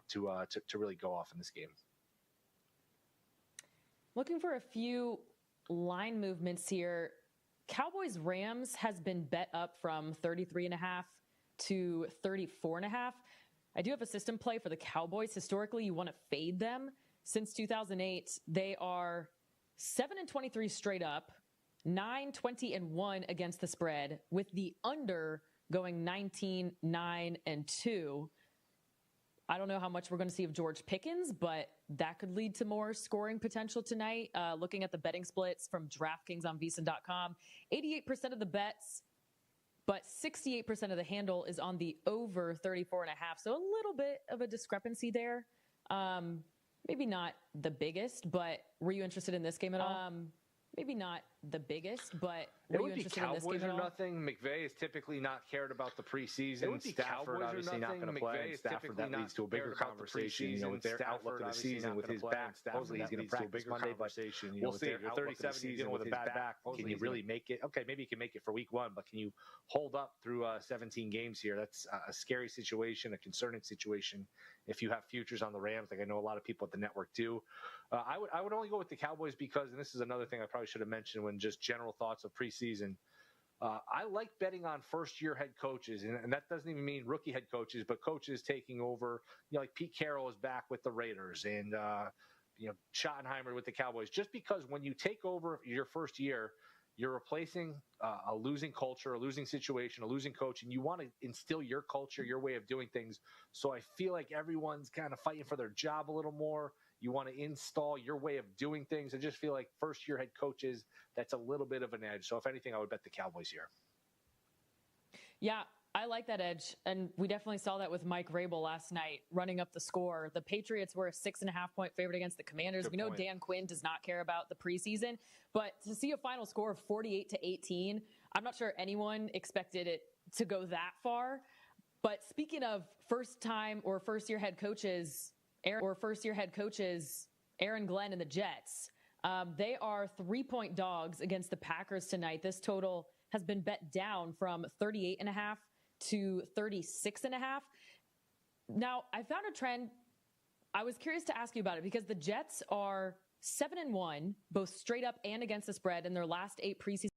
to really go off in this game. Looking for a few line movements here. Cowboys Rams has been bet up from 33.5 to 34.5. I do have a system play for the Cowboys. Historically, you want to fade them. Since 2008, they are 7-23 straight up, 9-20-1 against the spread, with the under going 19-9-2. I don't know how much we're going to see of George Pickens, but that could lead to more scoring potential tonight. Looking at the betting splits from DraftKings on VSON.com, 88% of the bets, but 68% of the handle is on the over 34.5. So a little bit of a discrepancy there. Maybe not the biggest, but were you interested in this game at all? Maybe not the biggest, but were you interested in this game at all? It would be Cowboys or nothing. McVay is typically not cared about the preseason. It would be Stafford obviously not going to play. Stafford, that leads to a bigger conversation, with their outlook of the season, with his back. Supposedly he's going to practice Monday, but we'll see. You're 37, he's dealing with a bad back. Can you really make it? Okay, maybe you can make it for week 1, but can you hold up through 17 games here? That's a scary situation, a concerning situation if you have futures on the Rams, like I know a lot of people at the network do. I would only go with the Cowboys because, and this is another thing I probably should have mentioned when just general thoughts of preseason, I like betting on first-year head coaches, and that doesn't even mean rookie head coaches, but coaches taking over. Like Pete Carroll is back with the Raiders, and Schottenheimer with the Cowboys. Just because when you take over your first year, you're replacing a losing culture, a losing situation, a losing coach, and you want to instill your culture, your way of doing things. So I feel like everyone's kind of fighting for their job a little more. You want to install your way of doing things. I just feel like first-year head coaches, that's a little bit of an edge. So if anything, I would bet the Cowboys here. Yeah, I like that edge. And we definitely saw that with Mike Vrabel last night, running up the score. The Patriots were a 6.5-point favorite against the Commanders. We know Dan Quinn does not care about the preseason, but to see a final score of 48-18, I'm not sure anyone expected it to go that far. But speaking of first-time or first-year head coaches, Aaron Glenn and the Jets, they are 3-point dogs against the Packers tonight. This total has been bet down from 38.5 to 36.5. Now, I found a trend. I was curious to ask you about it because the Jets are 7-1, both straight up and against the spread in their last 8 preseason.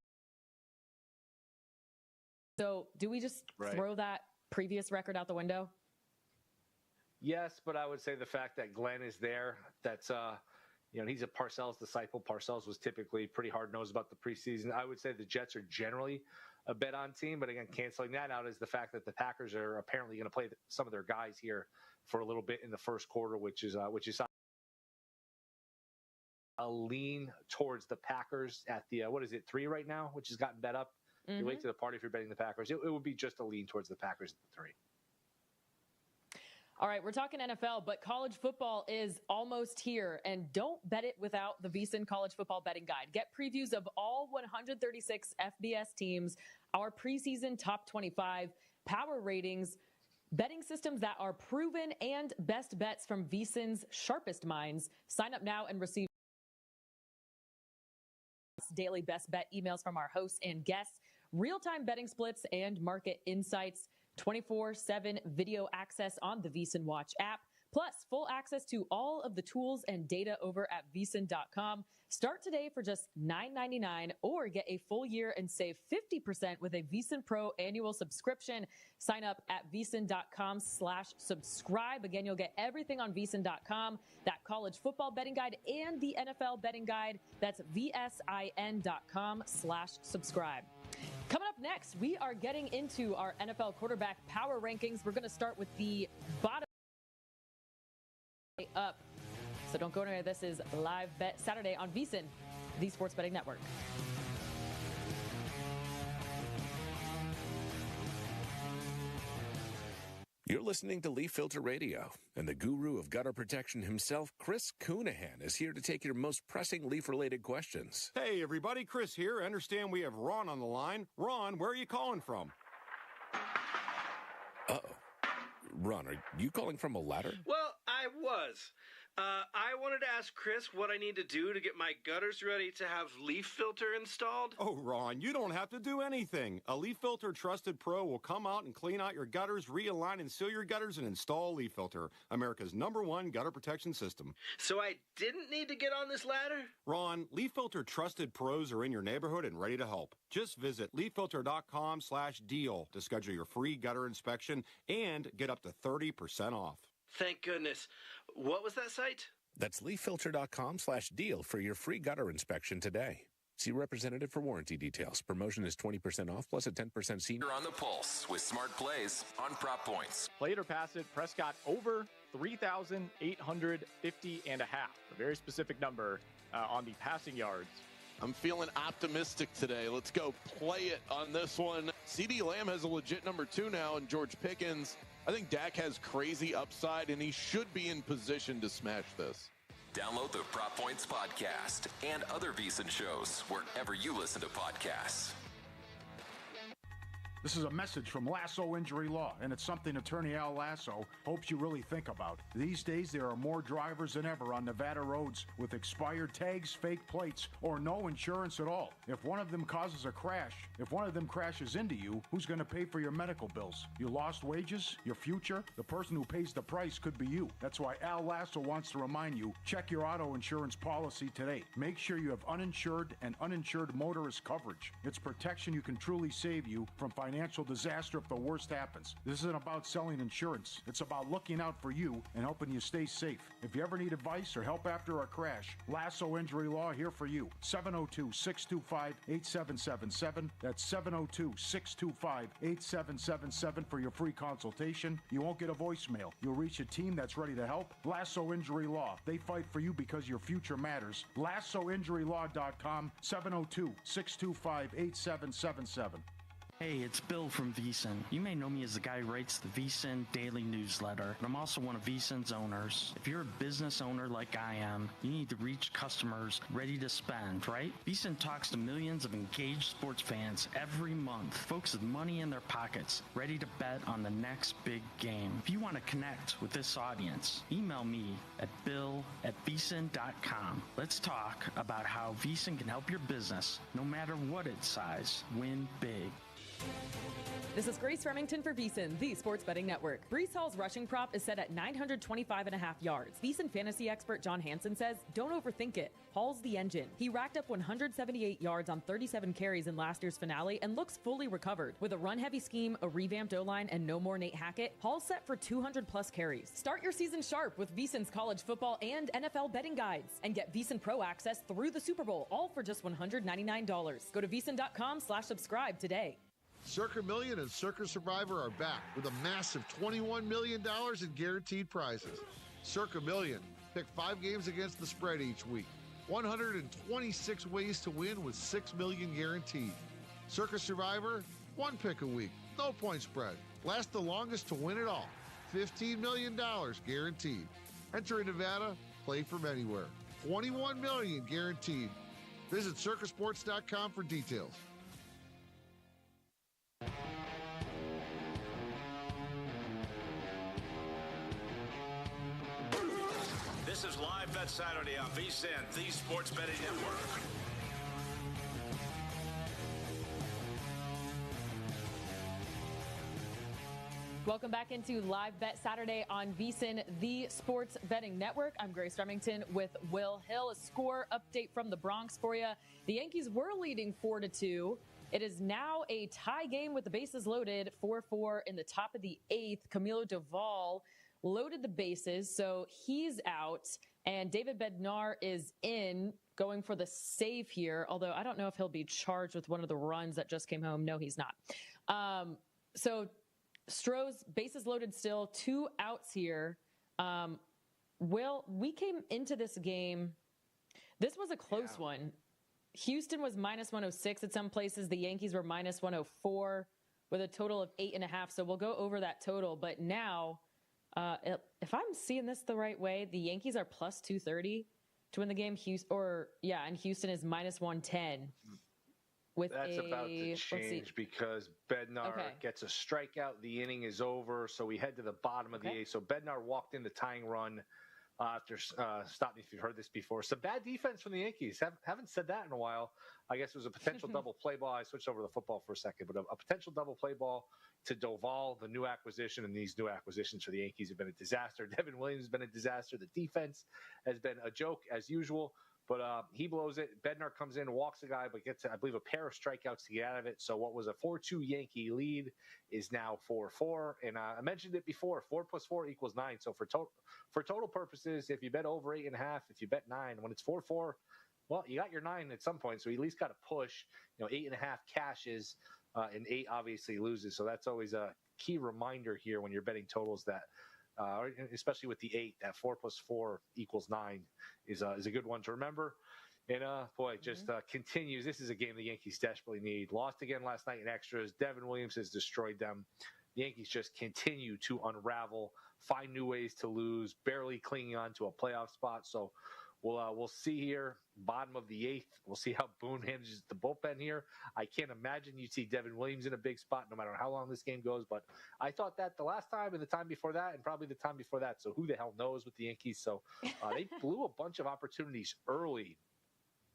So do we just throw that previous record out the window? Yes, but I would say the fact that Glenn is there, that's, he's a Parcells disciple. Parcells was typically pretty hard-nosed about the preseason. I would say the Jets are generally a bet-on team, but again, canceling that out is the fact that the Packers are apparently going to play some of their guys here for a little bit in the first quarter, which is a lean towards the Packers at the, 3 right now, which has gotten bet up. You're late to the party if you're betting the Packers. It would be just a lean towards the Packers at the 3. All right, we're talking NFL, but college football is almost here, and don't bet it without the VSON College Football Betting Guide. Get previews of all 136 FBS teams, our preseason top 25, power ratings, betting systems that are proven, and best bets from VSON's sharpest minds. Sign up now and receive daily best bet emails from our hosts and guests, real-time betting splits, and market insights. 24/7 video access on the VSON Watch app, plus full access to all of the tools and data over at VSON.com. Start today for just $9.99 or get a full year and save 50% with a VSON Pro annual subscription. Sign up at VSON.com/subscribe. Again, you'll get everything on VSON.com, that college football betting guide and the NFL betting guide. That's VSIN.com/subscribe. Coming up next, we are getting into our NFL quarterback power rankings. We're going to start with the bottom up. So don't go anywhere. This is Live Bet Saturday on VSON, the Sports Betting Network. You're listening to Leaf Filter Radio, and the guru of gutter protection himself, Chris Coonahan, is here to take your most pressing leaf-related questions. Hey, everybody, Chris here. I understand we have Ron on the line. Ron, where are you calling from? Uh-oh. Ron, are you calling from a ladder? Well, I was. I wanted to ask Chris what I need to do to get my gutters ready to have leaf filter installed. Oh, Ron, you don't have to do anything. A Leaf Filter Trusted Pro will come out and clean out your gutters, realign and seal your gutters, and install Leaf Filter, America's #1 gutter protection system. So I didn't need to get on this ladder? Ron, Leaf Filter Trusted Pros are in your neighborhood and ready to help. Just visit leaffilter.com/deal to schedule your free gutter inspection and get up to 30% off. Thank goodness. What was that site? That's leaffilter.com/deal for your free gutter inspection today. See representative for warranty details. Promotion is 20% off plus a 10% senior. You're on the pulse with smart plays on Prop Points. Play it or pass it, Prescott over 3,850.5. A very specific number on the passing yards. I'm feeling optimistic today. Let's go play it on this one. CeeDee Lamb has a legit #2 now, and George Pickens. I think Dak has crazy upside, and he should be in position to smash this. Download the Prop Points podcast and other VSON shows wherever you listen to podcasts. This is a message from Lasso Injury Law, and it's something Attorney Al Lasso hopes you really think about. These days, there are more drivers than ever on Nevada roads with expired tags, fake plates, or no insurance at all. If one of them causes a crash, if one of them crashes into you, who's going to pay for your medical bills? Your lost wages? Your future? The person who pays the price could be you. That's why Al Lasso wants to remind you, check your auto insurance policy today. Make sure you have uninsured and uninsured motorist coverage. It's protection you can truly save you from financial disaster if the worst happens. This isn't about selling insurance. It's about looking out for you and helping you stay safe. If you ever need advice or help after a crash, Lasso Injury Law here for you. 702-625-8777. That's 702-625-8777 for your free consultation. You won't get a voicemail. You'll reach a team that's ready to help. Lasso Injury Law. They fight for you because your future matters. LassoInjuryLaw.com. 702-625-8777. Hey, it's Bill from VSON. You may know me as the guy who writes the VSON daily newsletter, and I'm also one of VSON's owners. If you're a business owner like I am, you need to reach customers ready to spend, right? VSON talks to millions of engaged sports fans every month, folks with money in their pockets, ready to bet on the next big game. If you want to connect with this audience, email me at bill@vson.com. Let's talk about how VSON can help your business, no matter what its size, win big. This is Grace Remington for VSON, the sports betting network. Breece Hall's rushing prop is set at 925.5 yards. VSON fantasy expert John Hansen says, don't overthink it. Hall's the engine. He racked up 178 yards on 37 carries in last year's finale and looks fully recovered. With a run-heavy scheme, a revamped O-line, and no more Nate Hackett, Hall's set for 200-plus carries. Start your season sharp with VSON's college football and NFL betting guides. And get VSON Pro access through the Super Bowl, all for just $199. Go to VSON.com/subscribe today. Circa Million and Circa Survivor are back with a massive $21 million in guaranteed prizes. Circa Million. Pick 5 games against the spread each week. 126 ways to win with $6 million guaranteed. Circa Survivor, 1 pick a week. No point spread. Last the longest to win it all. $15 million guaranteed. Enter in Nevada, play from anywhere. $21 million guaranteed. Visit circasports.com for details. This is Live Bet Saturday on VSON, the Sports Betting Network. Welcome back into Live Bet Saturday on VSON, the Sports Betting Network. I'm Grace Remington with Will Hill. A score update from the Bronx for you. The Yankees were leading 4-2. It is now a tie game with the bases loaded, 4-4 in the top of the 8th. Camilo Doval loaded the bases, so he's out. And David Bednar is in, going for the save here, although I don't know if he'll be charged with one of the runs that just came home. No, he's not. So Stroh's bases loaded still, 2 outs here. Will, we came into this game, this was a close one. Houston was minus 106 at some places. The Yankees were minus 104 with a total of 8.5. So we'll go over that total. But now, if I'm seeing this the right way, the Yankees are plus 230 to win the game. And Houston is minus 110. That's about to change because Bednar gets a strikeout. The inning is over. So we head to the bottom of the 8th. So Bednar walked in the tying run Stop me if you've heard this before. Some bad defense from the Yankees. Haven't said that in a while. I guess it was a potential double play ball. I switched over to the football for a second, but a potential double play ball to Doval, the new acquisition, and these new acquisitions for the Yankees have been a disaster. Devin Williams has been a disaster. The defense has been a joke as usual, but he blows it. Bednar comes in, walks a guy, but gets, I believe, a pair of strikeouts to get out of it. So what was a 4-2 Yankee lead is now 4-4. And I mentioned it before, 4 + 4 = 9. So for total purposes, if you bet over 8.5, if you bet 9, when it's 4-4, well, you got your 9 at some point. So you at least got to push. 8.5 cashes, and 8 obviously loses. So that's always a key reminder here when you're betting totals that, especially with the 8, that 4 + 4 = 9 is a good one to remember. And just continues. This is a game the Yankees desperately need. Lost again last night in extras. Devin Williams has destroyed them. The Yankees just continue to unravel, find new ways to lose, barely clinging on to a playoff spot. So we'll see here, bottom of the 8th. We'll see how Boone manages the bullpen here. I can't imagine you'd see Devin Williams in a big spot no matter how long this game goes. But I thought that the last time and the time before that and probably the time before that. So who the hell knows with the Yankees? So they blew a bunch of opportunities early.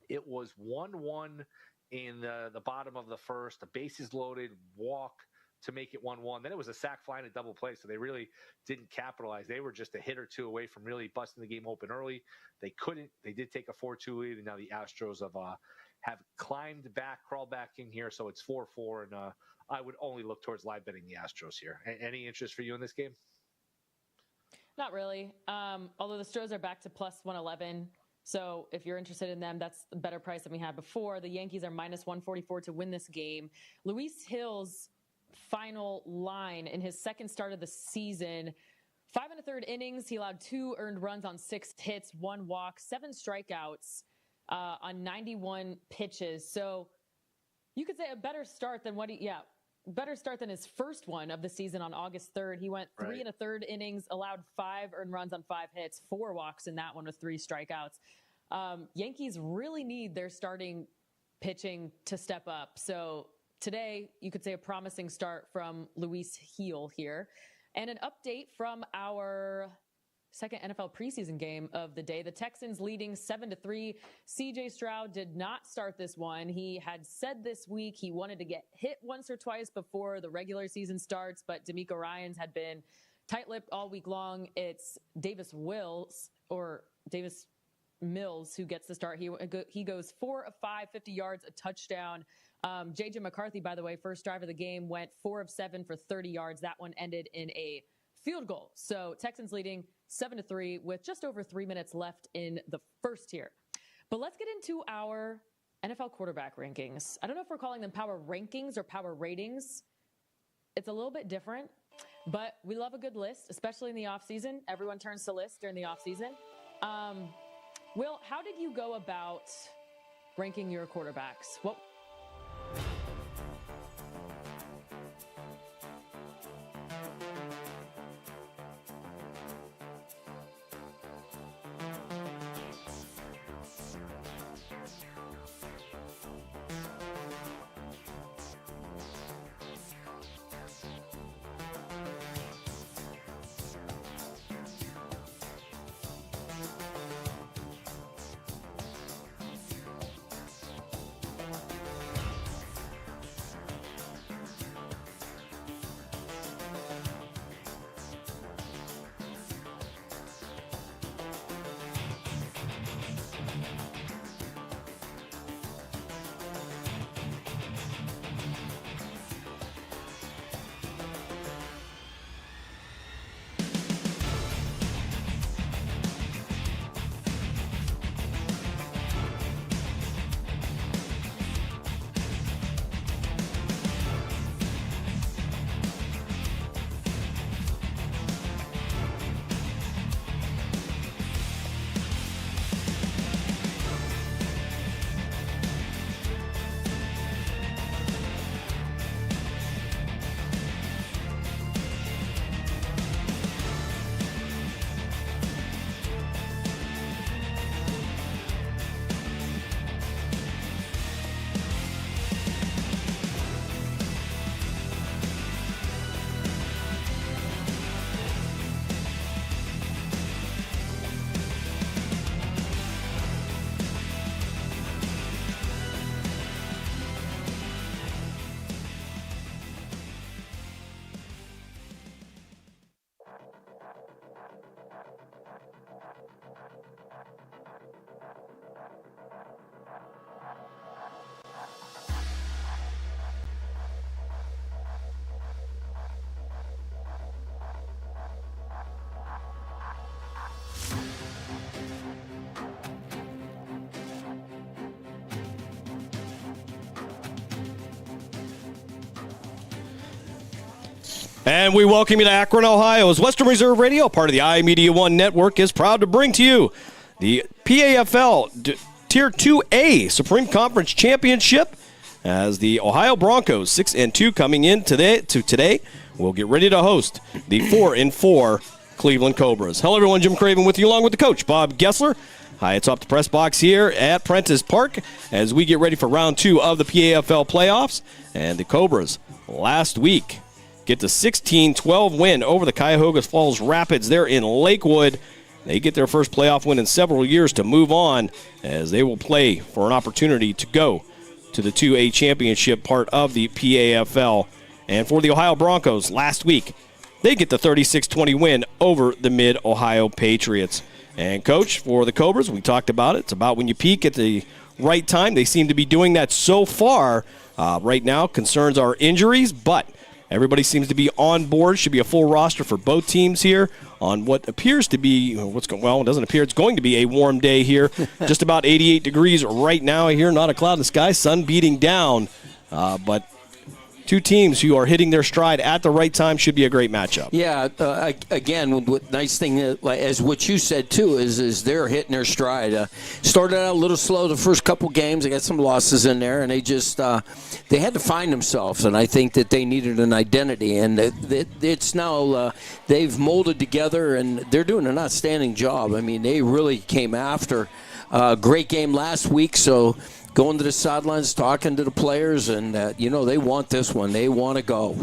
It was 1-1 in the bottom of the first. The bases loaded, walk to make it 1-1. Then it was a sac fly and a double play, so they really didn't capitalize. They were just a hit or two away from really busting the game open early. They couldn't. They did take a 4-2 lead, and now the Astros have climbed back, crawled back in here, so it's 4-4, and I would only look towards live betting the Astros here. Any interest for you in this game? Not really. Although the Astros are back to +111. So if you're interested in them, that's a better price than we had before. The Yankees are -144 to win this game. Luis Hill's final line in his second start of the season, 5 1/3 innings. He allowed 2 earned runs on 6 hits, 1 walk, 7 strikeouts on 91 pitches. So you could say a better start than better start than his first one of the season on August 3rd. He went 3 1/3 innings, allowed 5 earned runs on 5 hits, 4 walks in that one with 3 strikeouts. Yankees really need their starting pitching to step up. So today, you could say a promising start from Luis Hill here. And an update from our second NFL preseason game of the day. The Texans leading 7-3. CJ Stroud did not start this one. He had said this week he wanted to get hit once or twice before the regular season starts, but D'Amico Ryans had been tight-lipped all week long. It's Davis Mills who gets the start. He goes 4 of 5, 50 yards, a touchdown. J.J. McCarthy, by the way, first drive of the game, went 4 of 7 for 30 yards. That one ended in a field goal. So Texans leading 7-3 with just over 3 minutes left in the first here. But let's get into our NFL quarterback rankings. I don't know if we're calling them power rankings or power ratings. It's a little bit different, but we love a good list, especially in the offseason. Everyone turns to lists during the offseason. Will, how did you go about ranking your quarterbacks? And we welcome you to Akron, Ohio's Western Reserve Radio, part of the iMedia One Network, is proud to bring to you the PAFL Tier 2A Supreme Conference Championship as the Ohio Broncos, 6-2 coming in today, will get ready to host the 4-4 Cleveland Cobras. Hello, everyone. Jim Craven with you, along with the coach, Bob Gessler. Hi, it's off the press box here at Prentice Park as we get ready for round 2 of the PAFL playoffs. And the Cobras last week get the 16-12 win over the Cuyahoga Falls Rapids there in Lakewood. They get their first playoff win in several years to move on as they will play for an opportunity to go to the 2A championship part of the PAFL. And for the Ohio Broncos last week, they get the 36-20 win over the Mid-Ohio Patriots. And, Coach, for the Cobras, we talked about it. It's about when you peak at the right time. They seem to be doing that so far. Right now, concerns are injuries, but everybody seems to be on board. Should be a full roster for both teams here on what appears to be, it doesn't appear, it's going to be a warm day here. Just about 88 degrees right now here, not a cloud in the sky, sun beating down. But two teams who are hitting their stride at the right time should be a great matchup. Yeah, again, nice thing, as what you said, too, is they're hitting their stride. Started out a little slow the first couple games. They got some losses in there, and they just they had to find themselves, and I think that they needed an identity. And it's now they've molded together, and they're doing an outstanding job. I mean, they really came after a great game last week, so going to the sidelines, talking to the players, and, they want this one. They want to go.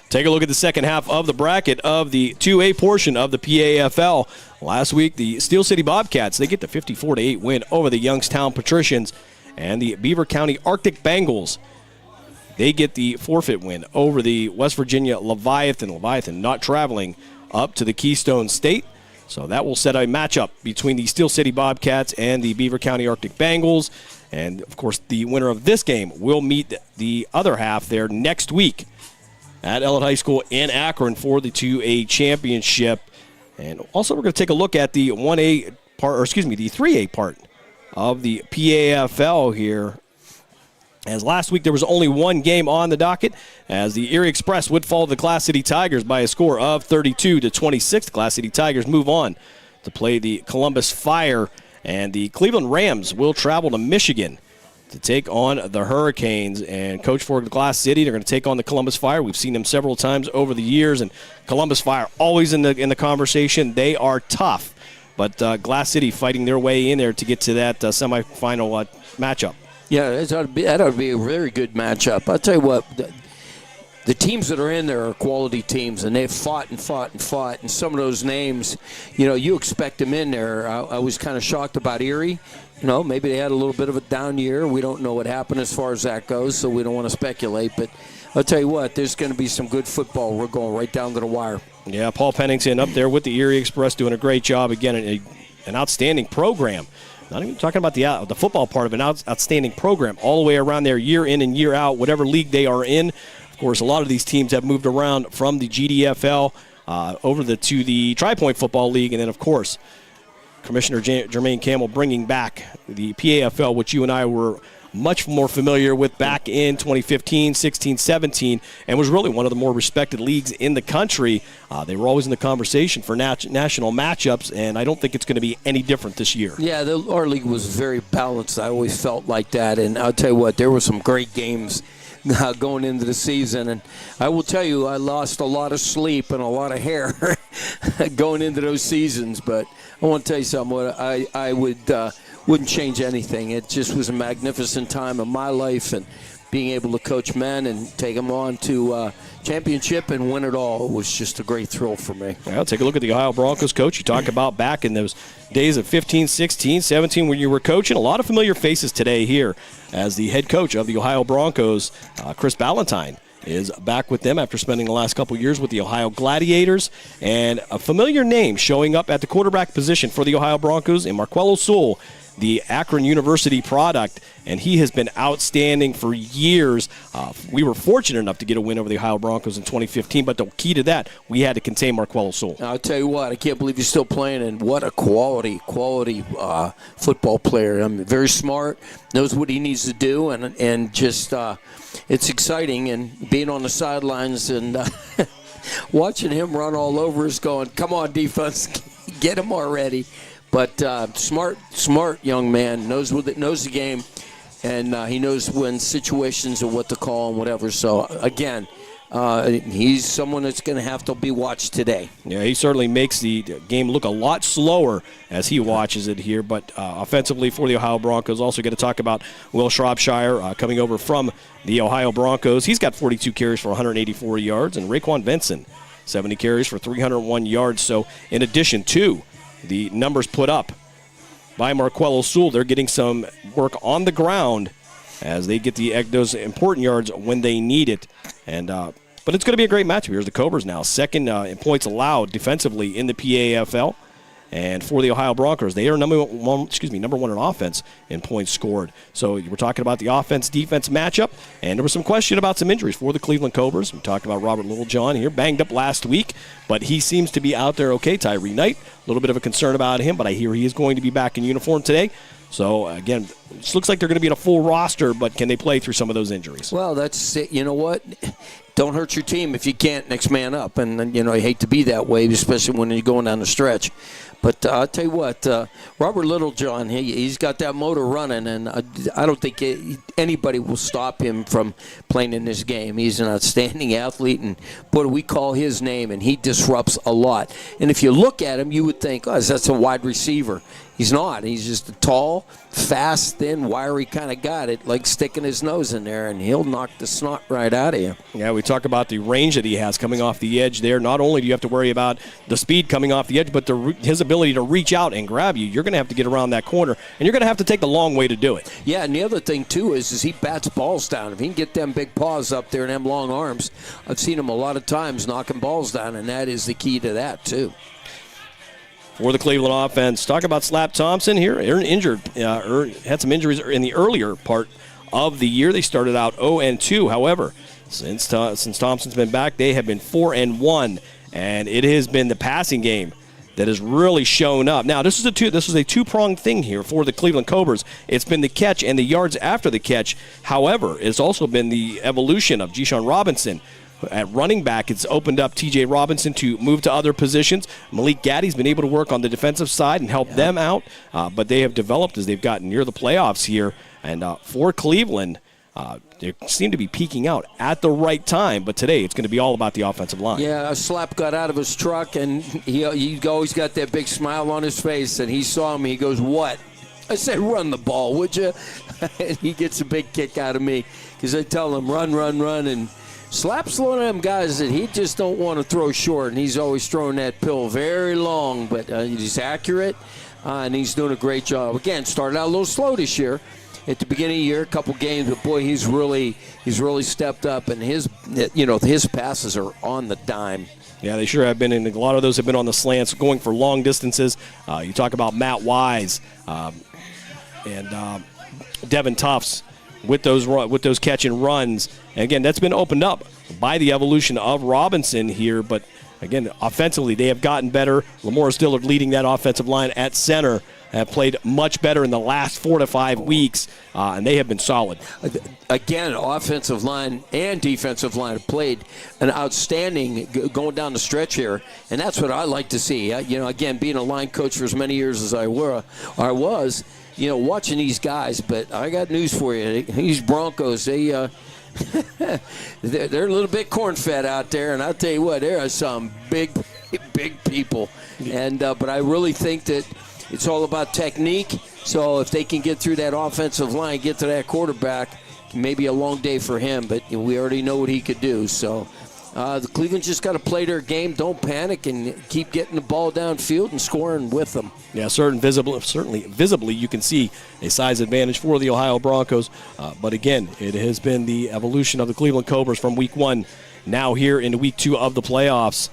Take a look at the second half of the bracket of the 2A portion of the PAFL. Last week, the Steel City Bobcats, they get the 54-8 win over the Youngstown Patricians. And the Beaver County Arctic Bengals, they get the forfeit win over the West Virginia Leviathan. Leviathan not traveling up to the Keystone State. So that will set a matchup between the Steel City Bobcats and the Beaver County Arctic Bengals. And, of course, the winner of this game will meet the other half there next week at Ellet High School in Akron for the 2A championship. And also we're going to take a look at the the 3A part of the PAFL here. As last week there was only one game on the docket, as the Erie Express would fall to the Glass City Tigers by a score of 32-26. Glass City Tigers move on to play the Columbus Fire, and the Cleveland Rams will travel to Michigan to take on the Hurricanes. And Coach for Glass City, they're going to take on the Columbus Fire. We've seen them several times over the years, and Columbus Fire always in the conversation. They are tough. But Glass City fighting their way in there to get to that semifinal matchup. Yeah, that ought to be a very good matchup. I'll tell you what, the teams that are in there are quality teams, and they've fought and fought and fought. And some of those names, you expect them in there. I was kind of shocked about Erie. Maybe they had a little bit of a down year. We don't know what happened as far as that goes, so we don't want to speculate. But I'll tell you what, there's going to be some good football. We're going right down to the wire. Yeah, Paul Pennington up there with the Erie Express doing a great job. Again, an outstanding program. Not even talking about the football part of an outstanding program all the way around there, year in and year out, whatever league they are in. Of course, a lot of these teams have moved around from the GDFL over to the Tri-Point Football League. And then, of course, Commissioner Jermaine Campbell bringing back the PAFL, which you and I were much more familiar with back in 2015, 16, 17, and was really one of the more respected leagues in the country. They were always in the conversation for national matchups, and I don't think it's going to be any different this year. Yeah, our league was very balanced. I always felt like that, and I'll tell you what, there were some great games going into the season, and I will tell you, I lost a lot of sleep and a lot of hair going into those seasons, but I want to tell you something. I wouldn't change anything. It just was a magnificent time of my life, and being able to coach men and take them on to championship and win it all was just a great thrill for me. Well, take a look at the Ohio Broncos, Coach. You talk about back in those days of 15, 16, 17 when you were coaching. A lot of familiar faces today here as the head coach of the Ohio Broncos, Chris Ballantyne, is back with them after spending the last couple years with the Ohio Gladiators. And a familiar name showing up at the quarterback position for the Ohio Broncos in Marquello Sewell, the Akron University product, and he has been outstanding for years. We were fortunate enough to get a win over the Ohio Broncos in 2015, but the key to that, we had to contain Marquello Sewell. I'll tell you what, I can't believe he's still playing, and what a quality football player. I mean, very smart, knows what he needs to do, and just it's exciting, and being on the sidelines and watching him run all over us going, come on, defense, get him already. But smart young man, knows the game, and he knows when situations and what to call and whatever. So, again, he's someone that's going to have to be watched today. Yeah, he certainly makes the game look a lot slower as he watches it here. But offensively for the Ohio Broncos, also going to talk about Will Shropshire coming over from the Ohio Broncos. He's got 42 carries for 184 yards, and Raekwon Benson, 70 carries for 301 yards. So in addition to the numbers put up by Marquello Sewell, they're getting some work on the ground as they get those important yards when they need it. And but it's going to be a great matchup. Here's the Cobras now, second in points allowed defensively in the PAFL. And for the Ohio Broncos, they are number one in offense in points scored. So we're talking about the offense-defense matchup, and there was some question about some injuries for the Cleveland Cobras. We talked about Robert Littlejohn here, banged up last week, but he seems to be out there okay. Tyree Knight, a little bit of a concern about him, but I hear he is going to be back in uniform today. So, again, it looks like they're going to be in a full roster, but can they play through some of those injuries? Well, that's it. You know what? Don't hurt your team if you can't, next man up. And, you know, I hate to be that way, especially when you're going down the stretch. But I'll tell you what, Robert Littlejohn, he's got that motor running, and I don't think anybody will stop him from playing in this game. He's an outstanding athlete, and, boy, we call his name, and he disrupts a lot. And if you look at him, you would think, oh, that's a wide receiver. He's not. He's just a tall, fast, thin, wiry kind of guy that likes sticking his nose in there, and he'll knock the snot right out of you. Yeah, we talk about the range that he has coming off the edge there. Not only do you have to worry about the speed coming off the edge, but his ability to reach out and grab you. You're going to have to get around that corner, and you're going to have to take the long way to do it. Yeah, and the other thing, too, is he bats balls down. If he can get them big paws up there and them long arms, I've seen him a lot of times knocking balls down, and that is the key to that, too. For the Cleveland offense, talk about Slap Thompson here. Injured, had some injuries in the earlier part of the year. They started out 0-2. However, since Thompson's been back, they have been 4-1, and it has been the passing game that has really shown up. Now, this is a two-pronged thing here for the Cleveland Cobras. It's been the catch and the yards after the catch. However, it's also been the evolution of Jishan Robinson. At running back, it's opened up T.J. Robinson to move to other positions. Malik Gaddy's been able to work on the defensive side and help them out, but they have developed as they've gotten near the playoffs here. And for Cleveland, they seem to be peaking out at the right time, but today it's going to be all about the offensive line. Yeah, Slap got out of his truck, and he always got that big smile on his face, and he saw me. He goes, "What?" I said, "Run the ball, would you?" And he gets a big kick out of me because I tell him, run, and Slap's one of them guys that he just don't want to throw short, and he's always throwing that pill very long, but he's accurate, and he's doing a great job. Again, started out a little slow this year. At the beginning of the year, a couple games, but boy, he's really stepped up, and his passes are on the dime. Yeah, they sure have been, and a lot of those have been on the slants, going for long distances. You talk about Matt Wise and Devin Tufts with those catch and runs. And again, that's been opened up by the evolution of Robinson here. But again, offensively, they have gotten better. Lamora Stillard leading that offensive line at center have played much better in the last 4 to 5 weeks, and they have been solid. Again, offensive line and defensive line have played an outstanding going down the stretch here, and that's what I like to see. Again, being a line coach for as many years as I was, watching these guys. But I got news for you. These Broncos, they're a little bit corn-fed out there, and I'll tell you what, there are some big people. And but I really think that it's all about technique. So if they can get through that offensive line, get to that quarterback, maybe a long day for him, but we already know what he could do. So the Cleveland just got to play their game, don't panic, and keep getting the ball downfield and scoring with them. Yeah, certainly visibly you can see a size advantage for the Ohio Broncos. But again, it has been the evolution of the Cleveland Cobras from week 1, now here into week 2 of the playoffs,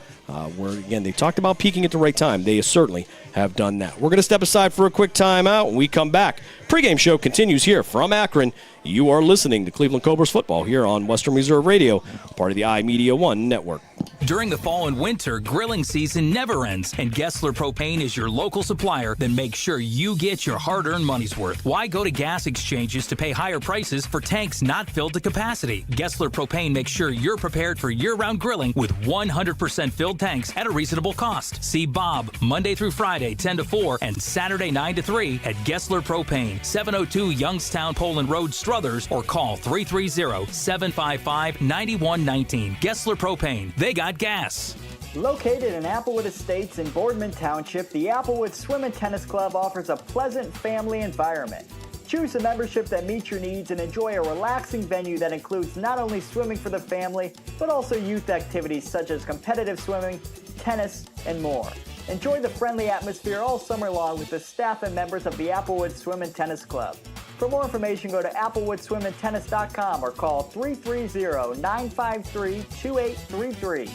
where, again, they talked about peaking at the right time. They certainly have done that. We're going to step aside for a quick timeout. When we come back, pregame show continues here from Akron. You are listening to Cleveland Cobras football here on Western Reserve Radio, part of the iMedia One network. During the fall and winter, grilling season never ends, and Gessler Propane is your local supplier that makes sure you get your hard-earned money's worth. Why go to gas exchanges to pay higher prices for tanks not filled to capacity? Gessler Propane makes sure you're prepared for year-round grilling with 100% filled tanks at a reasonable cost. See Bob Monday through Friday, 10 to 4, and Saturday, 9 to 3 at Gessler Propane, 702 Youngstown Poland Road, Struthers, or call 330-755-9119. Gessler Propane. They got gas. Located in Applewood Estates in Boardman Township, the Applewood Swim and Tennis Club offers a pleasant family environment. Choose a membership that meets your needs and enjoy a relaxing venue that includes not only swimming for the family, but also youth activities such as competitive swimming, tennis, and more. Enjoy the friendly atmosphere all summer long with the staff and members of the Applewood Swim and Tennis Club. For more information, go to applewoodswimandtennis.com or call 330-953-2833.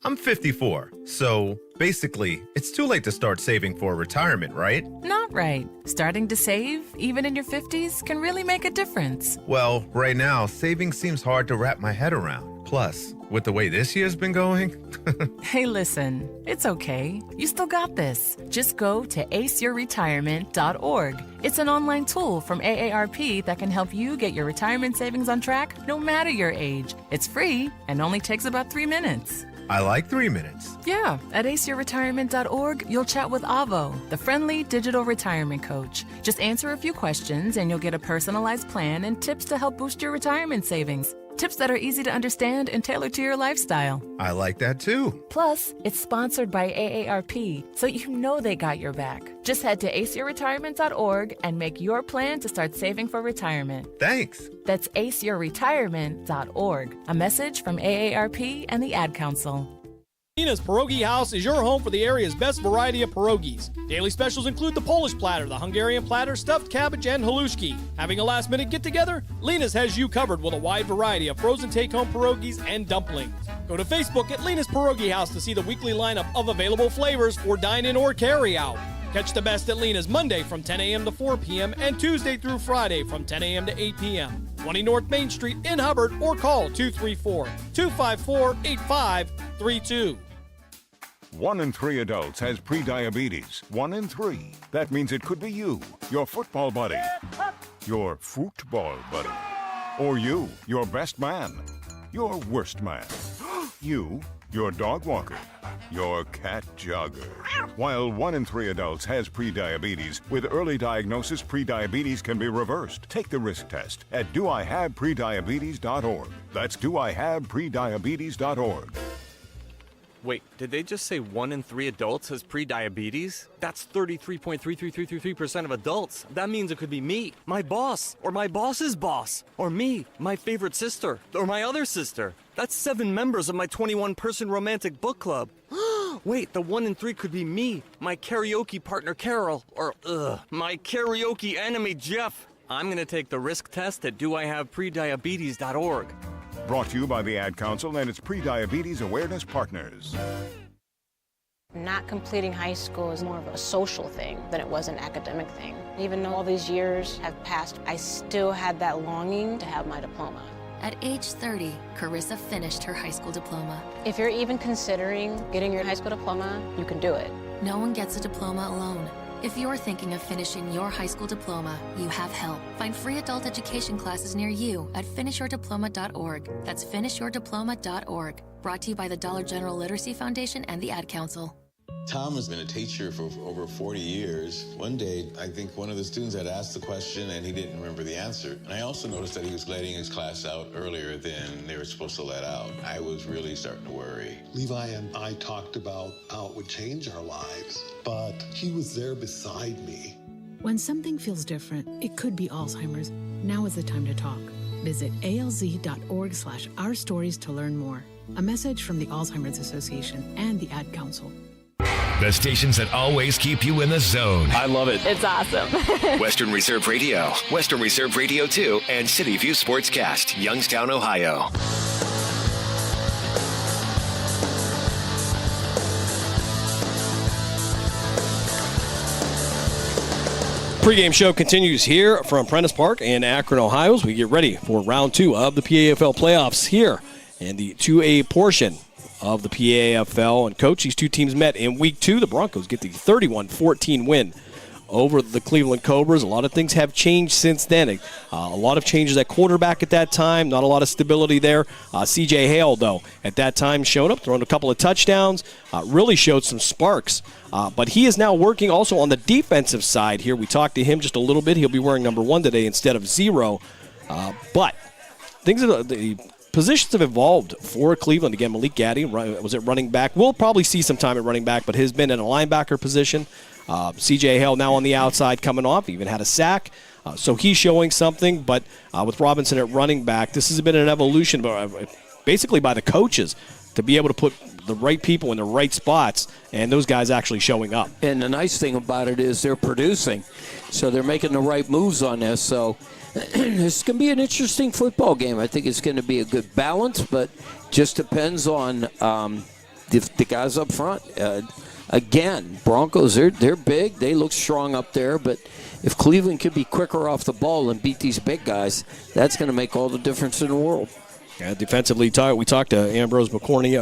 I'm 54, so basically, it's too late to start saving for retirement, right? Not right. Starting to save, even in your 50s, can really make a difference. Well, right now, saving seems hard to wrap my head around. Plus, with the way this year's been going... Hey, listen, it's okay. You still got this. Just go to aceyourretirement.org. It's an online tool from AARP that can help you get your retirement savings on track no matter your age. It's free and only takes about 3 minutes. I like 3 minutes. Yeah, at aceyourretirement.org, you'll chat with Avo, the friendly digital retirement coach. Just answer a few questions and you'll get a personalized plan and tips to help boost your retirement savings. Tips that are easy to understand and tailored to your lifestyle. I like that too. Plus, it's sponsored by AARP, so you know they got your back. Just head to aceyourretirement.org and make your plan to start saving for retirement. Thanks. That's aceyourretirement.org. A message from AARP and the Ad Council. Nina's Pierogi House is your home for the area's best variety of pierogies. Daily specials include the Polish platter, the Hungarian platter, stuffed cabbage, and halushki. Having a last-minute get-together? Lena's has you covered with a wide variety of frozen take-home pierogies and dumplings. Go to Facebook at Lena's Pierogi House to see the weekly lineup of available flavors for dine-in or carry-out. Catch the best at Lena's Monday from 10 a.m. to 4 p.m. and Tuesday through Friday from 10 a.m. to 8 p.m. 20 North Main Street in Hubbard or call 234-254-8532. 1 in 3 adults has prediabetes. 1 in 3. That means it could be you, your football buddy, your football buddy, or you, your best man, your worst man, you, your dog walker, your cat jogger. While 1 in 3 adults has prediabetes, with early diagnosis, prediabetes can be reversed. Take the risk test at doihaveprediabetes.org. That's doihaveprediabetes.org. Wait, did they just say 1 in 3 adults has prediabetes? That's 33.33333% of adults. That means it could be me, my boss, or my boss's boss, or me, my favorite sister, or my other sister. That's 7 members of my 21-person romantic book club. Wait, the 1 in 3 could be me, my karaoke partner Carol, or my karaoke enemy Jeff. I'm gonna take the risk test at doihaveprediabetes.org. Brought to you by the Ad Council and its Prediabetes Awareness Partners. Not completing high school is more of a social thing than it was an academic thing. Even though all these years have passed, I still had that longing to have my diploma. At age 30, Carissa finished her high school diploma. If you're even considering getting your high school diploma, you can do it. No one gets a diploma alone. If you're thinking of finishing your high school diploma, you have help. Find free adult education classes near you at finishyourdiploma.org. That's finishyourdiploma.org. Brought to you by the Dollar General Literacy Foundation and the Ad Council. Tom has been a teacher for over 40 years. One day, I think one of the students had asked the question and he didn't remember the answer. And I also noticed that he was letting his class out earlier than they were supposed to let out. I was really starting to worry. Levi and I talked about how it would change our lives, but he was there beside me. When something feels different, it could be Alzheimer's. Now is the time to talk. Visit alz.org/ourstories to learn more. A message from the Alzheimer's Association and the Ad Council. The stations that always keep you in the zone. I love it. It's awesome. Western Reserve Radio, Western Reserve Radio 2, and City View Sportscast, Youngstown, Ohio. Pre-game show continues here from Prentice Park in Akron, Ohio, as we get ready for round 2 of the PAFL playoffs here in the 2A portion. of the PAFL. And, Coach, these two teams met in Week 2. The Broncos get the 31-14 win over the Cleveland Cobras. A lot of things have changed since then. A lot of changes at quarterback at that time. Not a lot of stability there. C.J. Hale, though, at that time showed up, thrown a couple of touchdowns, really showed some sparks. But he is now working also on the defensive side here. We talked to him just a little bit. He'll be wearing number 1 today instead of 0. But the positions have evolved for Cleveland. Again, Malik Gaddy was at running back. We'll probably see some time at running back, but has been in a linebacker position. C.J. Hale now on the outside coming off, even had a sack. So he's showing something. But with Robinson at running back, this has been an evolution basically by the coaches to be able to put the right people in the right spots, and those guys actually showing up. And the nice thing about it is they're producing. So they're making the right moves on this. So this is going to be an interesting football game. I think it's going to be a good balance, but just depends on the guys up front. Again, Broncos, they're big. They look strong up there. But if Cleveland could be quicker off the ball and beat these big guys, that's going to make all the difference in the world. Yeah, defensively, we talked to Ambrose McCorney,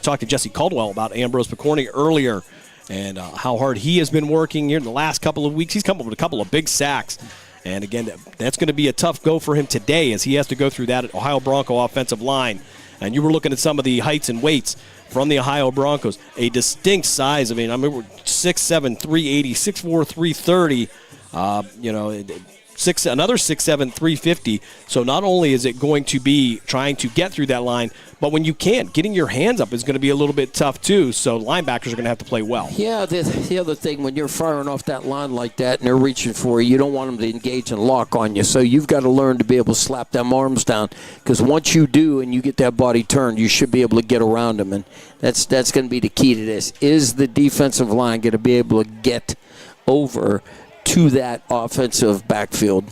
talked to Jesse Caldwell about Ambrose McCorney earlier and how hard he has been working here in the last couple of weeks. He's come up with a couple of big sacks. And, again, that's going to be a tough go for him today as he has to go through that Ohio Bronco offensive line. And you were looking at some of the heights and weights from the Ohio Broncos. A distinct size. I remember 6'7", 380, 6'4", 330. Another 6'7", 350. So not only is it going to be trying to get through that line, but when you can't, getting your hands up is going to be a little bit tough too. So linebackers are going to have to play well. Yeah, the other thing, when you're firing off that line like that and they're reaching for you, you don't want them to engage and lock on you. So you've got to learn to be able to slap them arms down, because once you do and you get that body turned, you should be able to get around them. And that's going to be the key to this. Is the defensive line going to be able to get over to that offensive backfield?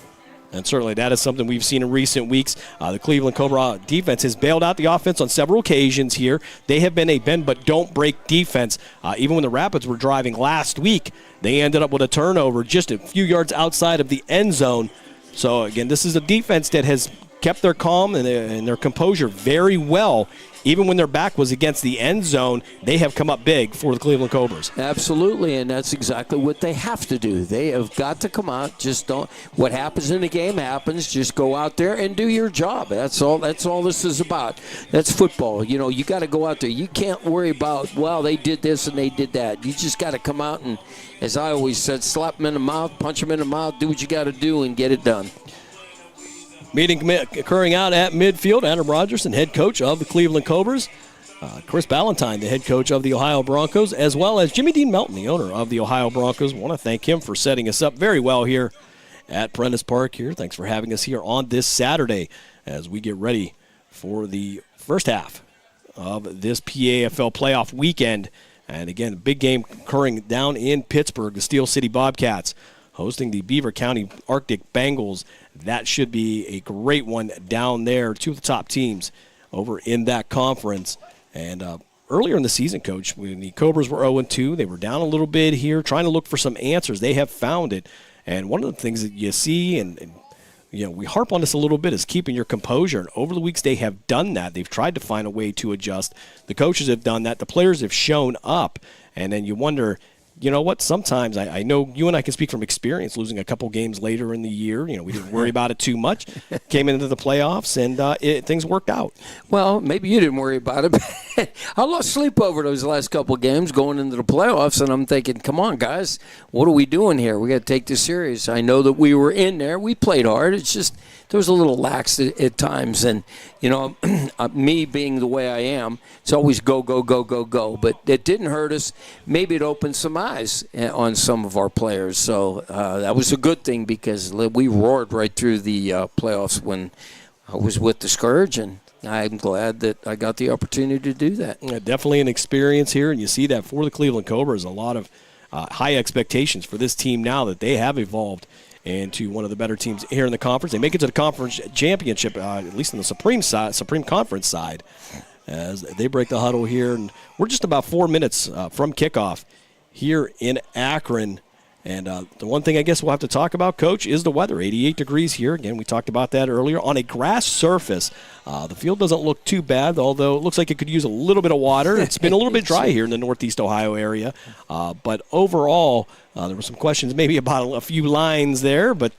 And certainly that is something we've seen in recent weeks. The Cleveland Cobra defense has bailed out the offense on several occasions here. They have been a bend-but-don't-break defense. Even when the Rapids were driving last week, they ended up with a turnover just a few yards outside of the end zone. So, again, this is a defense that has kept their calm and their composure very well. Even when their back was against the end zone, they have come up big for the Cleveland Cobras. Absolutely, and that's exactly what they have to do. They have got to come out. Just don't. What happens in the game happens. Just go out there and do your job. That's all this is about. That's football. You got to go out there. You can't worry about, well, they did this and they did that. You just got to come out and, as I always said, slap them in the mouth, punch them in the mouth, do what you got to do, and get it done. Meeting occurring out at midfield. Adam Rogerson, head coach of the Cleveland Cobras. Chris Ballantyne, the head coach of the Ohio Broncos, as well as Jimmy Dean Melton, the owner of the Ohio Broncos. I want to thank him for setting us up very well here at Prentice Park here. Thanks for having us here on this Saturday as we get ready for the first half of this PAFL playoff weekend. And again, a big game occurring down in Pittsburgh. The Steel City Bobcats hosting the Beaver County Arctic Bengals. That should be a great one down there. Two of the top teams over in that conference. And earlier in the season, Coach, when the Cobras were 0-2, they were down a little bit here, trying to look for some answers. They have found it. And one of the things that you see, and we harp on this a little bit, is keeping your composure. And over the weeks, they have done that. They've tried to find a way to adjust. The coaches have done that. The players have shown up. And then you wonder, you know what, sometimes I know you and I can speak from experience, losing a couple games later in the year. We didn't worry about it too much. Came into the playoffs, and things worked out. Well, maybe you didn't worry about it. I lost sleep over those last couple of games going into the playoffs, and I'm thinking, come on, guys, what are we doing here? We got to take this serious. I know that we were in there. We played hard. It's just there was a little lax at times. And, me being the way I am, it's always go, go, go, go, go. But it didn't hurt us. Maybe it opened some eyes on some of our players. So that was a good thing, because we roared right through the playoffs when I was with the Scourge, and I'm glad that I got the opportunity to do that. Yeah, definitely an experience here, and you see that for the Cleveland Cobras, a lot of high expectations for this team now that they have evolved into one of the better teams here in the conference. They make it to the conference championship, at least on the Supreme Conference side, as they break the huddle here. And we're just about 4 minutes from kickoff here in Akron. And the one thing I guess we'll have to talk about, Coach, is the weather. 88 degrees here. Again, we talked about that earlier. On a grass surface, the field doesn't look too bad, although it looks like it could use a little bit of water. It's been a little bit dry here in the Northeast Ohio area. But overall, there were some questions maybe about a few lines there. But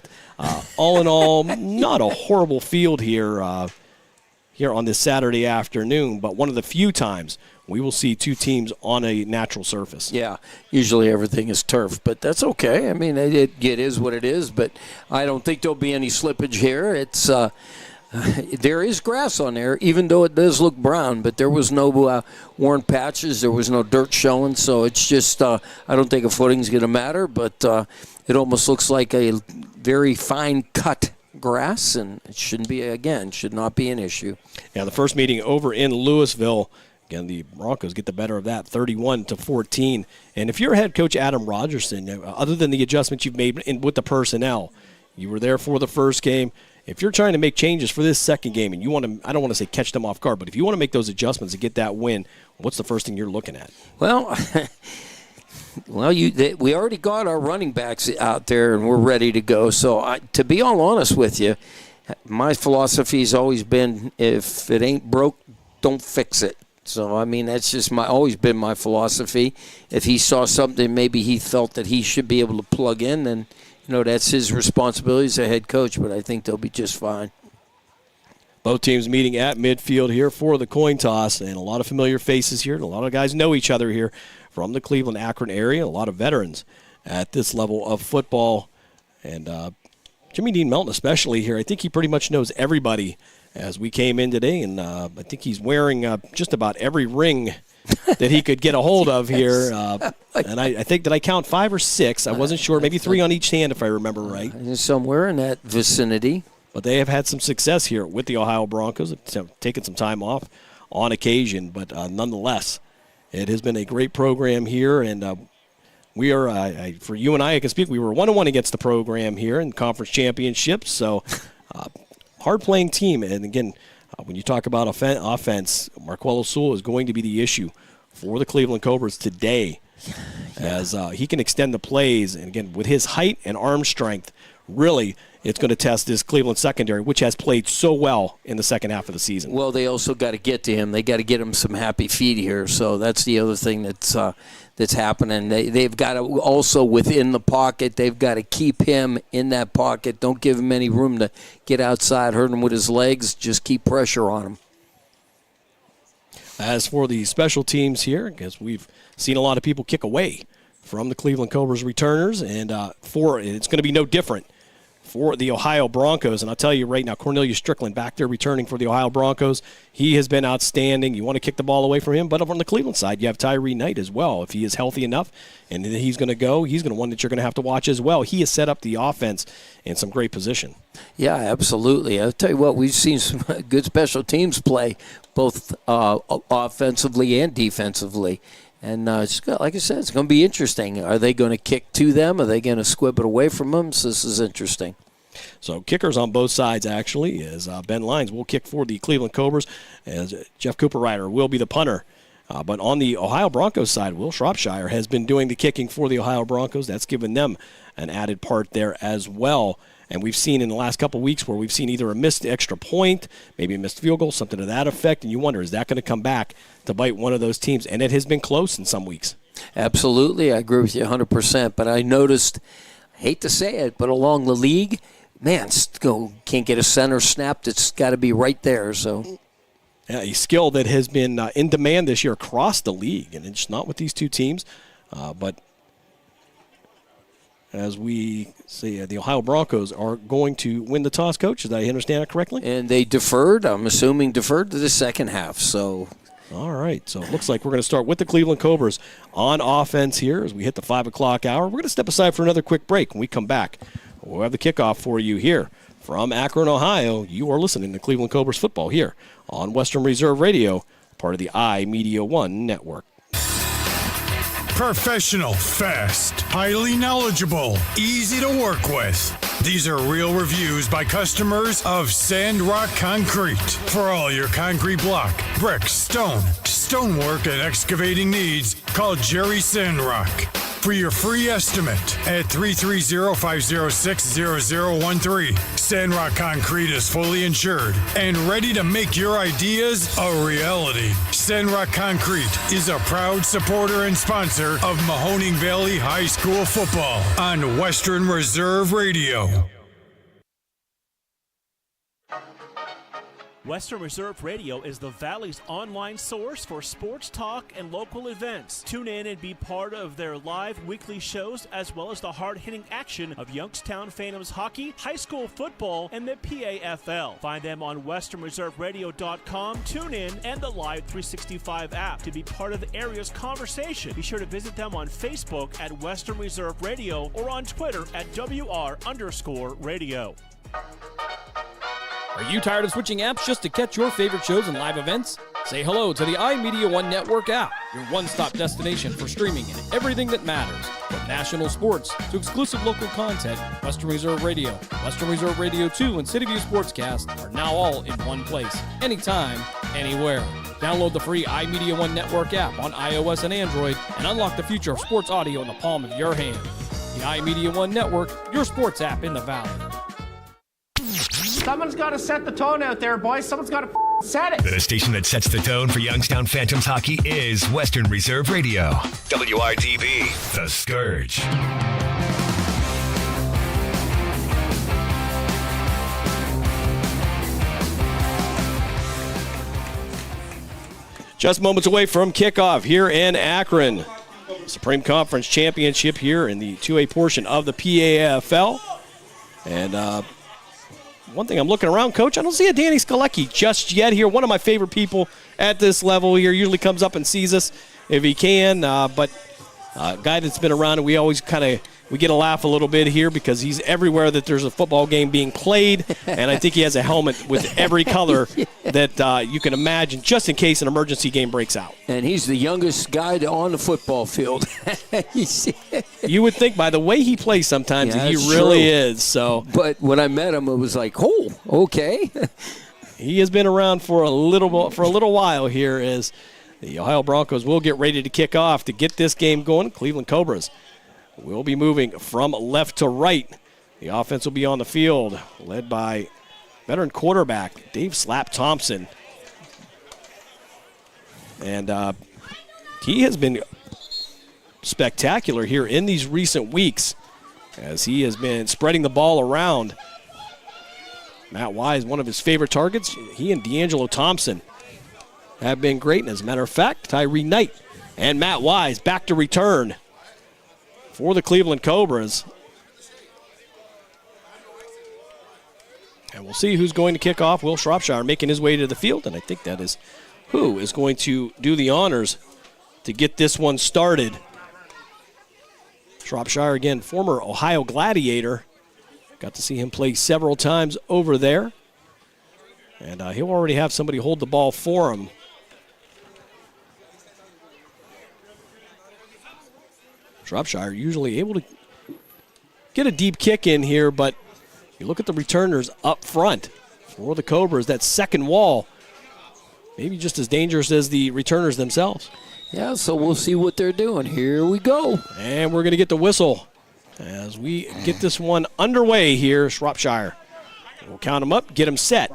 all in all, not a horrible field here on this Saturday afternoon. But one of the few times we will see two teams on a natural surface. Yeah, usually everything is turf, but that's okay. I mean, it is what it is, but I don't think there'll be any slippage here. It's there is grass on there, even though it does look brown, but there was no worn patches. There was no dirt showing, so it's just I don't think a footing's going to matter, but it almost looks like a very fine cut grass, and it should not be an issue. Yeah, the first meeting over in Louisville. Again, the Broncos get the better of that, 31-14. And if you're head coach Adam Rogerson, other than the adjustments you've made with the personnel, you were there for the first game. If you're trying to make changes for this second game, and you want to, I don't want to say catch them off guard, but if you want to make those adjustments to get that win, what's the first thing you're looking at? Well, we already got our running backs out there, and we're ready to go. So, to be all honest with you, my philosophy has always been, if it ain't broke, don't fix it. So, I mean, that's just always been my philosophy. If he saw something maybe he felt that he should be able to plug in, then, that's his responsibility as a head coach, but I think they'll be just fine. Both teams meeting at midfield here for the coin toss, and a lot of familiar faces here. And a lot of guys know each other here from the Cleveland-Akron area, a lot of veterans at this level of football. And Jimmy Dean Melton especially here, I think he pretty much knows everybody as we came in today, and I think he's wearing just about every ring that he could get a hold of here. And I think that I count 5 or 6. I wasn't sure. Maybe 3 on each hand if I remember right. Somewhere in that vicinity. But they have had some success here with the Ohio Broncos, taking some time off on occasion. But nonetheless, it has been a great program here. And we are, for you and I can speak, we were 1-1 against the program here in conference championships. So hard-playing team. And, again, when you talk about offense, Marquello Sewell is going to be the issue for the Cleveland Cobras today as he can extend the plays. And, again, with his height and arm strength, really it's going to test this Cleveland secondary, which has played so well in the second half of the season. Well, they also got to get to him. They got to get him some happy feet here. So that's the other thing that's happening. They've got to also within the pocket, they've got to keep him in that pocket. Don't give him any room to get outside, hurt him with his legs. Just keep pressure on him. As for the special teams here, because we've seen a lot of people kick away from the Cleveland Cobras returners, and it's going to be no different for the Ohio Broncos. And I'll tell you right now, Cornelius Strickland back there returning for the Ohio Broncos. He has been outstanding. You want to kick the ball away from him. But over on the Cleveland side, you have Tyree Knight as well. If he is healthy enough and he's going to go, he's going to one that you're going to have to watch as well. He has set up the offense in some great position. Yeah, absolutely. I'll tell you what, we've seen some good special teams play, both offensively and defensively. And like I said, it's going to be interesting. Are they going to kick to them? Are they going to squib it away from them? So this is interesting. So kickers on both sides, actually, as Ben Lyons will kick for the Cleveland Cobras, as Jeff Cooper Ryder will be the punter. But on the Ohio Broncos side, Will Shropshire has been doing the kicking for the Ohio Broncos. That's given them an added part there as well. And we've seen in the last couple of weeks where we've seen either a missed extra point, maybe a missed field goal, something to that effect. And you wonder, is that going to come back to bite one of those teams? And it has been close in some weeks. Absolutely. I agree with you 100%. But I noticed, I hate to say it, but along the league, man, can't get a center snapped. It's got to be right there. So, yeah, a skill that has been in demand this year across the league. And it's not with these two teams, but as we see, the Ohio Broncos are going to win the toss, Coach. Did I understand it correctly? And they deferred, I'm assuming, to the second half. So, all right. So it looks like we're going to start with the Cleveland Cobras on offense here as we hit the 5 o'clock hour. We're going to step aside for another quick break. When we come back, we'll have the kickoff for you here from Akron, Ohio. You are listening to Cleveland Cobras football here on Western Reserve Radio, part of the iMedia One network. Professional, fast, highly knowledgeable, easy to work with. These are real reviews by customers of Sandrock Concrete. For all your concrete block, brick, stone, stonework, and excavating needs, call Jerry Sandrock. for your free estimate at 330-506-0013. Sandrock Concrete is fully insured and ready to make your ideas a reality. Sandrock Concrete is a proud supporter and sponsor of Mahoning Valley High School football on Western Reserve Radio. Western Reserve Radio is the Valley's online source for sports talk and local events. Tune in and be part of their live weekly shows, as well as the hard-hitting action of Youngstown Phantoms hockey, high school football, and the PAFL. Find them on westernreserveradio.com, TuneIn, and the Live 365 app to be part of the area's conversation. Be sure to visit them on Facebook at Western Reserve Radio or on Twitter at WR_radio. Are you tired of switching apps just to catch your favorite shows and live events? Say hello to the iMedia One Network app, your one-stop destination for streaming and everything that matters. From national sports to exclusive local content, Western Reserve Radio, Western Reserve Radio 2, and City View Sportscast are now all in one place, anytime, anywhere. Download the free iMedia One Network app on iOS and Android and unlock the future of sports audio in the palm of your hand. The iMedia One Network, your sports app in the Valley. Someone's got to set the tone out there, boys. Someone's got to set it. The station that sets the tone for Youngstown Phantoms hockey is Western Reserve Radio. WRTV, The Scourge. Just moments away from kickoff here in Akron. Supreme Conference Championship here in the 2A portion of the PAFL. And one thing I'm looking around, Coach, I don't see a Danny Skalecki just yet here. One of my favorite people at this level here, usually comes up and sees us if he can. But a guy that's been around, and we always we get a laugh a little bit here because he's everywhere that there's a football game being played. And I think he has a helmet with every color that you can imagine, just in case an emergency game breaks out. And he's the youngest guy on the football field. You would think by the way he plays sometimes that he really is. So, but when I met him, it was like, oh, okay. He has been around for a little while here as the Ohio Broncos will get ready to kick off to get this game going. Cleveland Cobras will be moving from left to right. The offense will be on the field, led by veteran quarterback Dave Slap Thompson. And he has been spectacular here in these recent weeks as he has been spreading the ball around. Matt Wise, one of his favorite targets. He and D'Angelo Thompson have been great. And as a matter of fact, Tyree Knight and Matt Wise back to return for the Cleveland Cobras. And we'll see who's going to kick off. Will Shropshire making his way to the field, and I think that is who is going to do the honors to get this one started. Shropshire, again, former Ohio Gladiator. Got to see him play several times over there. And he'll already have somebody hold the ball for him. Shropshire usually able to get a deep kick in here, but you look at the returners up front for the Cobras, that second wall, maybe just as dangerous as the returners themselves. Yeah, so we'll see what they're doing. Here we go. And we're going to get the whistle as we get this one underway here, Shropshire. We'll count them up, get them set.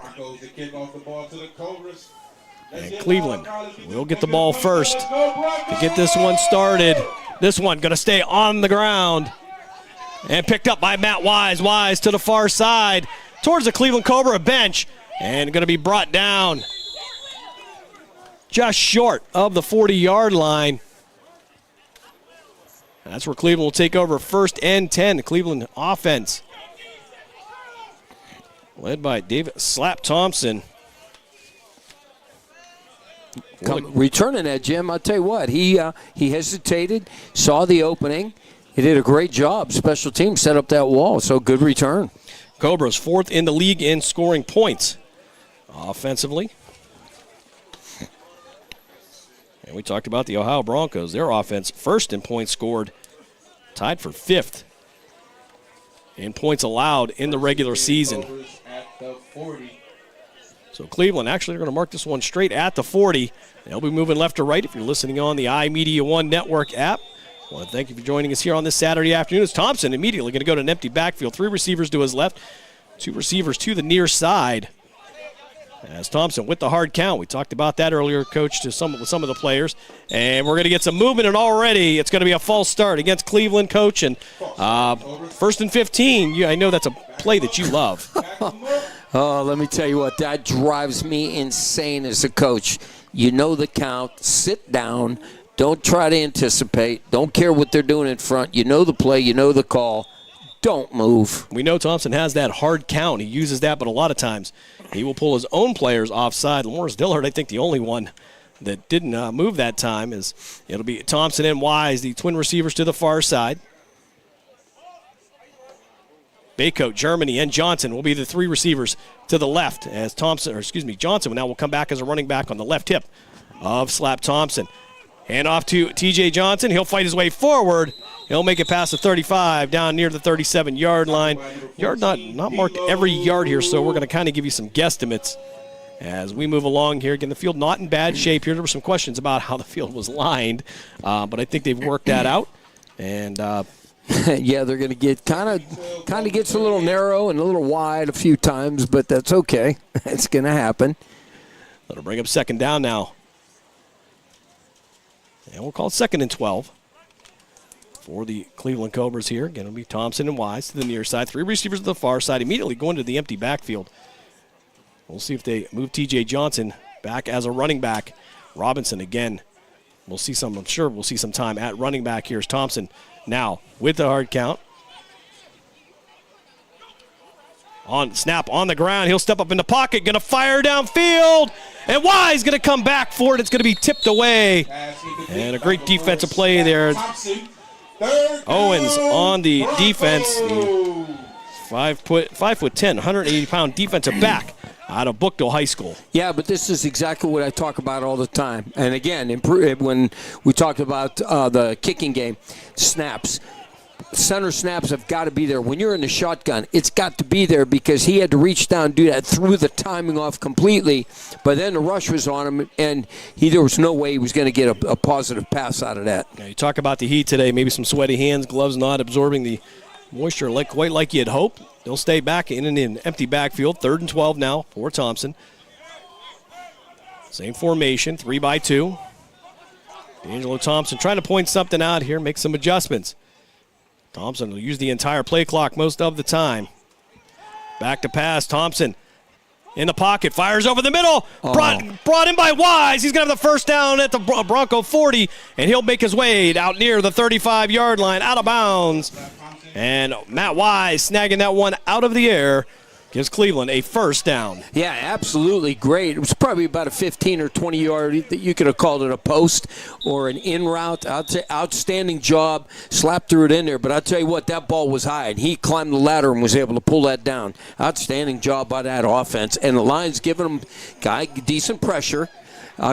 And Cleveland will get the ball first to get this one started. This one going to stay on the ground and picked up by Matt Wise. Wise to the far side towards the Cleveland Cobra bench and going to be brought down just short of the 40-yard line. That's where Cleveland will take over first and 10. The Cleveland offense led by David Slap Thompson. Returning that, Jim, I'll tell you what, he hesitated, saw the opening. He did a great job. Special teams set up that wall, so good return. Cobras fourth in the league in scoring points offensively. And we talked about the Ohio Broncos. Their offense first in points scored, tied for fifth in points allowed in the regular season. So Cleveland actually are going to mark this one straight at the 40. They'll be moving left to right if you're listening on the iMedia One Network app. I want to thank you for joining us here on this Saturday afternoon. It's Thompson immediately going to go to an empty backfield. 3 receivers to his left, 2 receivers to the near side. As Thompson with the hard count. We talked about that earlier, Coach, to some of the players. And we're going to get some movement, and already it's going to be a false start against Cleveland, Coach. And 1st and 15, I know that's a play that you love. Oh, let me tell you what, that drives me insane as a coach. You know the count, sit down, don't try to anticipate, don't care what they're doing in front. You know the play, you know the call. Don't move. We know Thompson has that hard count. He uses that, but a lot of times he will pull his own players offside. Morris Dillard, I think the only one that didn't move that time. It'll be Thompson and Wise, the twin receivers to the far side. Baycoat, Germany, and Johnson will be the 3 receivers to the left as Johnson now will come back as a running back on the left hip of Slap Thompson. Hand off to TJ Johnson. He'll fight his way forward. He'll make it past the 35, down near the 37-yard line. Yard not marked every yard here, so we're going to kind of give you some guesstimates as we move along here. Again, the field not in bad shape here. There were some questions about how the field was lined, but I think they've worked that out. And yeah, they're going to get kind of gets a little narrow and a little wide a few times, but that's okay. It's going to happen. That'll bring up second down now. And we'll call it 2nd and 12 for the Cleveland Cobras here. Again, it'll be Thompson and Wise to the near side. 3 receivers to the far side, immediately going to the empty backfield. We'll see if they move TJ Johnson back as a running back. Robinson again. I'm sure we'll see some time at running back. Here's Thompson now with the hard count. On snap on the ground, he'll step up in the pocket, going to fire downfield, and Wise going to come back for it. It's going to be tipped away, and a great defensive play there. Owens on the defense, the 5'10", 180-pound defensive back out of Bookdale High School. Yeah, but this is exactly what I talk about all the time. And again, when we talked about the kicking game, snaps. Center snaps have got to be there. When you're in the shotgun, it's got to be there because he had to reach down and do that, threw the timing off completely, but then the rush was on him, and there was no way he was going to get a positive pass out of that. Now you talk about the heat today, maybe some sweaty hands, gloves not absorbing the moisture quite like you'd hope. They'll stay back in an empty backfield. 3rd and 12 now for Thompson. Same formation, 3-by-2. D'Angelo Thompson trying to point something out here, make some adjustments. Thompson will use the entire play clock most of the time. Back to pass. Thompson in the pocket. Fires over the middle. Brought in by Wise. He's going to have the first down at the Bronco 40, and he'll make his way out near the 35-yard line, out of bounds. And Matt Wise snagging that one out of the air. Gives Cleveland a first down. Yeah, absolutely great. It was probably about a 15 or 20-yard. You could have called it a post or an in route. I'd say outstanding job. Slapped threw it in there. But I'll tell you what, that ball was high, and he climbed the ladder and was able to pull that down. Outstanding job by that offense. And the line's giving him decent pressure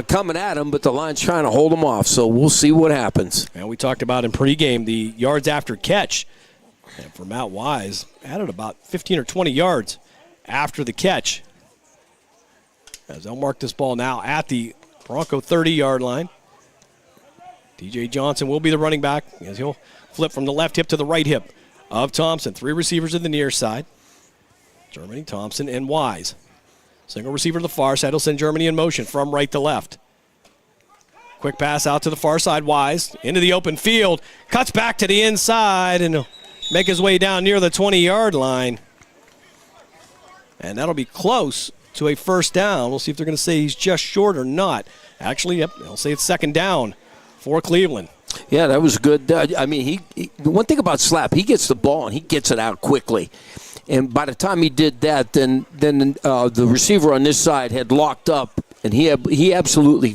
coming at him, but the line's trying to hold him off. So we'll see what happens. And we talked about in pregame the yards after catch. And for Matt Wise, added about 15 or 20 yards after the catch. As they'll mark this ball now at the Bronco 30-yard line. TJ Johnson will be the running back as he'll flip from the left hip to the right hip of Thompson. 3 receivers to the near side. Germany, Thompson, and Wise. Single receiver to the far side. He'll send Germany in motion from right to left. Quick pass out to the far side. Wise into the open field. Cuts back to the inside and he'll make his way down near the 20-yard line. And that'll be close to a first down. We'll see if they're going to say he's just short or not. Actually, yep, they'll say it's 2nd down for Cleveland. Yeah, that was good. I mean, the one thing about Slap, he gets the ball and he gets it out quickly. And by the time he did that, then the receiver on this side had locked up, and he absolutely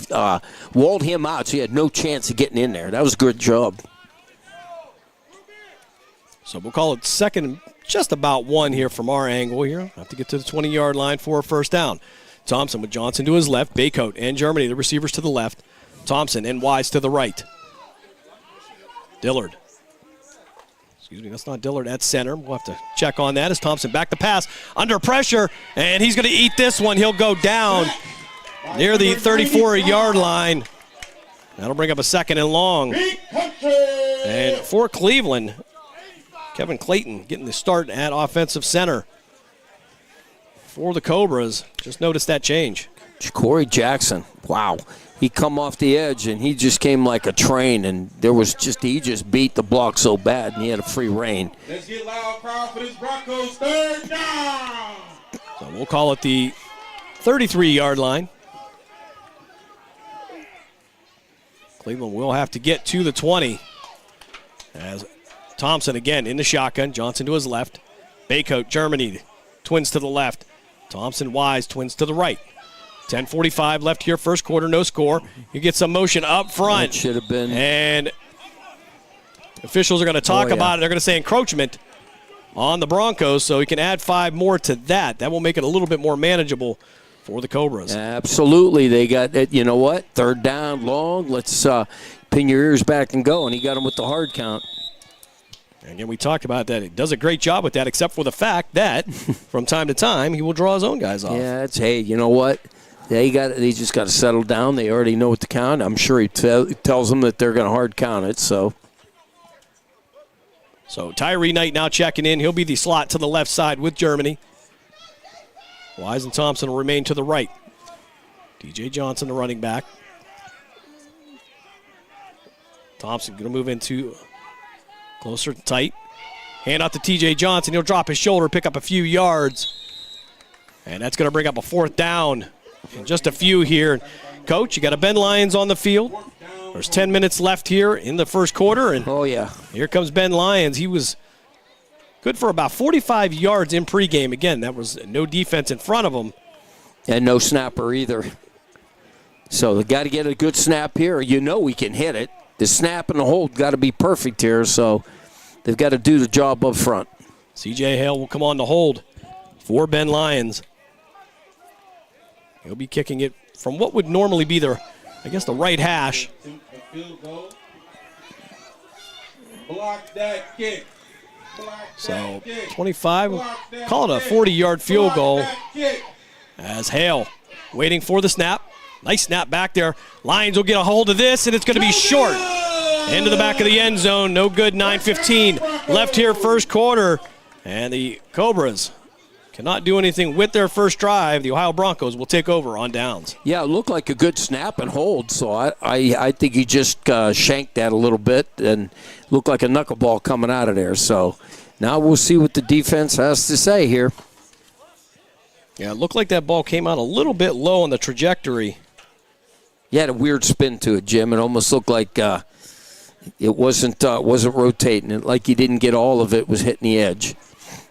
walled him out, so he had no chance of getting in there. That was a good job. So we'll call it 2nd, just about 1 here from our angle here. Have to get to the 20-yard line for a first down. Thompson with Johnson to his left. Baycoat and Germany, the receivers to the left. Thompson and Wise to the right. Dillard. Excuse me, that's not Dillard at center. We'll have to check on that as Thompson back to pass. Under pressure, and he's going to eat this one. He'll go down near the 34-yard line. That'll bring up a 2nd and long. for Cleveland, Kevin Clayton getting the start at offensive center for the Cobras. Just noticed that change. Corey Jackson, wow. He come off the edge, and he just came like a train, and he just beat the block so bad, and he had a free rein. Let's get loud crowd for this Broncos third down. So we'll call it the 33-yard line. Cleveland will have to get to the 20. As Thompson again in the shotgun. Johnson to his left. Baycoat, Germany, twins to the left. Thompson, Wise, twins to the right. 10:45 left here, first quarter, no score. You get some motion up front. That should have been. And officials are going to talk about it. They're going to say encroachment on the Broncos, so he can add 5 more to that. That will make it a little bit more manageable for the Cobras. Absolutely. They got it. You know what? Third down, long. Let's pin your ears back and go. And he got him with the hard count. Again, we talked about that. He does a great job with that, except for the fact that from time to time he will draw his own guys off. Yeah, hey, you know what? They just got to settle down. They already know what to count. I'm sure he tells them that they're going to hard count it. So Tyree Knight now checking in. He'll be the slot to the left side with Germany. Wise and Thompson will remain to the right. DJ Johnson, the running back. Thompson going to move into closer, tight. Hand out to TJ Johnson. He'll drop his shoulder, pick up a few yards. And that's going to bring up a 4th down. And just a few here. Coach, you got a Ben Lyons on the field. There's 10 minutes left here in the first quarter. And here comes Ben Lyons. He was good for about 45 yards in pregame. Again, that was no defense in front of him. And no snapper either. So they got to get a good snap here. You know we can hit it. The snap and the hold got to be perfect here. So they've got to do the job up front. C.J. Hale will come on to hold for Ben Lyons. He'll be kicking it from what would normally be the right hash. Block that kick. So 25, call it a 40-yard field goal as Hale waiting for the snap. Nice snap back there. Lions will get a hold of this, and it's going to be short. Into the back of the end zone. No good. 9:15 left here, first quarter. And the Cobras cannot do anything with their first drive. The Ohio Broncos will take over on downs. Yeah, it looked like a good snap and hold, so I think he just shanked that a little bit and looked like a knuckleball coming out of there. So now we'll see what the defense has to say here. Yeah, it looked like that ball came out a little bit low on the trajectory. Yeah, had a weird spin to it, Jim. It almost looked like it wasn't rotating. It like he didn't get all of it, was hitting the edge.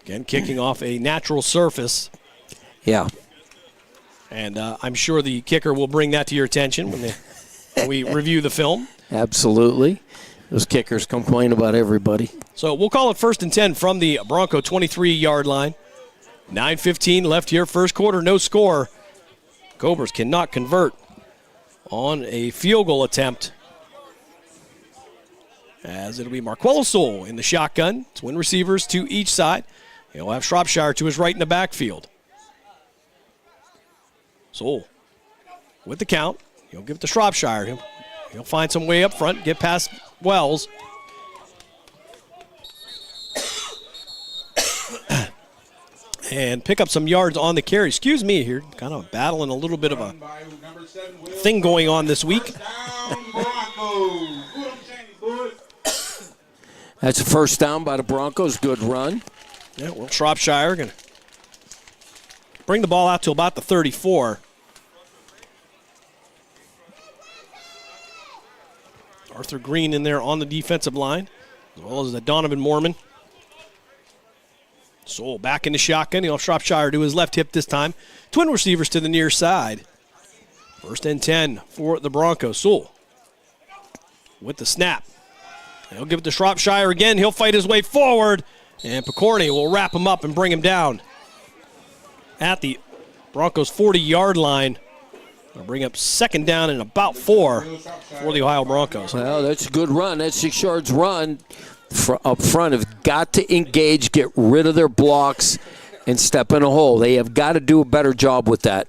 Again, kicking off a natural surface. Yeah. And I'm sure the kicker will bring that to your attention when we review the film. Absolutely. Those kickers complain about everybody. So we'll call it 1st and 10 from the Bronco 23-yard line. 9:15 left here, first quarter, no score. Cobras cannot convert on a field goal attempt. As it'll be Marquello Soul in the shotgun. Twin receivers to each side. He'll have Shropshire to his right in the backfield. Soul with the count. He'll give it to Shropshire. He'll find some way up front, get past Wells. And pick up some yards on the carry. Excuse me here. Kind of battling a little bit of a thing going on this week. That's a first down by the Broncos. Good run. Yeah, well, Shropshire going to bring the ball out to about the 34. Arthur Green in there on the defensive line, as well as Donovan Mormon. Soul back in the shotgun. He'll have Shropshire to his left hip this time. Twin receivers to the near side. 1st and 10 for the Broncos. Soul with the snap. He'll give it to Shropshire again. He'll fight his way forward. And Picorni will wrap him up and bring him down at the Broncos 40-yard line. They'll bring up 2nd down and about 4 for the Ohio Broncos. Well, that's a good run. That 6 yards run up front have got to engage, get rid of their blocks, and step in a hole. They have got to do a better job with that.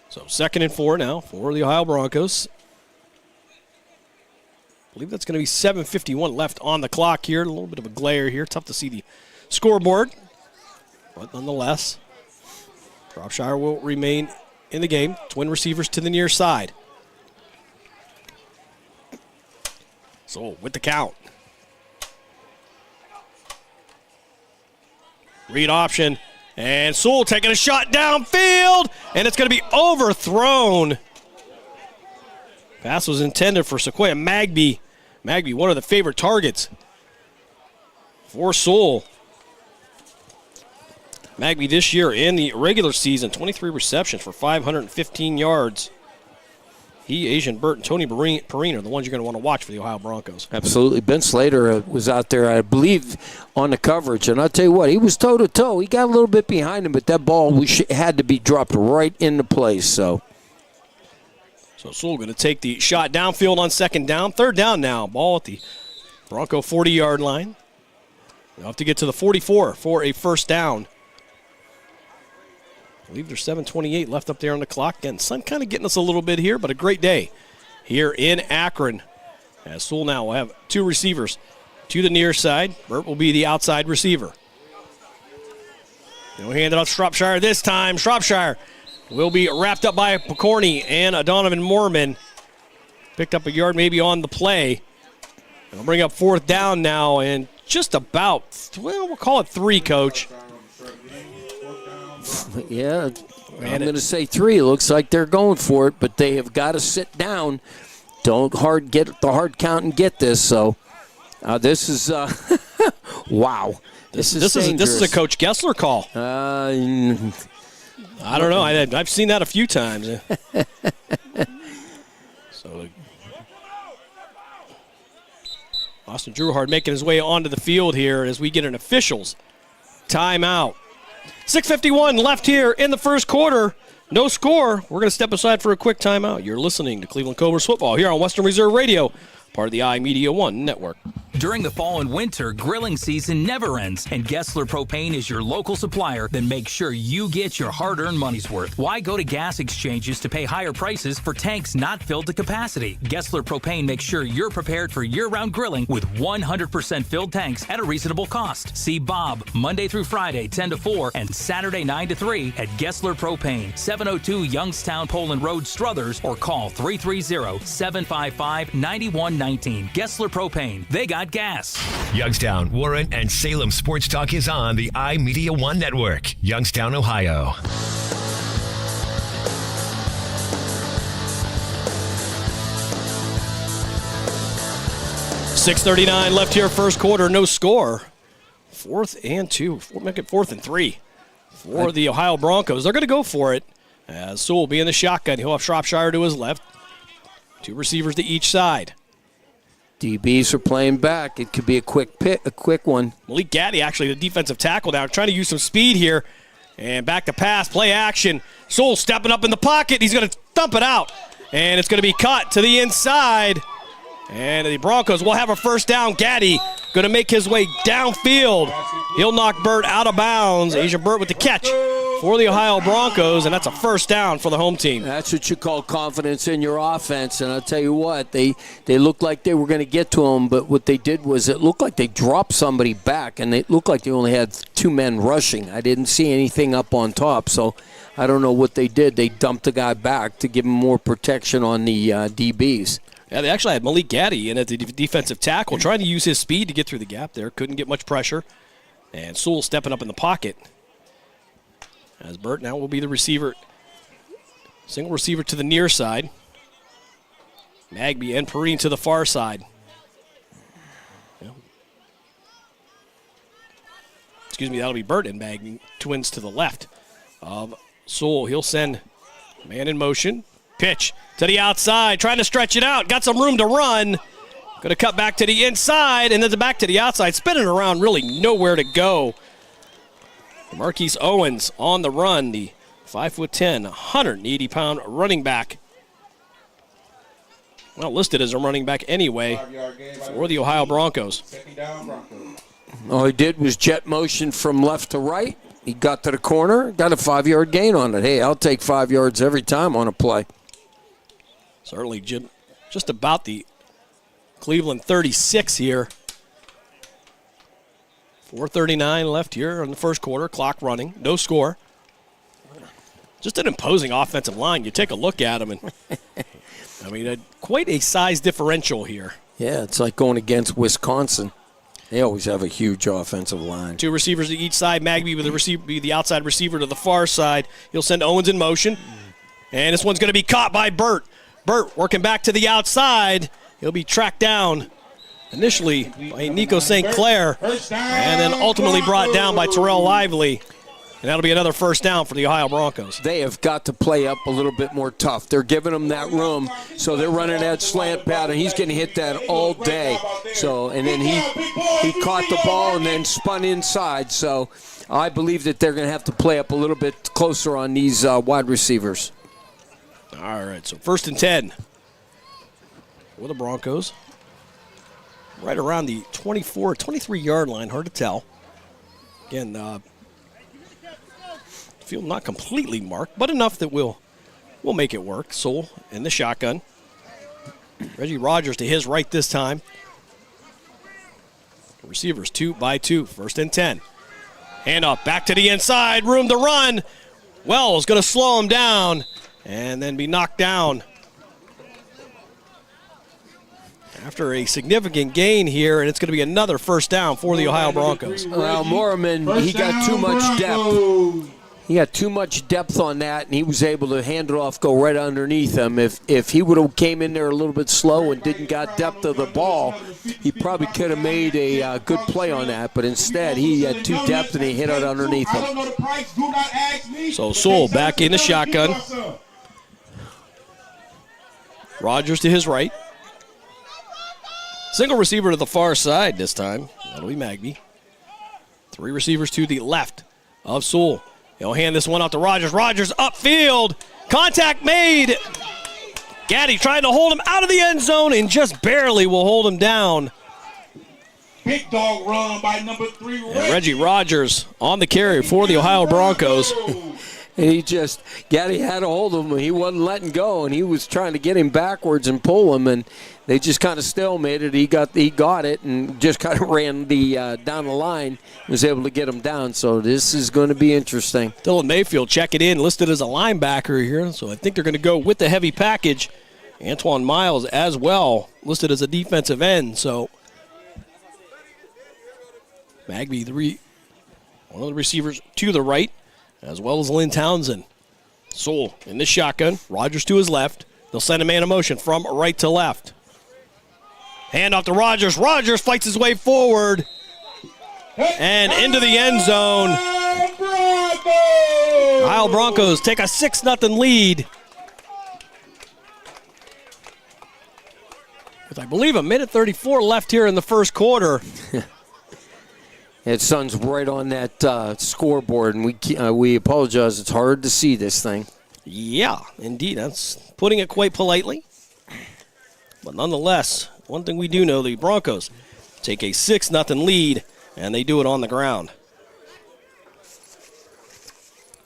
So 2nd and 4 now for the Ohio Broncos. believe that's going to be 7:51 left on the clock here. A little bit of a glare here. Tough to see the scoreboard. But nonetheless, Shropshire will remain in the game. Twin receivers to the near side. So with the count. Read option. And Sewell taking a shot downfield. And it's going to be overthrown. Pass was intended for Sequoia Magby. Magby, one of the favorite targets for Sewell. Magby this year in the regular season, 23 receptions for 515 yards. He, Asian Burt, and Tony Perrine are the ones you're going to want to watch for the Ohio Broncos. Absolutely. Ben Slater was out there, I believe, on the coverage. And I'll tell you what, he was toe-to-toe. He got a little bit behind him, but that ball had to be dropped right into place. So Sewell going to take the shot downfield on second down. Third down now. Ball at the Bronco 40-yard line. They'll have to get to the 44 for a first down. I believe there's 7:28 left up there on the clock. Again, sun kind of getting us a little bit here, but a great day here in Akron. As Sewell now will have two receivers to the near side. Burt will be the outside receiver. They'll hand it off to Shropshire this time. Shropshire will be wrapped up by Picorni and Donovan Moorman. Picked up a yard maybe on the play. They'll bring up fourth down now and just about, well, we'll call it 3, Coach. Yeah, I'm going to say 3. It looks like they're going for it, but they have got to sit down. Don't get the hard count and get this. So this is wow. This is a Coach Gessler call. I don't know. I've seen that a few times. So Austin Drewhard making his way onto the field here as we get an officials timeout. 6:51 left here in the first quarter. No score. We're going to step aside for a quick timeout. You're listening to Cleveland Cobras football here on Western Reserve Radio, part of the iMedia One network. During the fall and winter, grilling season never ends, and Gessler Propane is your local supplier. Then make sure you get your hard-earned money's worth. Why go to gas exchanges to pay higher prices for tanks not filled to capacity? Gessler Propane makes sure you're prepared for year-round grilling with 100% filled tanks at a reasonable cost. See Bob Monday through Friday, 10 to 4, and Saturday, 9 to 3 at Gessler Propane, 702 Youngstown Poland Road, Struthers, or call 330-755-9119. Gessler Propane. They got gas. Youngstown, Warren, and Salem Sports Talk is on the iMedia One Network, Youngstown, Ohio. $6:39 left here, first quarter, no score. 4th and 2. Make it 4th and 3 for the Ohio Broncos. They're going to go for it as Sewell will be in the shotgun. He'll have Shropshire to his left. 2 receivers to each side. DBs are playing back. It could be a quick one. Malik Gaddy, actually, the defensive tackle now, trying to use some speed here. And back to pass, play action. Sewell stepping up in the pocket. He's going to thump it out. And it's going to be cut to the inside. And the Broncos will have a first down. Gaddy going to make his way downfield. He'll knock Burt out of bounds. Asian Burt with the catch for the Ohio Broncos, and that's a first down for the home team. That's what you call confidence in your offense, and I'll tell you what, they looked like they were going to get to him, but what they did was it looked like they dropped somebody back, and it looked like they only had 2 men rushing. I didn't see anything up on top, so I don't know what they did. They dumped the guy back to give him more protection on the DBs. Yeah, they actually had Malik Gaddy in at the defensive tackle, trying to use his speed to get through the gap there. Couldn't get much pressure. And Sewell stepping up in the pocket. As Burt now will be the receiver. Single receiver to the near side. Magby and Perrine to the far side. Yeah. Excuse me, that'll be Burt and Magby. Twins to the left of Sewell. He'll send man in motion. Pitch to the outside, trying to stretch it out. Got some room to run. Going to cut back to the inside and then back to the outside. Spinning around, really nowhere to go. Marquise Owens on the run, the 5'10", 180-pound running back. Well, listed as a running back anyway for the Ohio Broncos. All he did was jet motion from left to right. He got to the corner, got a 5-yard gain on it. Hey, I'll take 5 yards every time on a play. Certainly, Jim, just about the Cleveland 36 here. 4:39 left here in the first quarter. Clock running. No score. Just an imposing offensive line. You take a look at them, and I mean, quite a size differential here. Yeah, it's like going against Wisconsin. They always have a huge offensive line. 2 receivers to each side. Magby with the outside receiver to the far side. He'll send Owens in motion. And this one's going to be caught by Burt. Burt working back to the outside. He'll be tracked down initially by Nico St. Clair and then ultimately brought down by Terrell Lively. And that'll be another first down for the Ohio Broncos. They have got to play up a little bit more tough. They're giving him that room, so they're running that slant pattern. He's getting hit that all day. So, and then he caught the ball and then spun inside. So I believe that they're going to have to play up a little bit closer on these wide receivers. All right, so 1st and 10 for the Broncos. Right around the 23-yard line, hard to tell. Again, field not completely marked, but enough that we'll make it work. Soule in the shotgun. Reggie Rogers to his right this time. Receivers 2 by 2, 1st and 10. Hand off back to the inside, room to run. Wells going to slow him down and then be knocked down. After a significant gain here, and it's going to be another first down for the Ohio Broncos. Well, Morriman, he got too much depth. He had too much depth on that, and he was able to hand it off, go right underneath him. If he would have came in there a little bit slow and didn't got depth of the ball, he probably could have made a good play on that. But instead, he had too depth, and he hit it underneath him. So Soule back in the shotgun. Rogers to his right. Single receiver to the far side this time. That'll be Magby. 3 receivers to the left of Soule. He'll hand this one out to Rogers. Rogers upfield. Contact made. Gaddy trying to hold him out of the end zone and just barely will hold him down. Big dog run by number 3. Reggie Rogers on the carry for the Ohio Broncos. And Gaddy had a hold of him. He wasn't letting go, and he was trying to get him backwards and pull him, and they just kind of stalemated. He got it and just kind of ran down the line, was able to get him down. So this is going to be interesting. Dylan Mayfield checking in, listed as a linebacker here, so I think they're going to go with the heavy package. Antoine Miles as well, listed as a defensive end. So Magby, one of the receivers to the right, as well as Lynn Townsend. Soule in the shotgun. Rogers to his left. They'll send a man in motion from right to left. Hand off to Rogers. Rogers fights his way forward and into the end zone. Ohio Broncos take a 6-0 lead. With, I believe, a minute 34 left here in the first quarter. His son's right on that scoreboard, and we apologize. It's hard to see this thing. Yeah, indeed. That's putting it quite politely. But nonetheless, one thing we do know, the Broncos take a 6-0 lead, and they do it on the ground.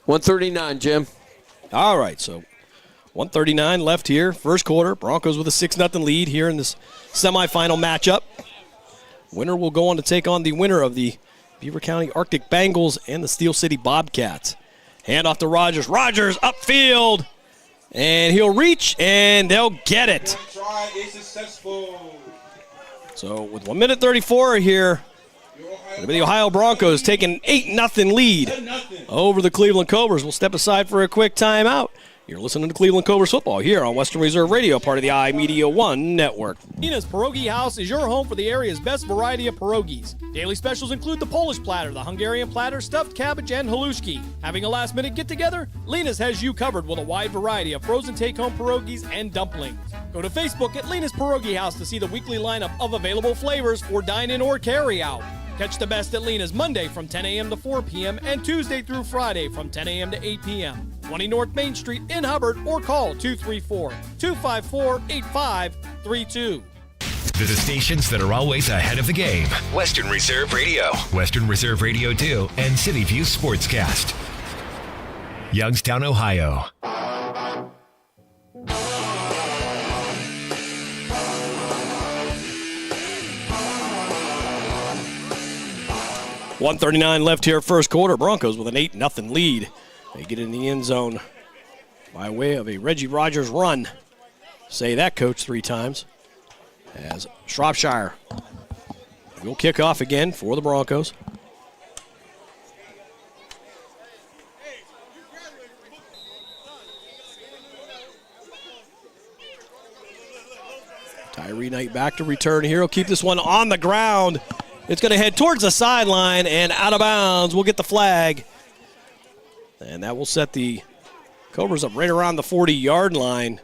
139, Jim. All right, so 139 left here, first quarter. Broncos with a 6-0 lead here in this semifinal matchup. Winner will go on to take on the winner of the Beaver County Arctic Bengals and the Steel City Bobcats. Hand off to Rogers. Rogers upfield. And he'll reach, and they'll get it. So with 1 minute 34 here, the Ohio Broncos taking an 8-0 lead over the Cleveland Cobras. We'll step aside for a quick timeout. You're listening to Cleveland Cobras football here on Western Reserve Radio, part of the iMedia One network. Nina's Pierogi House is your home for the area's best variety of pierogies. Daily specials include the Polish platter, the Hungarian platter, stuffed cabbage, and halushki. Having a last-minute get-together? Lena's has you covered with a wide variety of frozen take-home pierogies and dumplings. Go to Facebook at Lena's Pierogi House to see the weekly lineup of available flavors for dine-in or carry-out. Catch the best at Lena's Monday from 10 a.m. to 4 p.m. and Tuesday through Friday from 10 a.m. to 8 p.m. 20 North Main Street in Hubbard, or call 234-254-8532. The stations that are always ahead of the game. Western Reserve Radio, Western Reserve Radio 2, and City View Sportscast. Youngstown, Ohio. 1:39 left here, first quarter. Broncos with an 8-0 lead. They get in the end zone by way of a Reggie Rogers run. Say that, Coach, 3 times. As Shropshire will kick off again for the Broncos. Tyree Knight back to return here. He'll keep this one on the ground. It's going to head towards the sideline and out of bounds. We'll get the flag. And that will set the Cobras up right around the 40-yard line.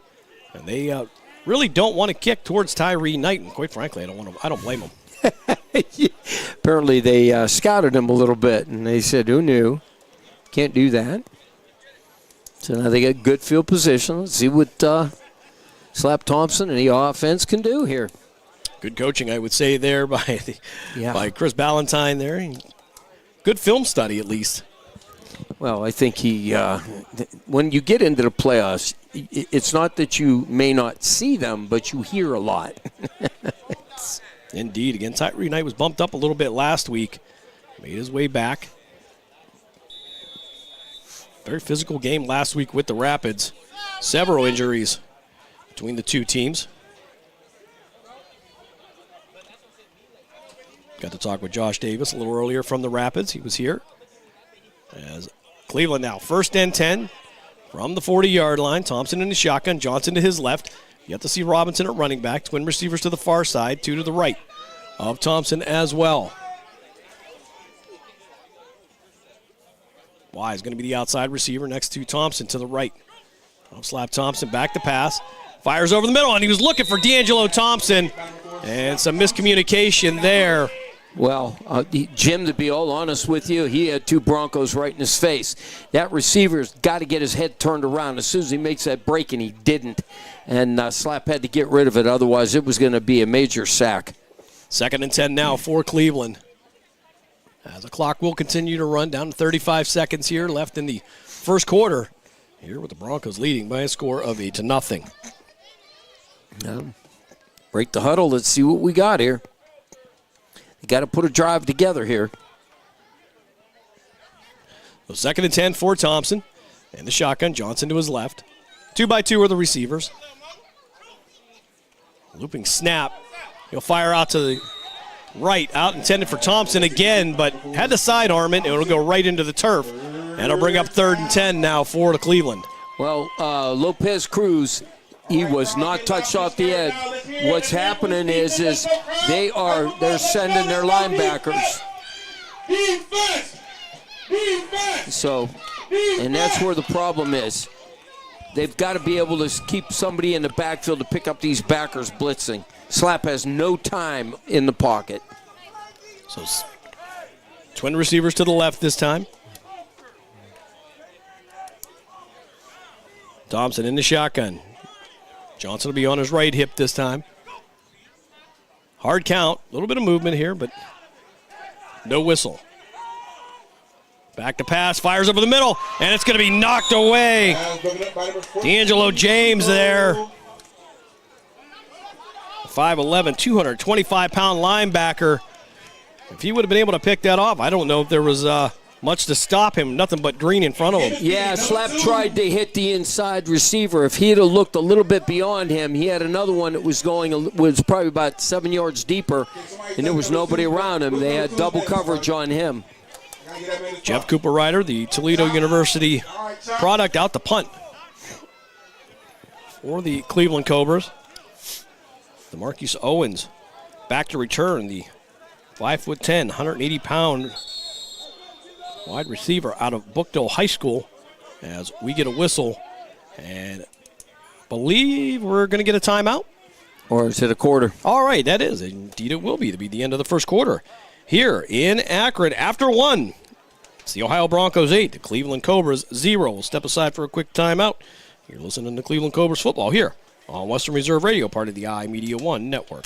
And they really don't want to kick towards Tyree Knight. And quite frankly, I don't blame them. Apparently they scouted him a little bit, and they said, who knew? Can't do that. So now they get good field position. Let's see what Slap Thompson and the offense can do here. Good coaching, I would say, there by Chris Ballantyne there. Good film study, at least. Well, I think when you get into the playoffs, it's not that you may not see them, but you hear a lot. Indeed. Again, Tyree Knight was bumped up a little bit last week. Made his way back. Very physical game last week with the Rapids. Several injuries between the two teams. Got to talk with Josh Davis a little earlier from the Rapids. He was here. As Cleveland now 1st and 10 from the 40-yard line. Thompson in the shotgun, Johnson to his left. You have to see Robinson at running back. Twin receivers to the far side, 2 to the right of Thompson as well. Wise going to be the outside receiver next to Thompson to the right. Slap Thompson back to pass. Fires over the middle, and he was looking for D'Angelo Thompson. And some miscommunication there. Well, Jim, to be all honest with you, he had 2 Broncos right in his face. That receiver's got to get his head turned around as soon as he makes that break, and he didn't. And Slap had to get rid of it. Otherwise, it was going to be a major sack. 2nd and 10 now for Cleveland. As the clock will continue to run, down to 35 seconds here left in the first quarter. Here with the Broncos leading by a score of 8-0. Break the huddle. Let's see what we got here. You got to put a drive together here. So 2nd and 10 for Thompson. And the shotgun, Johnson to his left. 2-by-2 are the receivers. Looping snap. He'll fire out to the right, out intended for Thompson again, but had to sidearm it, and it'll go right into the turf. And it'll bring up 3rd and 10 now for the Cleveland. Well, Lopez Cruz, he was not touched off the edge. What's happening is they're sending their linebackers. So, and that's where the problem is. They've got to be able to keep somebody in the backfield to pick up these backers blitzing. Slap has no time in the pocket. So, twin receivers to the left this time. Thompson in the shotgun. Johnson will be on his right hip this time. Hard count. A little bit of movement here, but no whistle. Back to pass. Fires over the middle, and it's going to be knocked away. D'Angelo James there. 5'11", 225-pound linebacker. If he would have been able to pick that off, I don't know if there was much to stop him. Nothing but green in front of him. Yeah, Slap tried to hit the inside receiver. If he had looked a little bit beyond him, he had another one that was probably about 7 yards deeper, and there was nobody around him. They had double coverage on him. Jeff Cooper Ryder, the Toledo University product, out the punt for the Cleveland Cobras. DeMarcus Owens back to return, the 5'10", 180-pound wide receiver out of Bookdale High School, as we get a whistle and believe we're going to get a timeout. Or is it a quarter? All right, that is. Indeed it will be. It'll be the end of the first quarter here in Akron after 1. It's the Ohio Broncos 8, the Cleveland Cobras 0. We'll step aside for a quick timeout. You're listening to Cleveland Cobras football here on Western Reserve Radio, part of the iMedia One network.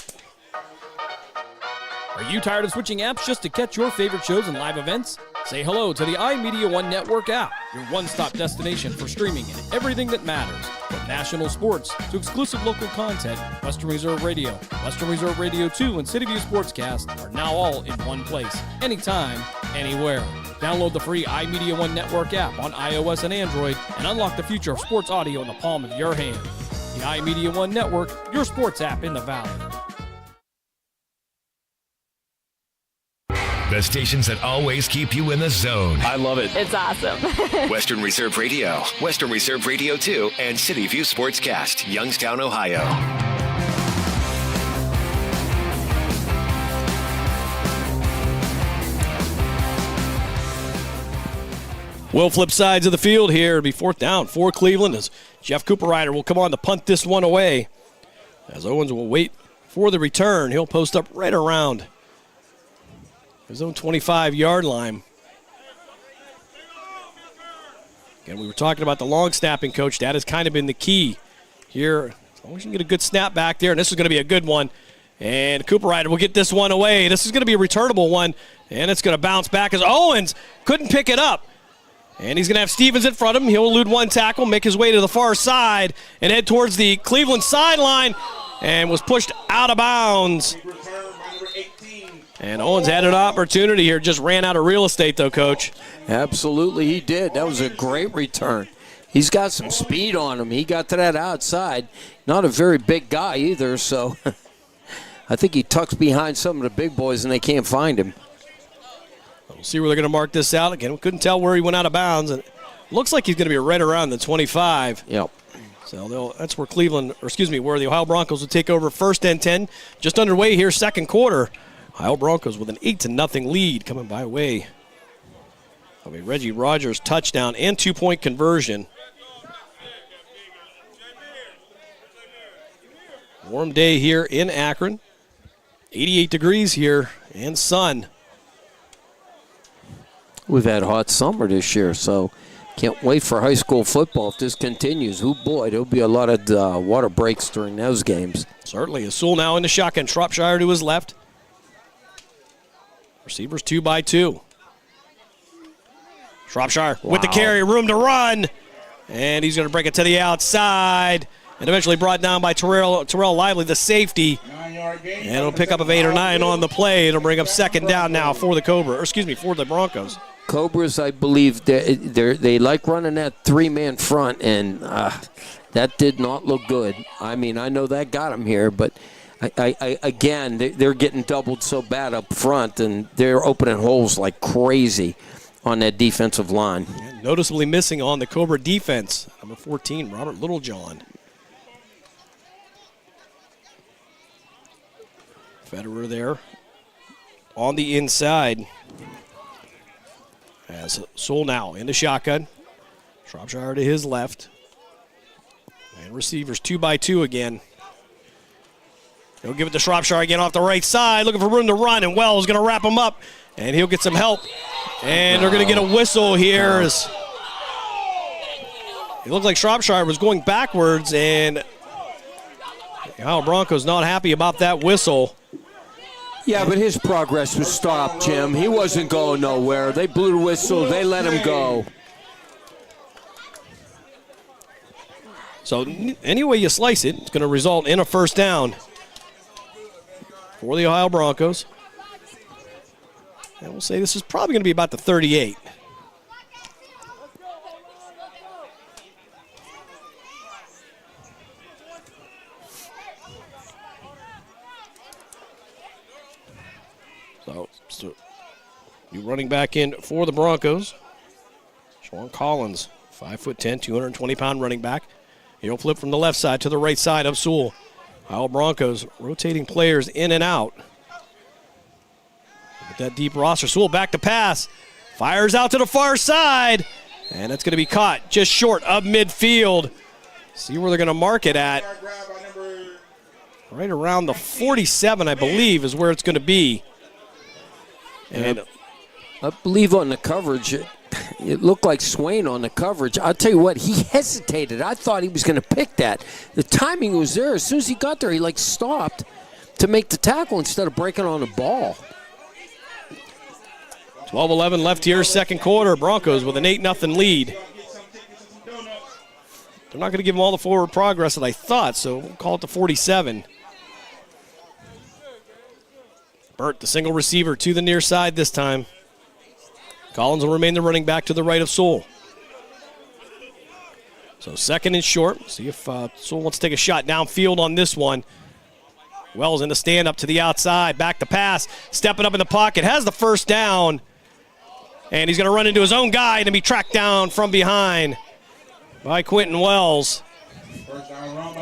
Are you tired of switching apps just to catch your favorite shows and live events? Say hello to the iMedia One Network app, your one-stop destination for streaming and everything that matters. From national sports to exclusive local content, Western Reserve Radio, Western Reserve Radio 2, and City View Sportscast are now all in one place, anytime, anywhere. Download the free iMedia One Network app on iOS and Android and unlock the future of sports audio in the palm of your hand. The iMedia One Network, your sports app in the Valley. The stations that always keep you in the zone. I love it. It's awesome. Western Reserve Radio, Western Reserve Radio 2, and City View Sportscast, Youngstown, Ohio. We'll flip sides of the field here. It'll be 4th down for Cleveland as Jeff Cooperrider will come on to punt this one away. As Owens will wait for the return, he'll post up right around his own 25-yard line. Again, we were talking about the long snapping, Coach. That has kind of been the key here. As long as you can get a good snap back there, and this is going to be a good one. And Cooperrider will get this one away. This is going to be a returnable one, and it's going to bounce back as Owens couldn't pick it up. And he's going to have Stevens in front of him. He'll elude one tackle, make his way to the far side, and head towards the Cleveland sideline, and was pushed out of bounds. And Owens had an opportunity here, just ran out of real estate, though, Coach. Absolutely, he did. That was a great return. He's got some speed on him. He got to that outside. Not a very big guy either, so I think he tucks behind some of the big boys, and they can't find him. We'll see where they're going to mark this out. Again, we couldn't tell where he went out of bounds. And it looks like he's going to be right around the 25. Yep. So that's where where the Ohio Broncos will take over 1st and 10. Just underway here, second quarter. Ohio Broncos with an 8-0 lead coming by way of a Reggie Rogers touchdown and 2-point conversion. Warm day here in Akron. 88 degrees here and sun. We've had a hot summer this year, so can't wait for high school football if this continues. Oh, boy, there'll be a lot of water breaks during those games. Certainly. Sewell now in the shotgun. Shropshire to his left. Receivers 2 by 2. Shropshire with the carry, room to run. And he's going to break it to the outside. And eventually brought down by Terrell Lively, the safety. And it'll pick up of 8 or 9 on the play. It'll bring up 2nd down now for the Broncos. Cobras, I believe, they like running that 3-man front, and that did not look good. I mean, I know that got them here, but again, they're getting doubled so bad up front, and they're opening holes like crazy on that defensive line. And noticeably missing on the Cobra defense, number 14, Robert Littlejohn. Federer there on the inside. As Sewell now in the shotgun. Shropshire to his left. And receivers 2 by 2 again. He'll give it to Shropshire again off the right side, looking for room to run, and Wells going to wrap him up, and he'll get some help. And they're going to get a whistle here. It looked like Shropshire was going backwards, and the Ohio Broncos not happy about that whistle. Yeah, but his progress was stopped, Jim. He wasn't going nowhere. They blew the whistle. They let him go. So any way you slice it, it's going to result in a 1st down for the Ohio Broncos. And we'll say this is probably going to be about the 38. So new running back in for the Broncos. Sean Collins, 5'10", 220-pound running back. He'll flip from the left side to the right side of Sewell. Ohio Broncos rotating players in and out. With that deep roster, Sewell back to pass. Fires out to the far side. And that's going to be caught just short of midfield. See where they're going to mark it at. Right around the 47, I believe, is where it's going to be. And I believe on the coverage, it looked like Swain on the coverage. I'll tell you what, he hesitated. I thought he was going to pick that. The timing was there. As soon as he got there, he stopped to make the tackle instead of breaking on the ball. 12-11 left here, second quarter. Broncos with an 8-0 lead. They're not going to give them all the forward progress that I thought, so we'll call it the 47. Burt, the single receiver to the near side this time. Collins will remain the running back to the right of Sewell. So second and short. See if Sewell wants to take a shot downfield on this one. Wells in the stand up to the outside. Back to pass. Stepping up in the pocket. Has the first down. And he's going to run into his own guy and be tracked down from behind by Quentin Wells.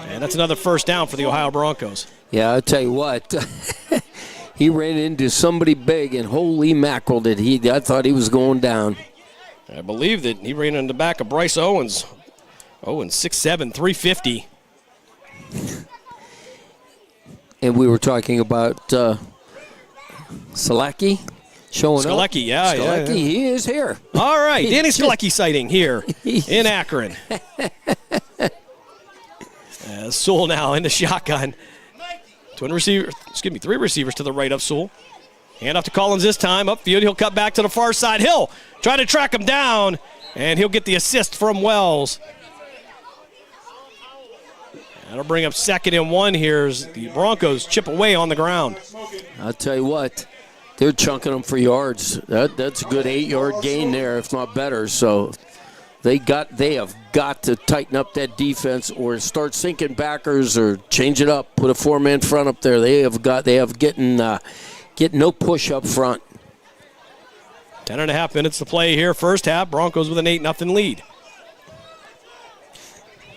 And that's another first down for the Ohio Broncos. Yeah, I'll tell you what. He ran into somebody big, and holy mackerel did he. I thought he was going down. I believe that he ran in the back of Bryce Owens. Owens, 6'7", 350. And we were talking about Skaleki showing up. Skaleki, yeah. He is here. All right, Danny Skaleki sighting here in Akron. Sewell now in the shotgun. Three receivers to the right of Sewell. Hand off to Collins this time. Upfield, he'll cut back to the far side. Hill try to track him down, and he'll get the assist from Wells. That'll bring up 2nd and 1 here as the Broncos chip away on the ground. I'll tell you what, they're chunking them for yards. That's a good 8-yard gain there, if not better. So they have got to tighten up that defense or start sinking backers or change it up. Put a 4-man front up there. They have getting no push up front. 10.5 minutes to play here. First half, Broncos with an 8-0 lead.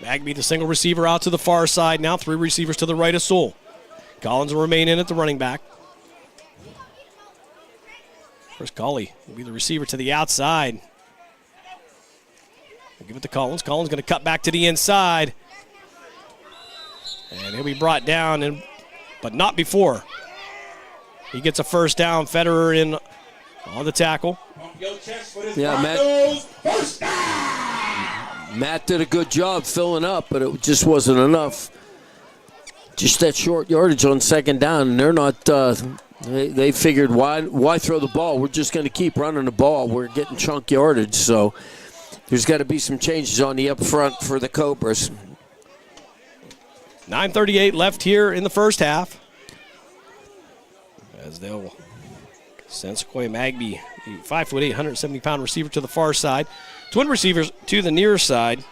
Bagby, the single receiver, out to the far side. Now 3 receivers to the right of Sewell. Collins will remain in at the running back. First, Colley will be the receiver to the outside. We'll give it to Collins. Collins going to cut back to the inside. And he'll be brought down, but not before he gets a first down. Federer in on the tackle. Yeah, Matt did a good job filling up, but it just wasn't enough. Just that short yardage on second down, and they're not. They figured, why throw the ball? We're just going to keep running the ball. We're getting chunk yardage, so there's got to be some changes on the up front for the Cobras. 9:38 left here in the first half. As they'll send Sequoia Magby, the 5'8", 170-pound receiver, to the far side. Twin receivers to the near side.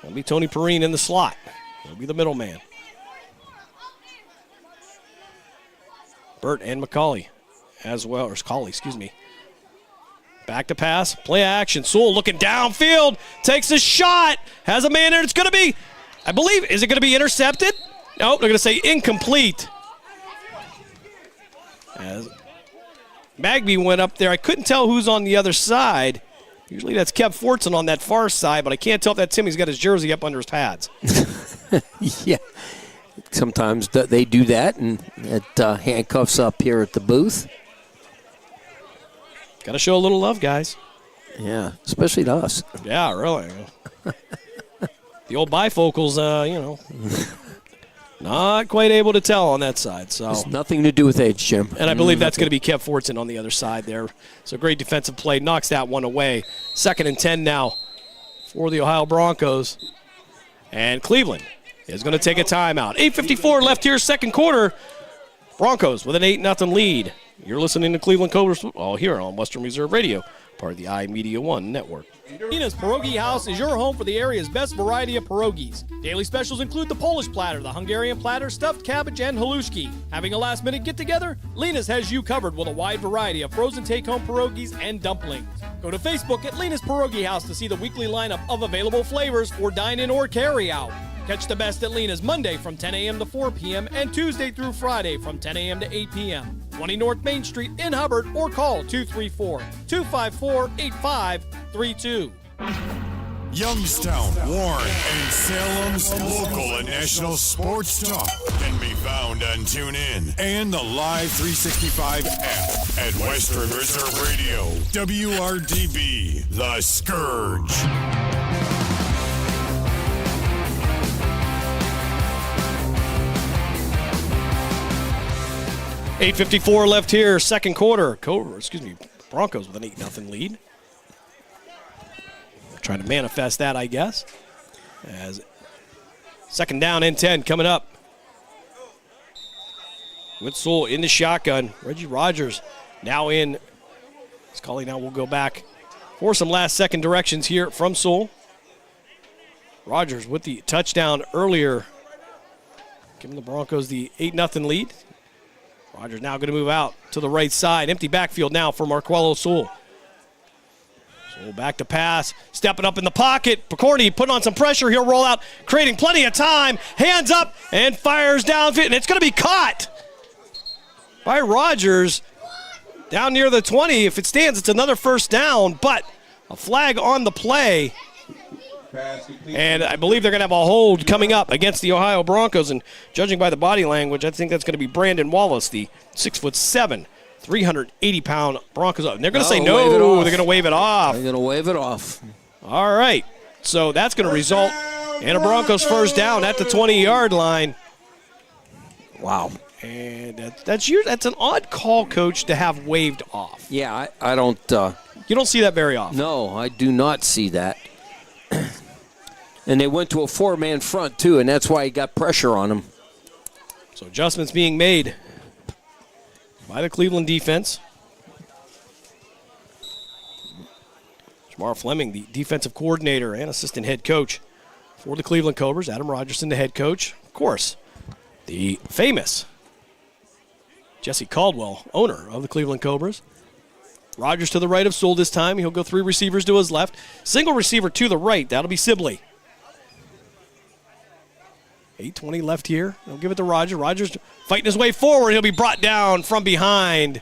That'll be Tony Perrine in the slot. He'll be the middleman. Burt and McCauley as well, or Scully, excuse me. Back to pass, play action. Sewell looking downfield, takes a shot, has a man there. It's going to be, I believe, is it going to be intercepted? No, they're going to say incomplete. As Magby went up there, I couldn't tell who's on the other side. Usually that's Kev Fortson on that far side, but I can't tell if that's him. He's got his jersey up under his pads. Yeah. Sometimes they do that, and it handcuffs up here at the booth. Got to show a little love, guys. Yeah, especially to us. Yeah, really. The old bifocals, not quite able to tell on that side. So it's nothing to do with age, Jim. And I believe that's going to be Kev Fortson on the other side there. So great defensive play, knocks that one away. 2nd and 10 now for the Ohio Broncos. And Cleveland is going to take a timeout. 8:54 left here, second quarter. Broncos with an 8-0 lead. You're listening to Cleveland Cobras football here on Western Reserve Radio, part of the iMedia One network. Nina's Pierogi House is your home for the area's best variety of pierogies. Daily specials include the Polish platter, the Hungarian platter, stuffed cabbage, and halushki. Having a last-minute get-together? Lena's has you covered with a wide variety of frozen take-home pierogies and dumplings. Go to Facebook at Lena's Pierogi House to see the weekly lineup of available flavors for dine-in or carry-out. Catch the best at Lena's Monday from 10 a.m. to 4 p.m. and Tuesday through Friday from 10 a.m. to 8 p.m. 20 North Main Street in Hubbard, or call 234-254-8532. Youngstown, Warren, and Salem's local and national sports talk can be found on TuneIn and the Live 365 app at Western Reserve Radio. WRDB, The Scourge. $8:54 left here, second quarter. Broncos with an 8-0 lead. Trying to manifest that, I guess. As second down and 10 coming up. With Sewell in the shotgun. Reggie Rogers now in Scully now will go back for some last-second directions here from Sewell. Rogers with the touchdown earlier, giving the Broncos the 8-0 lead. Rogers now going to move out to the right side. Empty backfield now for Marquello Sewell. Sewell back to pass, stepping up in the pocket. Picorni putting on some pressure. He'll roll out, creating plenty of time. Hands up and fires downfield, and it's going to be caught by Rogers down near the 20. If it stands, it's another first down, but a flag on the play. And I believe they're going to have a hold coming up against the Ohio Broncos. And judging by the body language, I think that's going to be Brandon Wallace, the 6'7", 380-pound Broncos. And they're going to say no. They're going to wave it off. They're going to wave it off. All right. So that's going to result in a Broncos first down at the 20-yard line. Wow. And that's an odd call, Coach, to have waved off. Yeah, I don't. You don't see that very often. No, I do not see that. And they went to a four-man front, too, and that's why he got pressure on him. So adjustments being made by the Cleveland defense. Jamar Fleming, the defensive coordinator and assistant head coach for the Cleveland Cobras. Adam Rogerson, the head coach. Of course, the famous Jesse Caldwell, owner of the Cleveland Cobras. Rogers to the right of Sewell this time. He'll go three receivers to his left. Single receiver to the right. That'll be Sibley. 8:20 left here. They'll give it to Rogers. Rogers fighting his way forward. He'll be brought down from behind.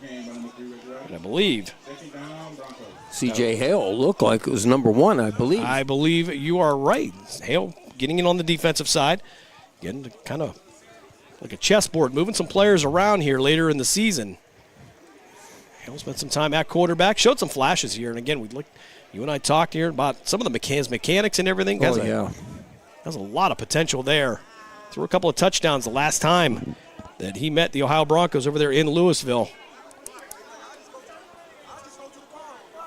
And I believe C.J. Hale looked like it was number one, I believe. I believe you are right. Hale getting in on the defensive side. Getting to kind of like a chessboard, moving some players around here later in the season. Hale spent some time at quarterback, showed some flashes here. And again, you and I talked here about some of the mechanics and everything. Has a lot of potential there. Threw a couple of touchdowns the last time that he met the Ohio Broncos over there in Louisville.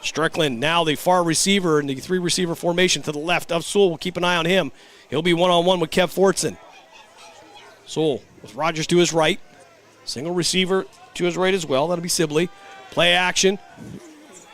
Strickland now the far receiver in the three-receiver formation to the left of Sewell. We'll keep an eye on him. He'll be one-on-one with Kev Fortson. Sewell with Rogers to his right. Single receiver to his right as well. That'll be Sibley. Play action.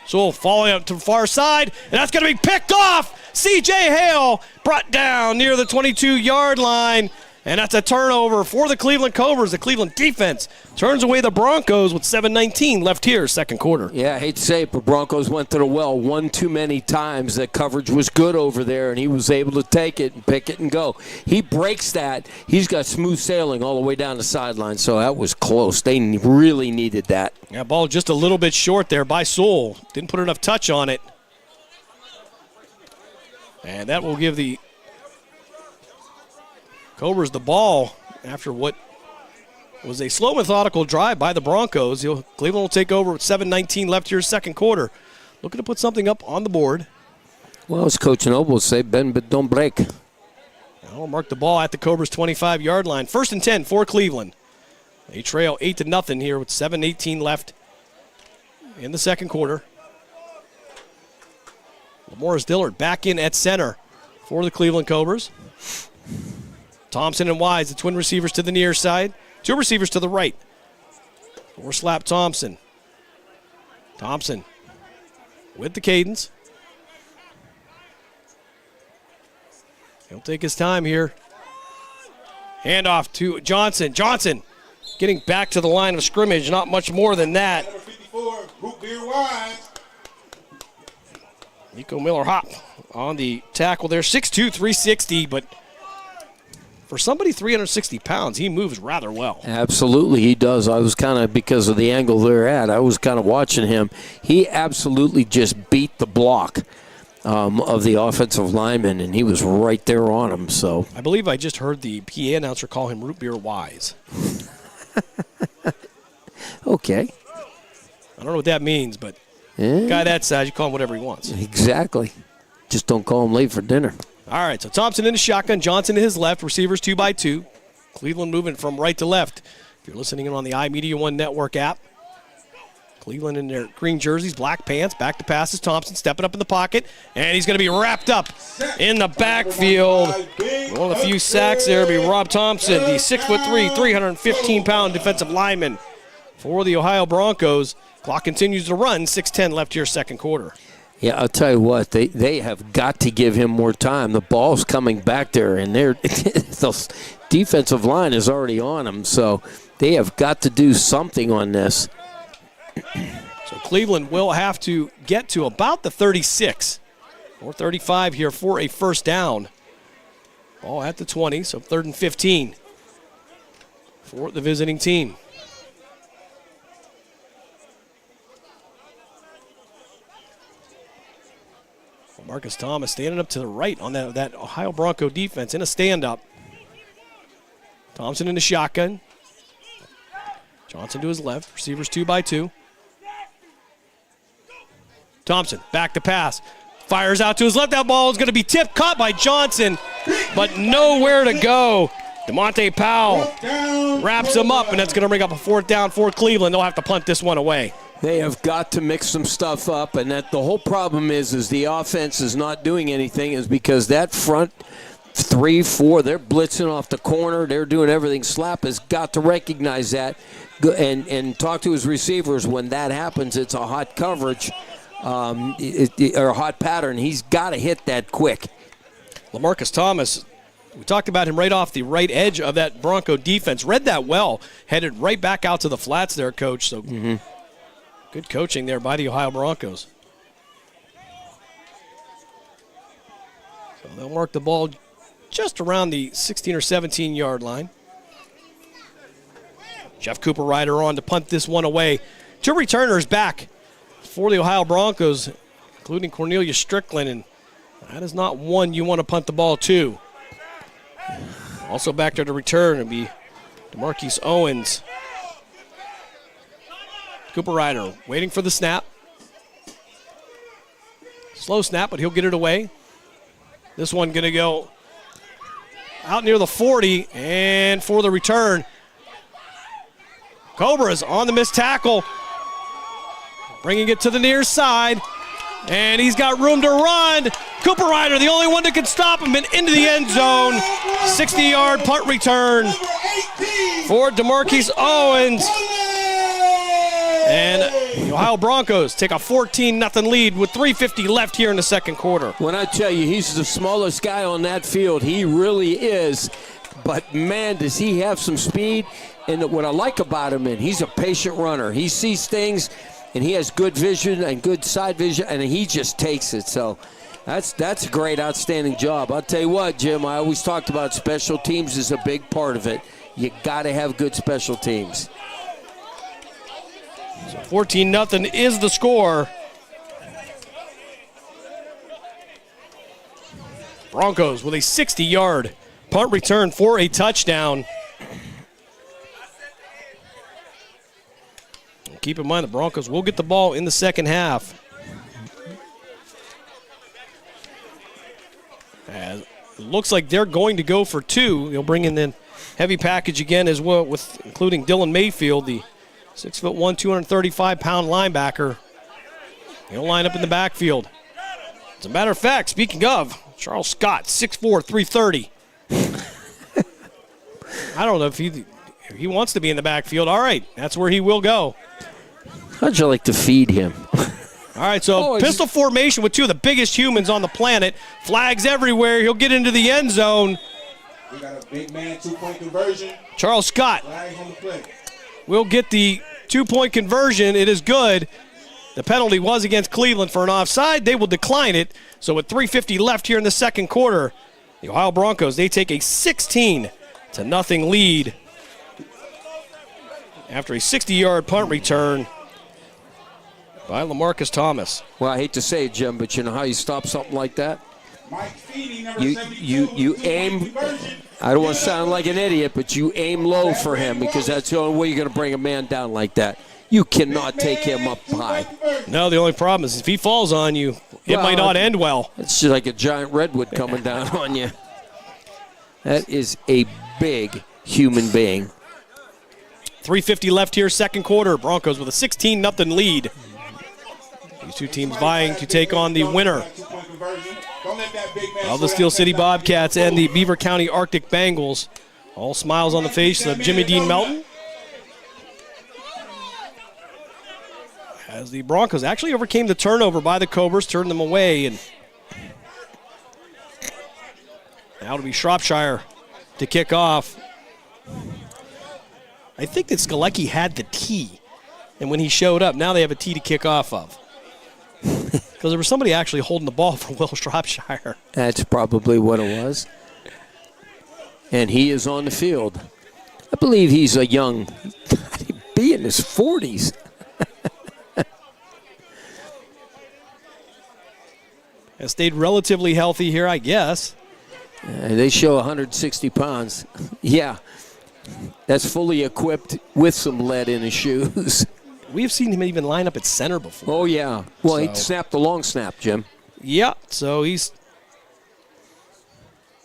Sewell falling up to the far side, and that's going to be picked off. C.J. Hale brought down near the 22-yard line, and that's a turnover for the Cleveland Cobras. The Cleveland defense turns away the Broncos with 7:19 left here, second quarter. Yeah, I hate to say it, but Broncos went to the well one too many times. That coverage was good over there, and he was able to take it and pick it and go. He breaks that. He's got smooth sailing all the way down the sideline, so that was close. They really needed that. Yeah, ball just a little bit short there by Sewell. Didn't put enough touch on it. And that will give the Cobras the ball after what was a slow, methodical drive by the Broncos. Cleveland will take over with 7:19 left here, second quarter. Looking to put something up on the board. Well, as Coach Noble will say, bend but don't break. I'll mark the ball at the Cobras' 25-yard line. 1st and 10 for Cleveland. They trail 8-0 here with 7:18 left in the second quarter. Lamoris Dillard back in at center for the Cleveland Cobras. Thompson and Wise, the twin receivers to the near side. Two receivers to the right. Or slap Thompson. Thompson with the cadence. He'll take his time here. Hand off to Johnson. Johnson getting back to the line of scrimmage. Not much more than that. Number 54, Root Beer Wise. Nico Miller-Hop on the tackle there. 6'2", 360, but for somebody 360 pounds, he moves rather well. Absolutely, he does. I was kind of, because of the angle they're at, I was kind of watching him. He absolutely just beat the block of the offensive lineman, and he was right there on him. So I believe I just heard the PA announcer call him Root Beer Wise. Okay. I don't know what that means, but guy that size, you call him whatever he wants. Exactly. Just don't call him late for dinner. All right, so Thompson in the shotgun, Johnson to his left, receivers 2x2. Cleveland moving from right to left. If you're listening in on the iMedia One Network app, Cleveland in their green jerseys, black pants, back to passes. Thompson stepping up in the pocket, and he's going to be wrapped up in the backfield. One of the few sacks there will be Rob Thompson, the 6'3", 315-pound defensive lineman for the Ohio Broncos. Clock continues to run, 6:10 left here, second quarter. Yeah, I'll tell you what, they have got to give him more time. The ball's coming back there, and the defensive line is already on him, so they have got to do something on this. So Cleveland will have to get to about the 36 or 35 here for a first down. Ball at the 20, so 3rd and 15 for the visiting team. Marcus Thomas standing up to the right on that Ohio Bronco defense in a stand-up. Thompson in the shotgun. Johnson to his left. Receivers 2 by 2. Thompson back to pass. Fires out to his left. That ball is going to be tipped, caught by Johnson, but nowhere to go. DeMonte Powell wraps him up, and that's going to bring up a 4th down for Cleveland. They'll have to punt this one away. They have got to mix some stuff up, and that the whole problem is the offense is not doing anything is because that front 3, 4, they're blitzing off the corner. They're doing everything. Slap has got to recognize that and talk to his receivers when that happens. It's a hot coverage or a hot pattern. He's got to hit that quick. LaMarcus Thomas, we talked about him right off the right edge of that Bronco defense. Read that well. Headed right back out to the flats there, Coach. So good coaching there by the Ohio Broncos. So they'll mark the ball just around the 16 or 17-yard line. Jeff Cooper Ryder on to punt this one away. 2 returners back for the Ohio Broncos, including Cornelius Strickland, and that is not one you want to punt the ball to. Also back there to return would be DeMarquise Owens. Cooper Ryder waiting for the snap. Slow snap, but he'll get it away. This one going to go out near the 40, and for the return, Cobras on the missed tackle, bringing it to the near side, and he's got room to run. Cooper Ryder, the only one that can stop him, and into the end zone. 60-yard punt return for DeMarquise Owens. And the Ohio Broncos take a 14-0 lead with 3:50 left here in the second quarter. When I tell you he's the smallest guy on that field, he really is. But, man, does he have some speed. And what I like about him, he's a patient runner. He sees things, and he has good vision and good side vision, and he just takes it. So that's a great, outstanding job. I'll tell you what, Jim, I always talked about special teams is a big part of it. You got to have good special teams. So 14-0 is the score. Broncos with a 60-yard punt return for a touchdown. And keep in mind the Broncos will get the ball in the second half. As it looks like they're going to go for 2. They'll bring in the heavy package again as well, with including Dylan Mayfield, the 6'1", 235-pound linebacker. He'll line up in the backfield. As a matter of fact, speaking of, Charles Scott, 6'4", 330. I don't know if he wants to be in the backfield. All right, that's where he will go. How'd you like to feed him? All right, so pistol formation with 2 of the biggest humans on the planet. Flags everywhere. He'll get into the end zone. We got a big man 2-point conversion. Charles Scott Flags on the play. will get the 2-point conversion. It is good. The penalty was against Cleveland for an offside. They will decline it. So with 3:50 left here in the second quarter, the Ohio Broncos, they take a 16-0 lead after a 60-yard punt return by LaMarcus Thomas. Well, I hate to say it, Jim, but you know how you stop something like that? You aim. I don't want to sound like an idiot, but you aim low for him because that's the only way you're going to bring a man down like that. You cannot take him up high. No, the only problem is if he falls on you, it might not end well. It's just like a giant redwood coming down on you. That is a big human being. 3:50 left here, second quarter. Broncos with a 16-0 lead. These two teams vying to take on the winner of the Steel City Bobcats and the Beaver County Arctic Bengals. All smiles on the face of Jimmy Dean Melton. As the Broncos actually overcame the turnover by the Cobras, turned them away, and now it'll be Shropshire to kick off. I think that Skalecki had the tee, and when he showed up, now they have a tee to kick off of. Because there was somebody actually holding the ball for Will Shropshire. That's probably what it was. And he is on the field. I believe he's a young, be in his 40s. Has stayed relatively healthy here, I guess. They show 160 pounds. Yeah, that's fully equipped with some lead in his shoes. We've seen him even line up at center before. Oh, yeah. Well, he snapped the long snap, Jim. Yeah, so he's...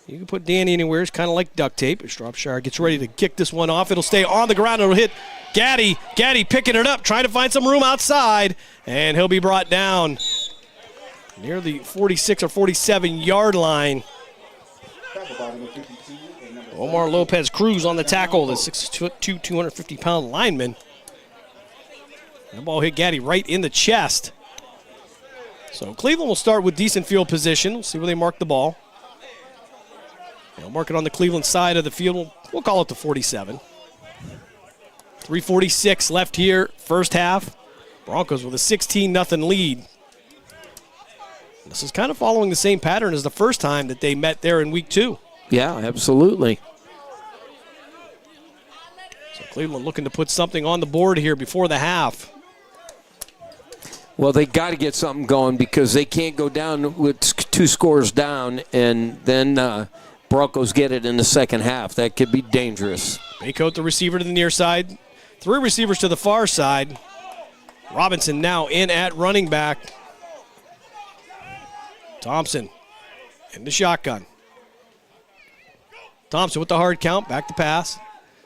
You can put Danny anywhere. It's kind of like duct tape. Shropshire gets ready to kick this one off. It'll stay on the ground. It'll hit Gaddy. Gaddy picking it up, trying to find some room outside, and he'll be brought down near the 46 or 47-yard line. Omar Lopez Cruz on the tackle, the 6'2", 250-pound lineman. The ball hit Gaddy right in the chest. So Cleveland will start with decent field position. We'll see where they mark the ball. They'll mark it on the Cleveland side of the field. We'll call it the 47. 3:46 left here, first half. Broncos with a 16-0 lead. This is kind of following the same pattern as the first time that they met there in week 2. Yeah, absolutely. So Cleveland looking to put something on the board here before the half. Well, they got to get something going because they can't go down with 2 scores down and then Broncos get it in the second half. That could be dangerous. Baycoat, the receiver, to the near side. 3 receivers to the far side. Robinson now in at running back. Thompson in the shotgun. Thompson with the hard count, back to pass.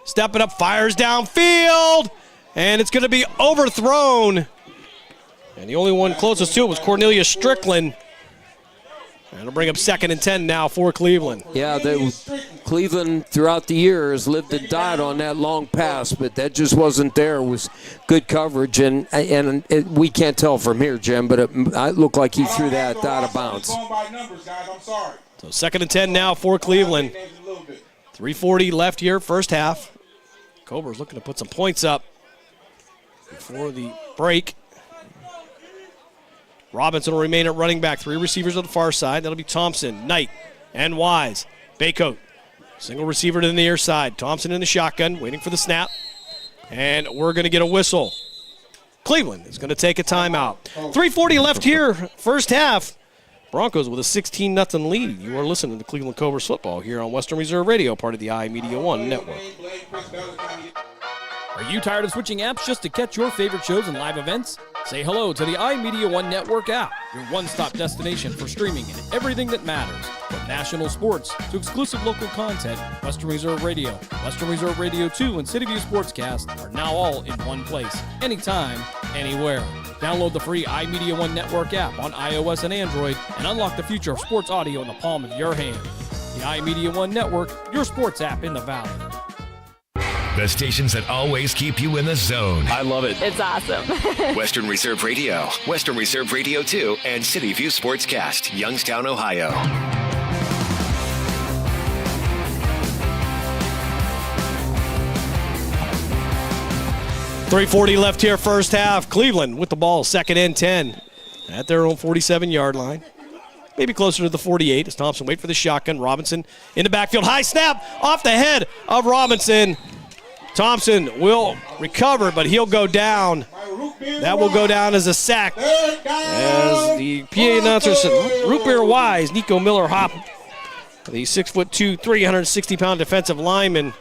Stepping up, fires downfield, and it's going to be overthrown. And the only one closest to it was Cornelius Strickland. And it'll bring up 2nd and 10 now for Cleveland. Yeah, Cleveland throughout the years lived and died on that long pass, but that just wasn't there. It was good coverage, and we can't tell from here, Jim, but it looked like he threw that out of bounds. So 2nd and 10 now for Cleveland. 3:40 left here, first half. Cobras looking to put some points up before the break. Robinson will remain at running back. 3 receivers on the far side. That'll be Thompson, Knight, and Wise. Baycoat, single receiver to the near side. Thompson in the shotgun, waiting for the snap. And we're going to get a whistle. Cleveland is going to take a timeout. 3:40 left here, first half. Broncos with a 16-0 lead. You are listening to Cleveland Cobras football here on Western Reserve Radio, part of the iMedia One network. Are you tired of switching apps just to catch your favorite shows and live events? Say hello to the iMedia One Network app, your one-stop destination for streaming and everything that matters. From national sports to exclusive local content, Western Reserve Radio, Western Reserve Radio 2, and City View Sportscast are now all in one place, anytime, anywhere. Download the free iMedia One Network app on iOS and Android and unlock the future of sports audio in the palm of your hand. The iMedia One Network, your sports app in the Valley. The stations that always keep you in the zone. I love it. It's awesome. Western Reserve Radio, Western Reserve Radio 2, and City View Sportscast, Youngstown, Ohio. .340 left here, first half. Cleveland with the ball, 2nd and 10 at their own 47-yard line. Maybe closer to the 48 as Thompson wait for the shotgun. Robinson in the backfield. High snap off the head of Robinson. Thompson will recover, but he'll go down. That will go down as a sack. As the PA announcer said, root beer wise, Nico Miller Hop, the 6'2", 360-pound defensive lineman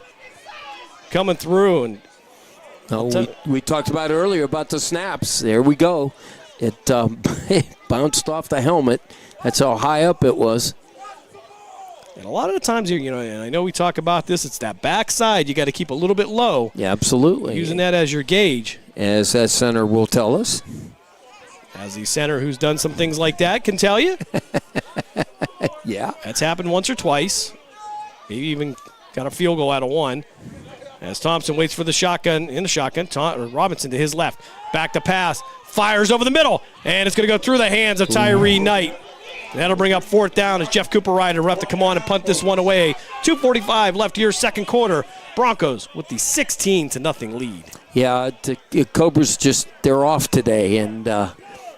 coming through. And we talked about earlier about the snaps. There we go. It bounced off the helmet. That's how high up it was. And a lot of the times, and I know we talk about this, it's that backside you got to keep a little bit low. Yeah, absolutely. Using that as your gauge. As that center will tell us. As the center who's done some things like that can tell you. Yeah. That's happened once or twice. Maybe even got a field goal out of one. As Thompson waits for the shotgun, Robinson to his left. Back to pass. Fires over the middle. And it's going to go through the hands of Tyree Knight. That'll bring up 4th down as Jeff Cooper Ryder will have to come on and punt this one away. 2:45 left here, second quarter. Broncos with the 16-0 lead. Yeah, the Cobras they're off today, and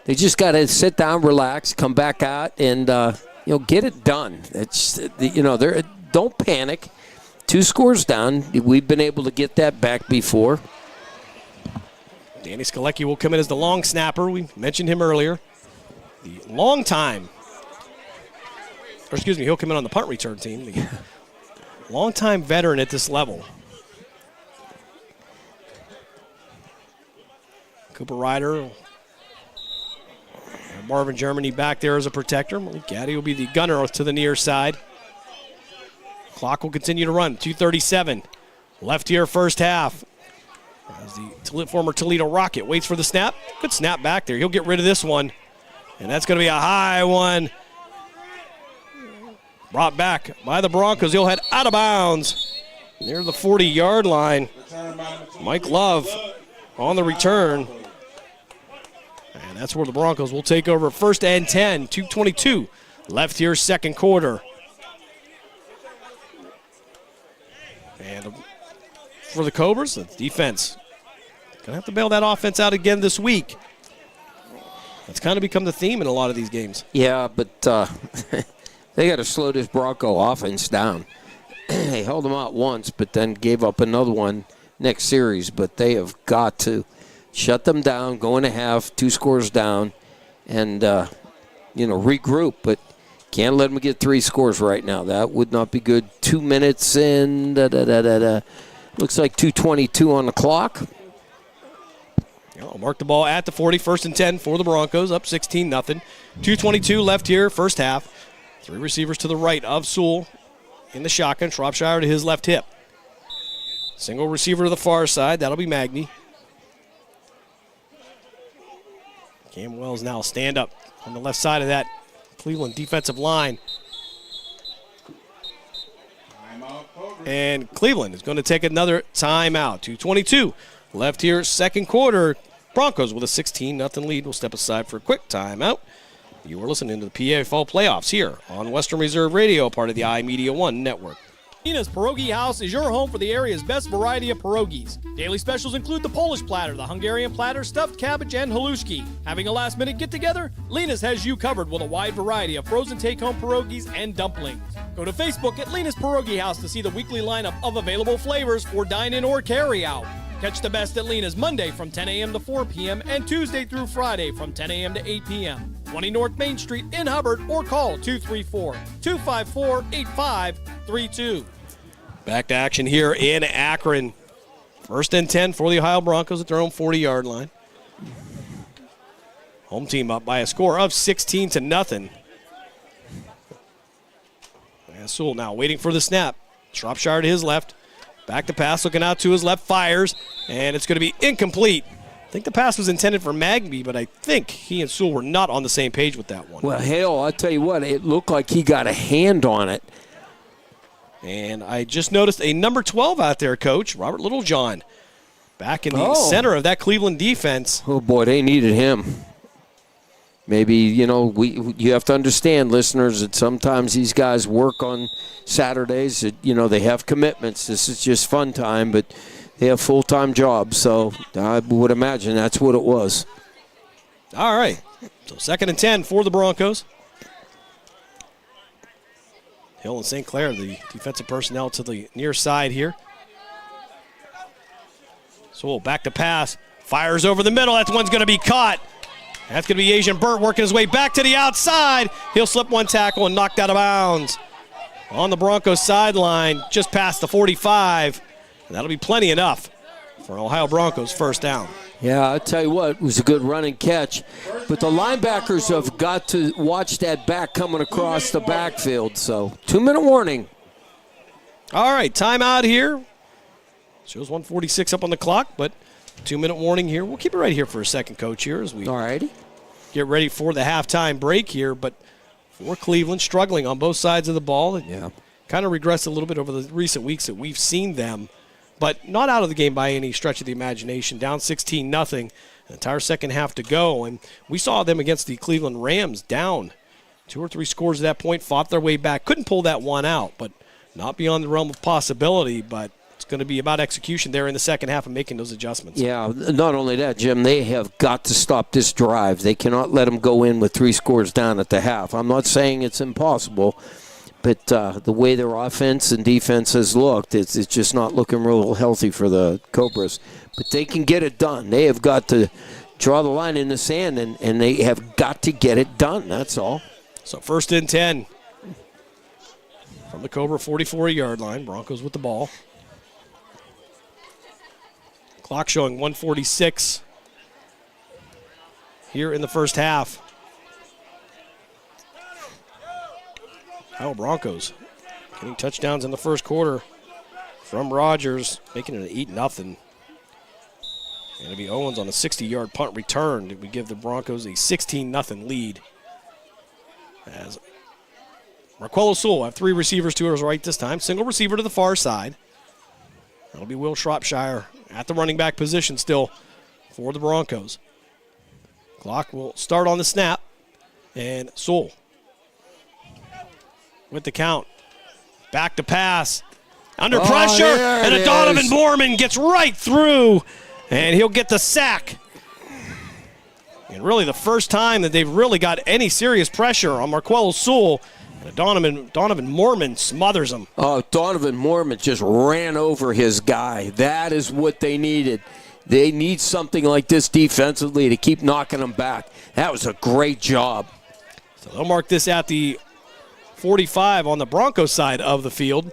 they just got to sit down, relax, come back out, and get it done. It's don't panic. 2 scores down. We've been able to get that back before. Danny Skalecki will come in as the long snapper. We mentioned him earlier. The long time. He'll come in on the punt return team. The long-time veteran at this level. Cooper Ryder. Marvin Germany back there as a protector. Malik Gaddy will be the gunner to the near side. Clock will continue to run. 2:37 left here, first half. As the former Toledo Rocket waits for the snap. Good snap back there. He'll get rid of this one. And that's going to be a high one. Brought back by the Broncos. He'll head out of bounds near the 40-yard line. Mike Love on the return. And that's where the Broncos will take over 1st and 10. 2:22 left here, second quarter. And for the Cobras, the defense. Going to have to bail that offense out again this week. That's kind of become the theme in a lot of these games. Yeah, but they got to slow this Bronco offense down. They held them out once, but then gave up another one next series. But they have got to shut them down, go in a half, 2 scores down, and regroup. But can't let them get 3 scores right now. That would not be good. 2 minutes in. Looks like 2:22 on the clock. I'll mark the ball at the 40, 1st and 10 for the Broncos, up 16-0. 2:22 left here, first half. 3 receivers to the right of Sewell in the shotgun. Shropshire to his left hip. Single receiver to the far side. That'll be Magny. Cam Wells now stand up on the left side of that Cleveland defensive line. And Cleveland is going to take another timeout. 2:22 left here, second quarter. Broncos with a 16-0 lead. We'll step aside for a quick timeout. You are listening to the PAFL playoffs here on Western Reserve Radio, part of the iMedia One network. Nina's Pierogi House is your home for the area's best variety of pierogies. Daily specials include the Polish platter, the Hungarian platter, stuffed cabbage, and halushki. Having a last-minute get-together? Lena's has you covered with a wide variety of frozen take-home pierogies and dumplings. Go to Facebook at Lena's Pierogi House to see the weekly lineup of available flavors for dine-in or carry-out. Catch the best at Lena's Monday from 10 a.m. to 4 p.m. and Tuesday through Friday from 10 a.m. to 8 p.m. 20 North Main Street in Hubbard, or call 234-254-8532. Back to action here in Akron. 1st and 10 for the Ohio Broncos at their own 40-yard line. Home team up by a score of 16-0. And Sewell now waiting for the snap. Shropshire to his left. Back to pass, looking out to his left, fires, and it's going to be incomplete. I think the pass was intended for Magby, but I think he and Sewell were not on the same page with that one. Well, hell, I'll tell you what, it looked like he got a hand on it. And I just noticed a number 12 out there, Coach, Robert Littlejohn, back in the center of that Cleveland defense. Oh, boy, they needed him. Maybe, you have to understand, listeners, that sometimes these guys work on Saturdays. They have commitments. This is just fun time, but they have full-time jobs. So I would imagine that's what it was. All right. So 2nd and 10 for the Broncos. Hill and St. Clair, the defensive personnel to the near side here. So back to pass. Fires over the middle. That one's going to be caught. That's going to be Asian Burt working his way back to the outside. He'll slip one tackle and knocked out of bounds. On the Broncos sideline, just past the 45. And that'll be plenty enough for an Ohio Broncos first down. Yeah, I'll tell you what, it was a good running catch. But the linebackers have got to watch that back coming across the backfield. So 2-minute warning. All right, timeout here. Shows 1:46 up on the clock, but 2-minute warning here. We'll keep it right here for a second, Coach, here as we get ready for the halftime break here. But for Cleveland, struggling on both sides of the ball. Yeah. Kind of regressed a little bit over the recent weeks that we've seen them. but not out of the game by any stretch of the imagination. Down 16-0, an entire second half to go, and we saw them against the Cleveland Rams down 2 or 3 scores at that point, fought their way back, couldn't pull that one out, but not beyond the realm of possibility, but it's going to be about execution there in the second half and making those adjustments. Yeah, not only that, Jim, they have got to stop this drive. They cannot let them go in with 3 scores down at the half. I'm not saying it's impossible, but the way their offense and defense has looked, it's just not looking real healthy for the Cobras. But they can get it done. They have got to draw the line in the sand, and they have got to get it done. That's all. So 1st and 10 from the Cobra 44-yard line. Broncos with the ball. Clock showing 1:46 here in the first half. Kyle Broncos getting touchdowns in the first quarter from Rogers, making it an 8-0. And it'll be Owens on a 60-yard punt return that would give the Broncos a 16-0 lead. As Marquello Sewell have 3 receivers to his right this time. Single receiver to the far side. That'll be Will Shropshire at the running back position still for the Broncos. Clock will start on the snap. And Sewell with the count. Back to pass. Under pressure. And a Donovan Borman gets right through. And he'll get the sack. And really the first time that they've really got any serious pressure on Marquello Sewell. And Donovan Mormon smothers him. Oh, Donovan Mormon just ran over his guy. That is what they needed. They need something like this defensively to keep knocking them back. That was a great job. So they'll mark this at the 45 on the Broncos side of the field.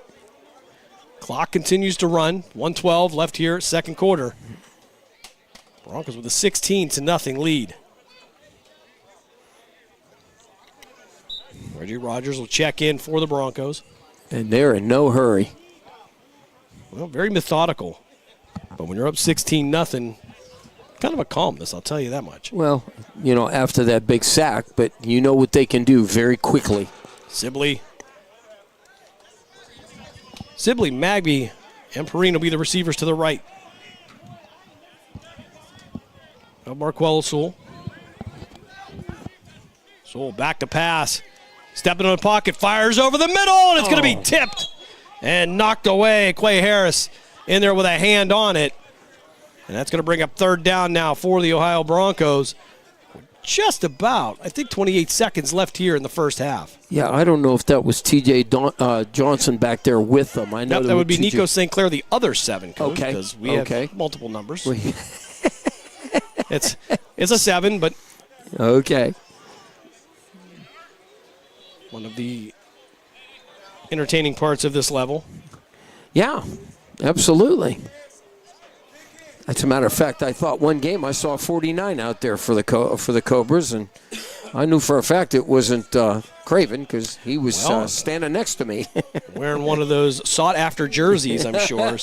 Clock continues to run. 1:12 left here, second quarter. Broncos with a 16-0 lead. Reggie Rogers will check in for the Broncos. And they're in no hurry. Well, very methodical. But when you're up 16-0, kind of a calmness, I'll tell you that much. Well, after that big sack, but you know what they can do very quickly. Sibley, Magby, and Perrine will be the receivers to the right. Marquello Sewell. Sewell back to pass. Stepping in the pocket, fires over the middle, and it's going to be tipped and knocked away. Clay Harris in there with a hand on it. And that's going to bring up 3rd down now for the Ohio Broncos. Just about, 28 seconds left here in the first half. Yeah, I don't know if that was T.J. Johnson back there with them. I know that would be Nico St. Clair, the other 7, Coach, okay. Because we have multiple numbers. It's a 7, but okay. One of the entertaining parts of this level. Yeah, absolutely. As a matter of fact, I thought one game I saw 49 out there for the Cobras, and I knew for a fact it wasn't Craven because he was standing next to me. Wearing one of those sought-after jerseys, I'm sure.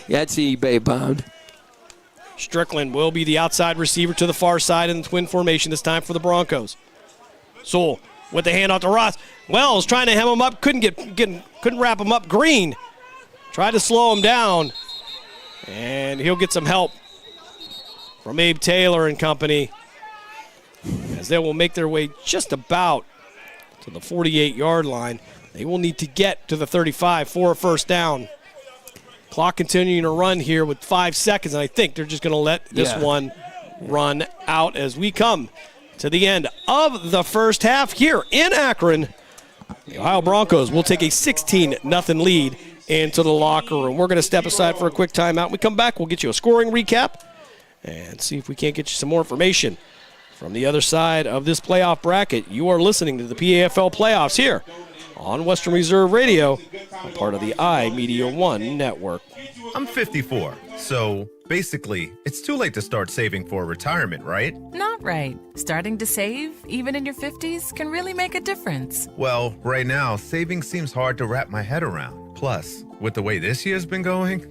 That's eBay bound. Strickland will be the outside receiver to the far side in the twin formation this time for the Broncos. Sewell with the handoff to Ross. Wells trying to hem him up, couldn't wrap him up. Green tried to slow him down, and he'll get some help from Abe Taylor and company as they will make their way just about to the 48-yard line. They will need to get to the 35 for a first down. Clock continuing to run here with 5 seconds, and I think they're just going to let this one run out as we come to the end of the first half here in Akron. The Ohio Broncos will take a 16-0 lead into the locker room. We're going to step aside for a quick timeout. When we come back, we'll get you a scoring recap and see if we can't get you some more information from the other side of this playoff bracket. You are listening to the PAFL playoffs here on Western Reserve Radio, a part of the iMedia One network. I'm 54, so basically, it's too late to start saving for retirement, right? Not right. Starting to save, even in your 50s, can really make a difference. Well, right now, saving seems hard to wrap my head around. Plus, with the way this year's been going...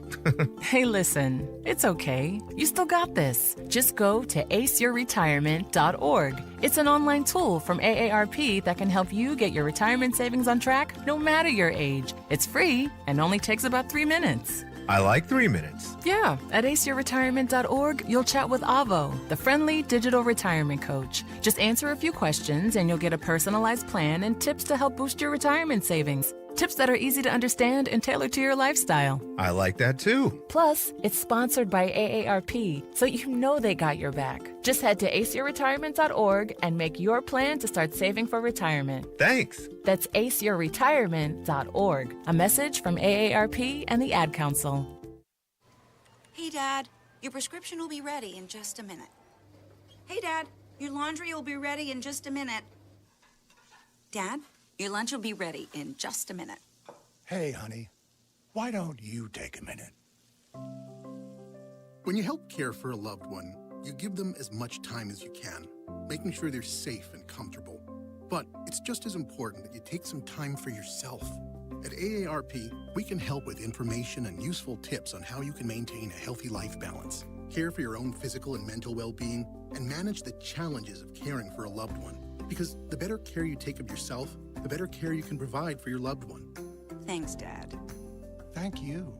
Hey, listen, it's okay. You still got this. Just go to aceyourretirement.org. It's an online tool from AARP that can help you get your retirement savings on track no matter your age. It's free and only takes about 3 minutes. I like 3 minutes. Yeah, at aceyourretirement.org, you'll chat with Avo, the friendly digital retirement coach. Just answer a few questions and you'll get a personalized plan and tips to help boost your retirement savings. Tips that are easy to understand and tailored to your lifestyle. I like that too. Plus, it's sponsored by AARP, so you know they got your back. Just head to aceyourretirement.org and make your plan to start saving for retirement. Thanks. That's aceyourretirement.org. A message from AARP and the Ad Council. Hey, Dad, your prescription will be ready in just a minute. Hey, Dad, your laundry will be ready in just a minute. Dad, your lunch will be ready in just a minute. Hey, honey, why don't you take a minute? When you help care for a loved one, you give them as much time as you can, making sure they're safe and comfortable. But it's just as important that you take some time for yourself. At AARP, we can help with information and useful tips on how you can maintain a healthy life balance, care for your own physical and mental well-being, and manage the challenges of caring for a loved one. Because the better care you take of yourself, the better care you can provide for your loved one. Thanks, Dad. Thank you.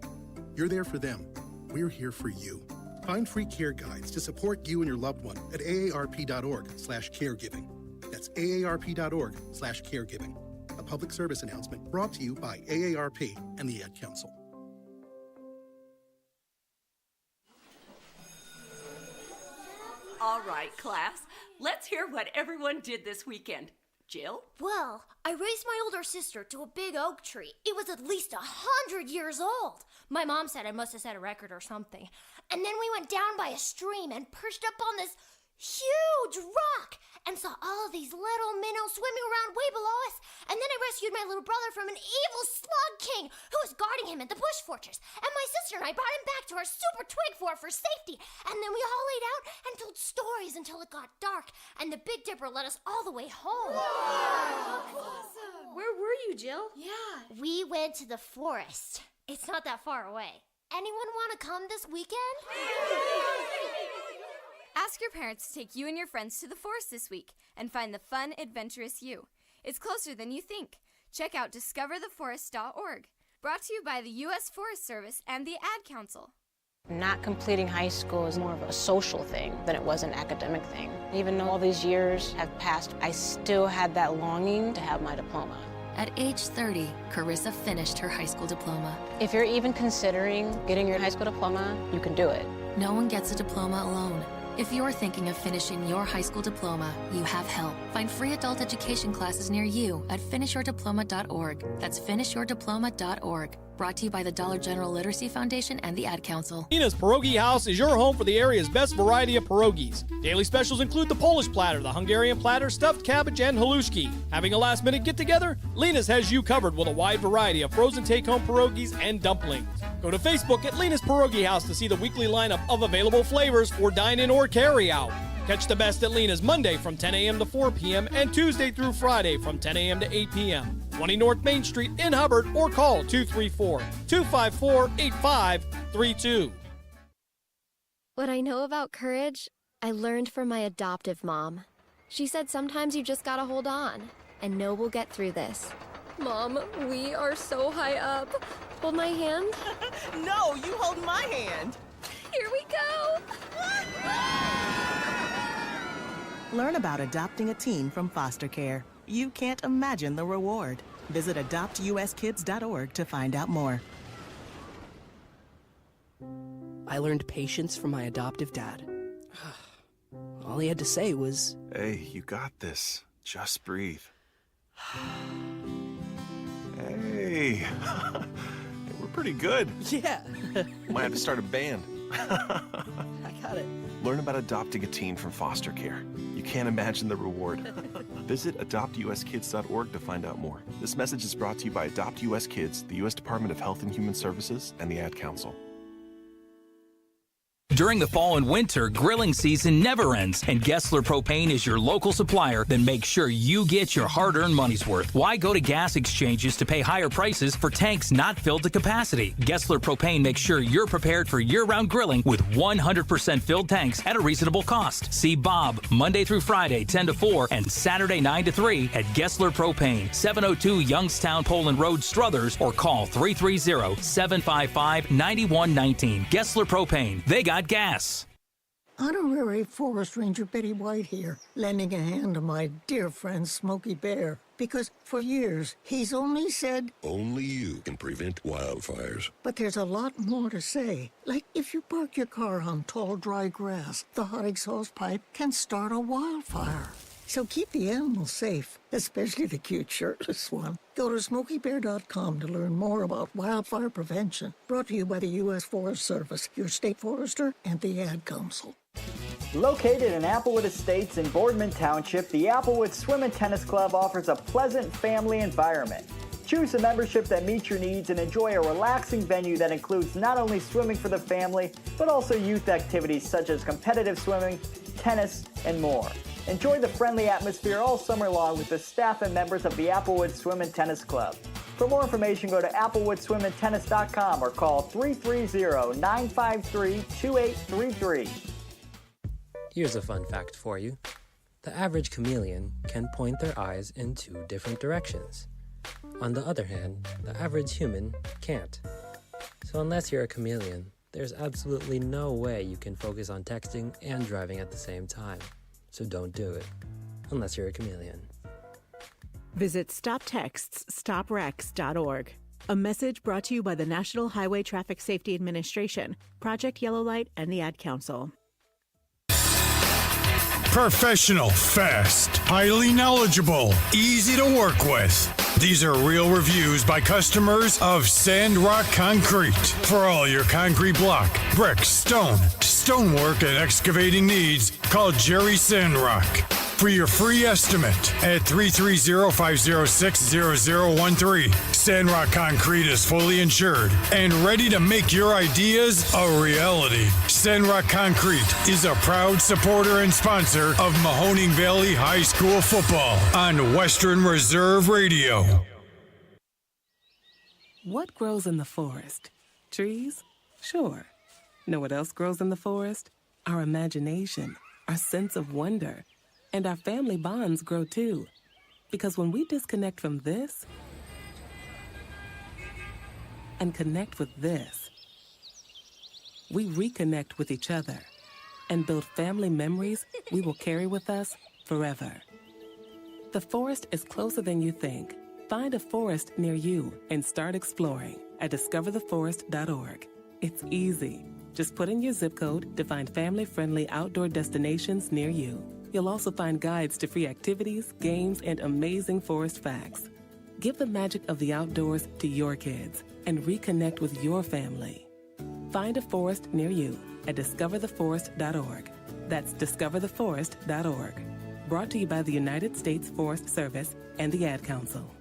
You're there for them. We're here for you. Find free care guides to support you and your loved one at aarp.org/caregiving. That's aarp.org/caregiving. A public service announcement brought to you by AARP and the Ad Council. All right, class. Let's hear what everyone did this weekend. Jill? Well, I raised my older sister to a big oak tree. It was at least 100 years old. My mom said I must have set a record or something. And then we went down by a stream and perched up on this huge rock and saw all of these little minnows swimming around way below us. And then I rescued my little brother from an evil slug king who was guarding him at the bush fortress. And my sister and I brought him back to our super twig fort for safety. And then we all laid out and told stories until it got dark. And the Big Dipper led us all the way home. Wow. Awesome. Where were you, Jill? Yeah. We went to the forest. It's not that far away. Anyone want to come this weekend? Ask your parents to take you and your friends to the forest this week and find the fun, adventurous you. It's closer than you think. Check out discovertheforest.org. Brought to you by the U.S. Forest Service and the Ad Council. Not completing high school is more of a social thing than it was an academic thing. Even though all these years have passed, I still had that longing to have my diploma. At age 30, Carissa finished her high school diploma. If you're even considering getting your high school diploma, you can do it. No one gets a diploma alone. If you're thinking of finishing your high school diploma, you have help. Find free adult education classes near you at finishyourdiploma.org. That's finishyourdiploma.org. Brought to you by the Dollar General Literacy Foundation and the Ad Council. Lena's Pierogi House is your home for the area's best variety of pierogies. Daily specials include the Polish platter, the Hungarian platter, stuffed cabbage, and halushki. Having a last-minute get-together? Lena's has you covered with a wide variety of frozen take-home pierogies and dumplings. Go to Facebook at Lena's Pierogi House to see the weekly lineup of available flavors for dine-in or carry-out. Catch the best at Lena's Monday from 10 a.m. to 4 p.m. and Tuesday through Friday from 10 a.m. to 8 p.m. 20 North Main Street in Hubbard or call 234-254-8532. What I know about courage, I learned from my adoptive mom. She said sometimes you just gotta hold on and know we'll get through this. Mom, we are so high up. Hold my hand. No, you hold my hand. Here we go. Learn about adopting a teen from foster care. You can't imagine the reward. Visit adoptuskids.org to find out more. I learned patience from my adoptive dad. All he had to say was, "Hey, you got this. Just breathe." Hey, we're pretty good. Yeah. Might have to start a band. I got it. Learn about adopting a teen from foster care. You can't imagine the reward. Visit adoptuskids.org to find out more. This message is brought to you by Adopt US Kids, the U.S. Department of Health and Human Services, and the Ad Council. During the fall and winter, grilling season never ends, and Gessler Propane is your local supplier that makes sure you get your hard-earned money's worth. Why go to gas exchanges to pay higher prices for tanks not filled to capacity? Gessler Propane makes sure you're prepared for year-round grilling with 100% filled tanks at a reasonable cost. See Bob Monday through Friday, 10 to 4, and Saturday, 9 to 3 at Gessler Propane, 702 Youngstown Poland Road, Struthers, or call 330-755-9119. Gessler Propane. They got gas. Honorary Forest Ranger Betty White here, lending a hand to my dear friend Smokey Bear. Because for years, he's only said, only you can prevent wildfires. But there's a lot more to say. Like if you park your car on tall, dry grass, the hot exhaust pipe can start a wildfire. So keep the animals safe, especially the cute shirtless one. Go to SmokeyBear.com to learn more about wildfire prevention. Brought to you by the U.S. Forest Service, your state forester, and the Ad Council. Located in Applewood Estates in Boardman Township, the Applewood Swim and Tennis Club offers a pleasant family environment. Choose a membership that meets your needs and enjoy a relaxing venue that includes not only swimming for the family, but also youth activities such as competitive swimming, tennis, and more. Enjoy the friendly atmosphere all summer long with the staff and members of the Applewood Swim and Tennis Club. For more information, go to applewoodswimandtennis.com or call 330-953-2833. Here's a fun fact for you. The average chameleon can point their eyes in 2 different directions. On the other hand, the average human can't. So unless you're a chameleon, there's absolutely no way you can focus on texting and driving at the same time. So don't do it, unless you're a chameleon. Visit StopTextsStopWrecks.org. A message brought to you by the National Highway Traffic Safety Administration, Project Yellow Light, and the Ad Council. Professional, fast, highly knowledgeable, easy to work with. These are real reviews by customers of Sandrock Concrete. For all your concrete block, brick, stone, stonework, and excavating needs, call Jerry Sandrock. For your free estimate at 330-506-0013. Sandrock Concrete is fully insured and ready to make your ideas a reality. Sandrock Concrete is a proud supporter and sponsor of Mahoning Valley High School football on Western Reserve Radio. What grows in the forest? Trees? Sure. Know what else grows in the forest? Our imagination, our sense of wonder. And our family bonds grow too. Because when we disconnect from this and connect with this, we reconnect with each other and build family memories we will carry with us forever. The forest is closer than you think. Find a forest near you and start exploring at discovertheforest.org. It's easy. Just put in your zip code to find family-friendly outdoor destinations near you. You'll also find guides to free activities, games, and amazing forest facts. Give the magic of the outdoors to your kids and reconnect with your family. Find a forest near you at discovertheforest.org. That's discovertheforest.org. Brought to you by the United States Forest Service and the Ad Council.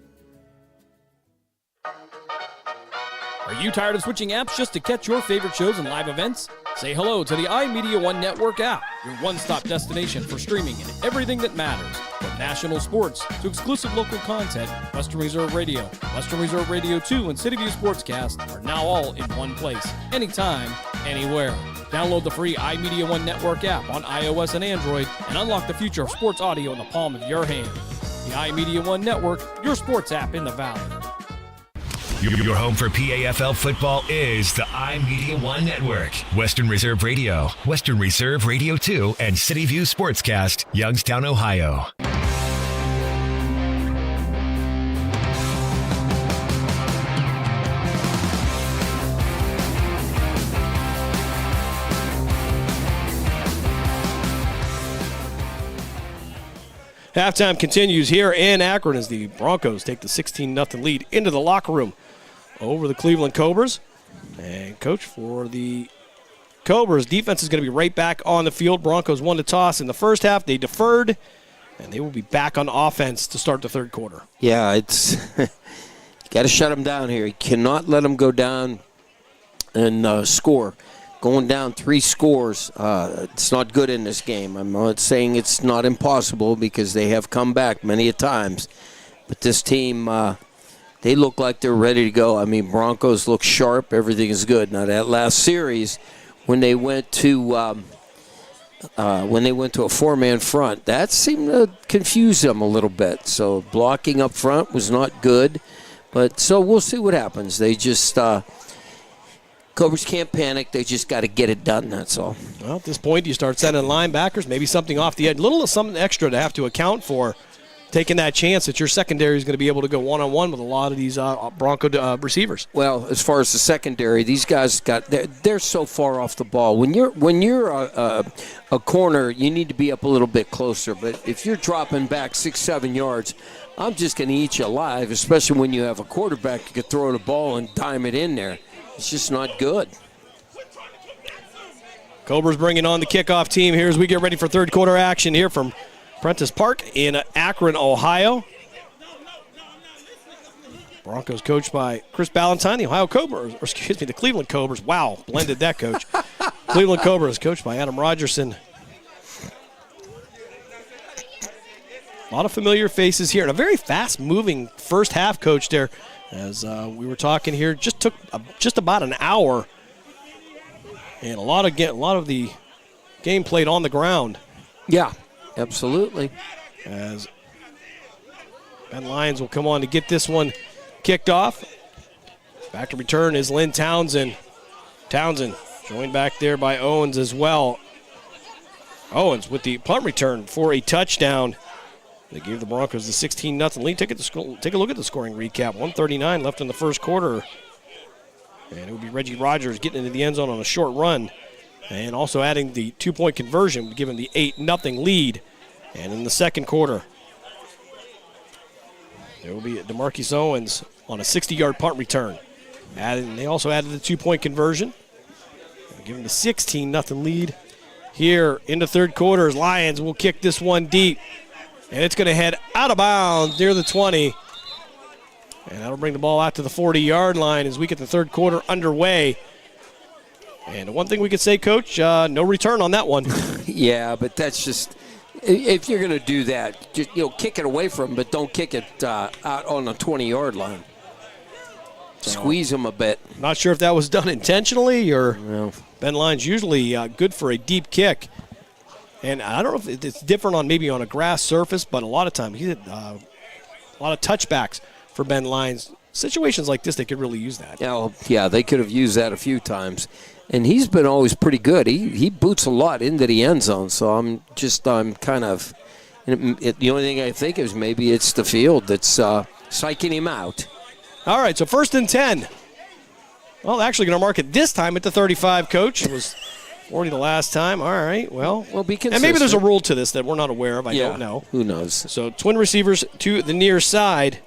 Are you tired of switching apps just to catch your favorite shows and live events? Say hello to the iMedia One Network app, your one-stop destination for streaming and everything that matters. From national sports to exclusive local content, Western Reserve Radio, Western Reserve Radio 2, and CityView Sportscast are now all in one place, anytime, anywhere. Download the free iMedia One Network app on iOS and Android and unlock the future of sports audio in the palm of your hand. The iMedia One Network, your sports app in the Valley. Your home for PAFL football is the iMedia One Network. Western Reserve Radio, Western Reserve Radio 2, and CityView Sportscast, Youngstown, Ohio. Halftime continues here in Akron as the Broncos take the 16-0 lead into the locker room over the Cleveland Cobras. And coach for the Cobras, defense is going to be right back on the field. Broncos won the toss in the first half. They deferred, and they will be back on offense to start the third quarter. Yeah, it's got to shut them down here. You cannot let them go down and score. going down 3 scores, it's not good in this game. I'm not saying it's not impossible because they have come back many a times. But this team, they look like they're ready to go. I mean, Broncos look sharp. Everything is good. Now, that last series, when they went to a 4-man front, that seemed to confuse them a little bit. So blocking up front was not good. But so we'll see what happens. They just Cobras can't panic. They just got to get it done, that's all. Well, at this point, you start sending linebackers, maybe something off the edge, a little something extra to have to account for, taking that chance that your secondary is going to be able to go one-on-one with a lot of these Bronco receivers. Well, as far as the secondary, these guys they're so far off the ball. When you're a corner, you need to be up a little bit closer. But if you're dropping back 6-7 yards, I'm just going to eat you alive, especially when you have a quarterback who could throw the ball and dime it in there. It's just not good. Cobras bringing on the kickoff team here as we get ready for third quarter action here from Prentice Park in Akron, Ohio. Broncos coached by Chris Ballantyne, the the Cleveland Cobras. Wow, blended that, coach. Cleveland Cobras coached by Adam Rogerson. A lot of familiar faces here and a very fast-moving first half, coach, there. As we were talking here, just took just about an hour, and a lot of the game played on the ground. Yeah, absolutely. As Ben Lyons will come on to get this one kicked off. Back to return is Lynn Townsend. Townsend joined back there by Owens as well. Owens with the punt return for a touchdown. They gave the Broncos the 16-0 lead. Take a look at the scoring recap. 1:39 left in the first quarter. And it will be Reggie Rogers getting into the end zone on a short run. And also adding the 2-point conversion, giving the 8-0 lead. And in the second quarter, there will be DeMarcus Owens on a 60-yard punt return. And they also added the 2-point conversion, giving the 16-0 lead. Here in the third quarter, Lions will kick this one deep. And it's going to head out of bounds near the 20. And that'll bring the ball out to the 40-yard line as we get the third quarter underway. And one thing we could say, Coach, no return on that one. Yeah, but that's just, if you're going to do that, just kick it away from them, but don't kick it out on the 20-yard line. Squeeze them a bit. Not sure if that was done intentionally or Ben Lyons usually good for a deep kick. And I don't know if it's different on maybe on a grass surface, but a lot of times he did a lot of touchbacks for Ben Lyons. Situations like this, they could really use that. Yeah, they could have used that a few times. And he's been always pretty good. He boots a lot into the end zone, so I'm kind of the only thing I think is maybe it's the field that's psyching him out. All right, so 1st and 10. Well, they're actually going to mark it this time at the 35, Coach. It was 40 the last time. All right, well, be consistent. And maybe there's a rule to this that we're not aware of. I don't know. Who knows? So twin receivers to the near side.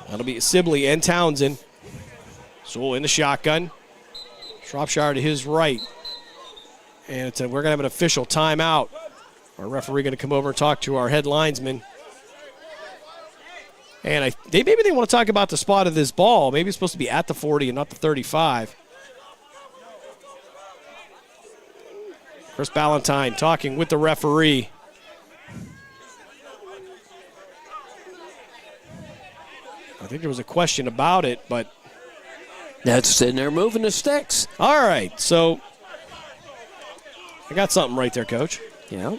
That'll be Sibley and Townsend. Sewell in the shotgun. Shropshire to his right. And we're going to have an official timeout. Our referee going to come over and talk to our head linesman. And maybe they want to talk about the spot of this ball. Maybe it's supposed to be at the 40 and not the 35. Chris Ballantyne talking with the referee. I think there was a question about it, but that's sitting there moving the sticks. All right, so I got something right there, Coach. Yeah,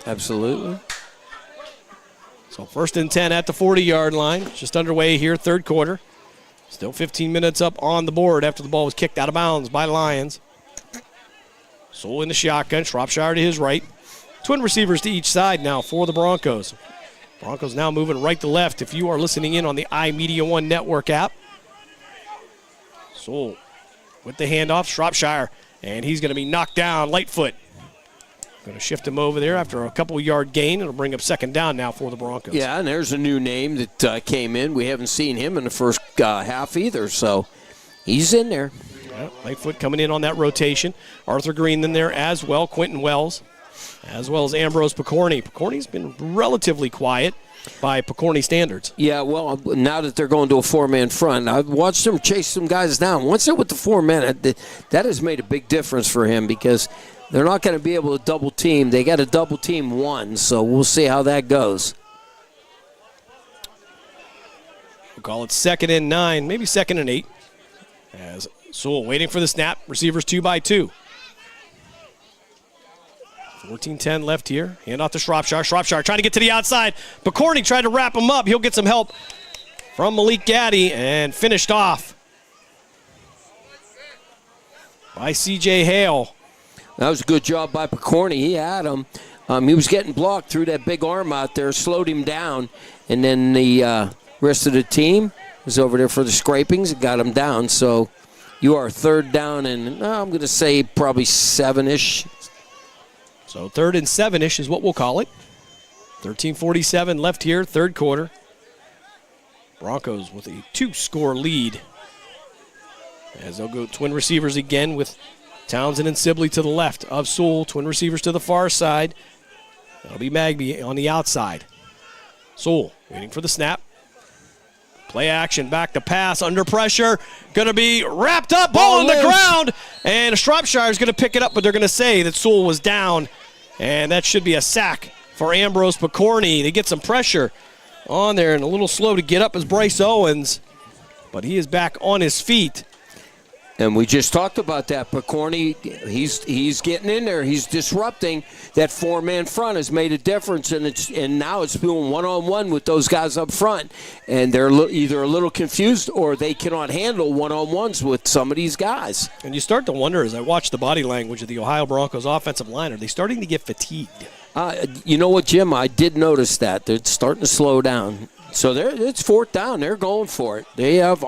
absolutely. So 1st and 10 at the 40-yard line. Just underway here, third quarter. Still 15 minutes up on the board after the ball was kicked out of bounds by Lions. Sewell in the shotgun, Shropshire to his right. Twin receivers to each side now for the Broncos. Broncos now moving right to left if you are listening in on the iMedia One Network app. Sewell with the handoff, Shropshire, and he's going to be knocked down, Lightfoot. Going to shift him over there after a couple-yard gain. It'll bring up second down now for the Broncos. Yeah, and there's a new name that came in. We haven't seen him in the first half either, so he's in there. Yeah, Lightfoot coming in on that rotation. Arthur Green in there as well, Quentin Wells. as well as Ambrose Picorni. Picorni's been relatively quiet by Picorni standards. Yeah, well, now that they're going to a four-man front, I've watched them chase some guys down. Once they're with the four-man, that has made a big difference for him because they're not going to be able to double team. They got to double team one, so we'll see how that goes. We'll call it 2nd and 9, maybe 2nd and 8. As Sewell waiting for the snap, receivers 2-by-2. 14-10 left here. Hand off to Shropshire. Shropshire trying to get to the outside. Picorni tried to wrap him up. He'll get some help from Malik Gaddy and finished off by C.J. Hale. That was a good job by Picorni. He had him. He was getting blocked through that big arm out there, slowed him down, and then the rest of the team was over there for the scrapings and got him down. So you are 3rd down and I'm going to say probably 7-ish. So 3rd and 7-ish is what we'll call it. 13:47 left here, 3rd quarter. Broncos with a 2-score lead. As they'll go twin receivers again with Townsend and Sibley to the left of Sewell. Twin receivers to the far side. That'll be Magby on the outside. Sewell waiting for the snap. Play action, back to pass, under pressure. Going to be wrapped up, ball on the ground. And Shropshire is going to pick it up, but they're going to say that Sewell was down. And that should be a sack for Ambrose Picorni. They get some pressure on there and a little slow to get up as Bryce Owens. But he is back on his feet. And we just talked about that. Picorni, he's getting in there. He's disrupting. That four-man front has made a difference, and now it's doing one-on-one with those guys up front. And they're either a little confused or they cannot handle one-on-ones with some of these guys. And you start to wonder, as I watch the body language of the Ohio Broncos offensive line, are they starting to get fatigued? You know what, Jim? I did notice that. They're starting to slow down. So it's 4th down. They're going for it. They have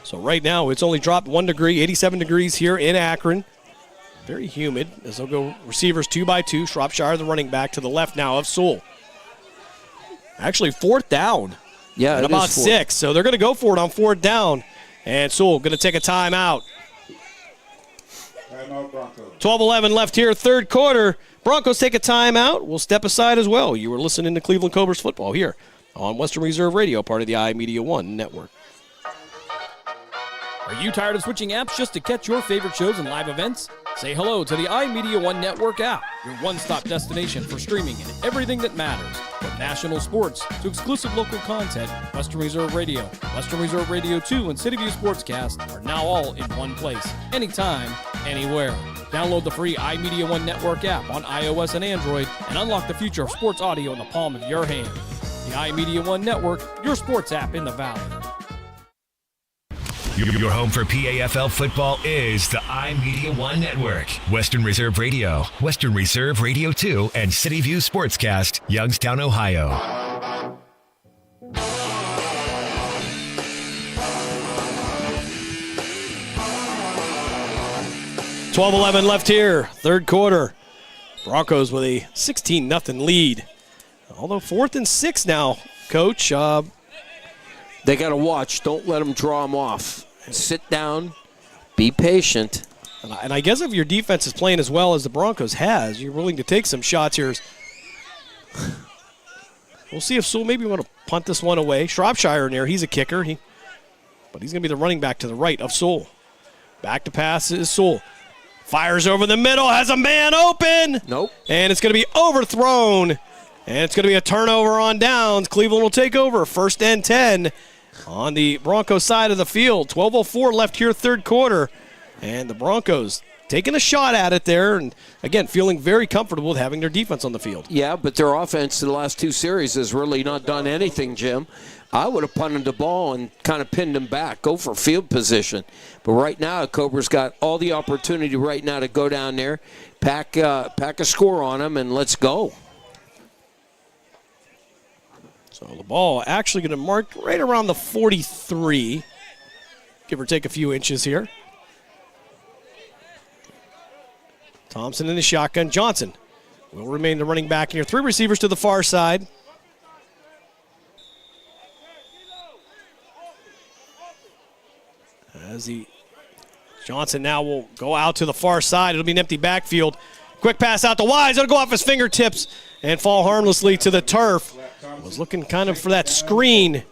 So right now it's only dropped 1 degree, 87 degrees here in Akron. Very humid as they'll go receivers 2-by-2. Shropshire, the running back, to the left now of Sewell. Actually 4th down. Yeah, and about 6. So they're going to go for it on 4th down. And Sewell going to take a timeout. 12-11 left here, 3rd quarter. Broncos take a timeout. We'll step aside as well. You were listening to Cleveland Cobras football here on Western Reserve Radio, part of the iMedia One network. Are you tired of switching apps just to catch your favorite shows and live events? Say hello to the iMedia One Network app, your one-stop destination for streaming and everything that matters. From national sports to exclusive local content, Western Reserve Radio, Western Reserve Radio 2, and City View Sportscast are now all in one place, anytime, anywhere. Download the free iMedia One Network app on iOS and Android and unlock the future of sports audio in the palm of your hand. The iMedia One Network, your sports app in the Valley. Your home for PAFL football is the iMedia One Network. Western Reserve Radio, Western Reserve Radio 2, and City View Sportscast, Youngstown, Ohio. 12-11 left here, 3rd quarter. Broncos with a 16-0 lead. Although 4th and 6 now, Coach. They got to watch. Don't let them draw them off. Sit down. Be patient. And I guess if your defense is playing as well as the Broncos has, you're willing to take some shots here. We'll see if Sewell maybe want to punt this one away. Shropshire in there. He's a kicker. But he's going to be the running back to the right of Sewell. Back to pass is Sewell. Fires over the middle. Has a man open. Nope. And it's going to be overthrown. And it's going to be a turnover on downs. Cleveland will take over. 1st and 10. On the Broncos side of the field, 12:04 left here, 3rd quarter. And the Broncos taking a shot at it there. And, again, feeling very comfortable with having their defense on the field. Yeah, but their offense in the last 2 series has really not done anything, Jim. I would have punted the ball and kind of pinned them back, go for field position. But right now, Cobra's got all the opportunity right now to go down there, pack a score on them, and let's go. So the ball actually going to mark right around the 43, give or take a few inches here. Thompson in the shotgun. Johnson will remain the running back here. 3 receivers to the far side. As the Johnson now will go out to the far side. It'll be an empty backfield. Quick pass out to Wise. It'll go off his fingertips and fall harmlessly to the turf. Was looking kind of for that screen.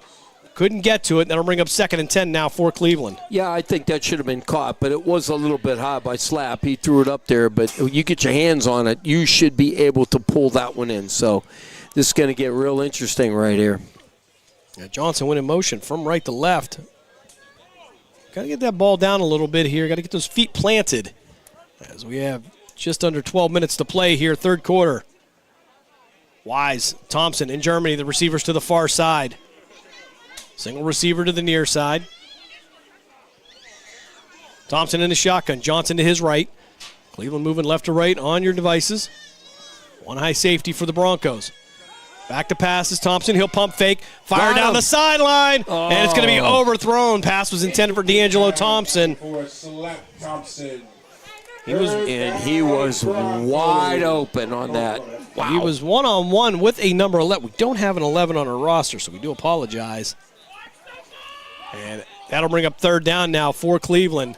Couldn't get to it. That'll bring up 2nd and 10 now for Cleveland. Yeah, I think that should have been caught, but it was a little bit high by Slap. He threw it up there, but you get your hands on it, you should be able to pull that one in. So this is going to get real interesting right here. Yeah, Johnson went in motion from right to left. Got to get that ball down a little bit here. Got to get those feet planted as we have just under 12 minutes to play here, third quarter. Wise, Thompson in Germany, the receivers to the far side. Single receiver to the near side. Thompson in the shotgun. Johnson to his right. Cleveland moving left to right on your devices. One high safety for the Broncos. Back to pass is Thompson. He'll pump fake. Fire down the sideline. Oh. And it's going to be overthrown. Pass was intended for D'Angelo Thompson. He was wide open on that. Wow. He was one-on-one with a number 11. We don't have an 11 on our roster, so we do apologize. And that'll bring up 3rd down now for Cleveland.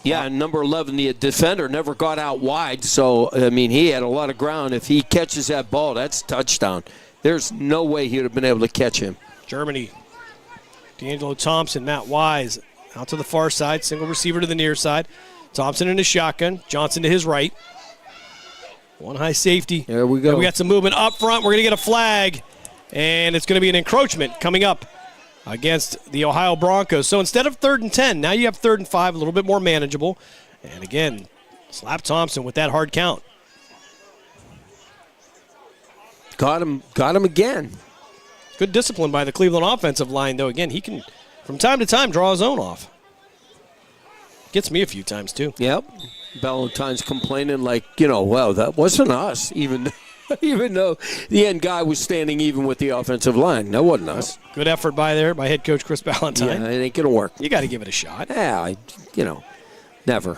Yeah, number 11, the defender, never got out wide. So, I mean, he had a lot of ground. If he catches that ball, that's touchdown. There's no way he would have been able to catch him. Germany, D'Angelo Thompson, Matt Wise, out to the far side. Single receiver to the near side. Thompson in his shotgun. Johnson to his right. One high safety. There we go. And we got some movement up front. We're going to get a flag. And it's going to be an encroachment coming up against the Ohio Broncos. So instead of 3rd and 10, now you have 3rd and 5, a little bit more manageable. And again, Slap Thompson with that hard count. Got him again. Good discipline by the Cleveland offensive line, though. Again, he can, from time to time, draw his own off. Gets me a few times, too. Yep. Valentine's complaining like, well, that wasn't us, even though the end guy was standing even with the offensive line. That wasn't us. Good effort by head coach Chris Ballantyne. Yeah, it ain't going to work. You got to give it a shot. Yeah, never.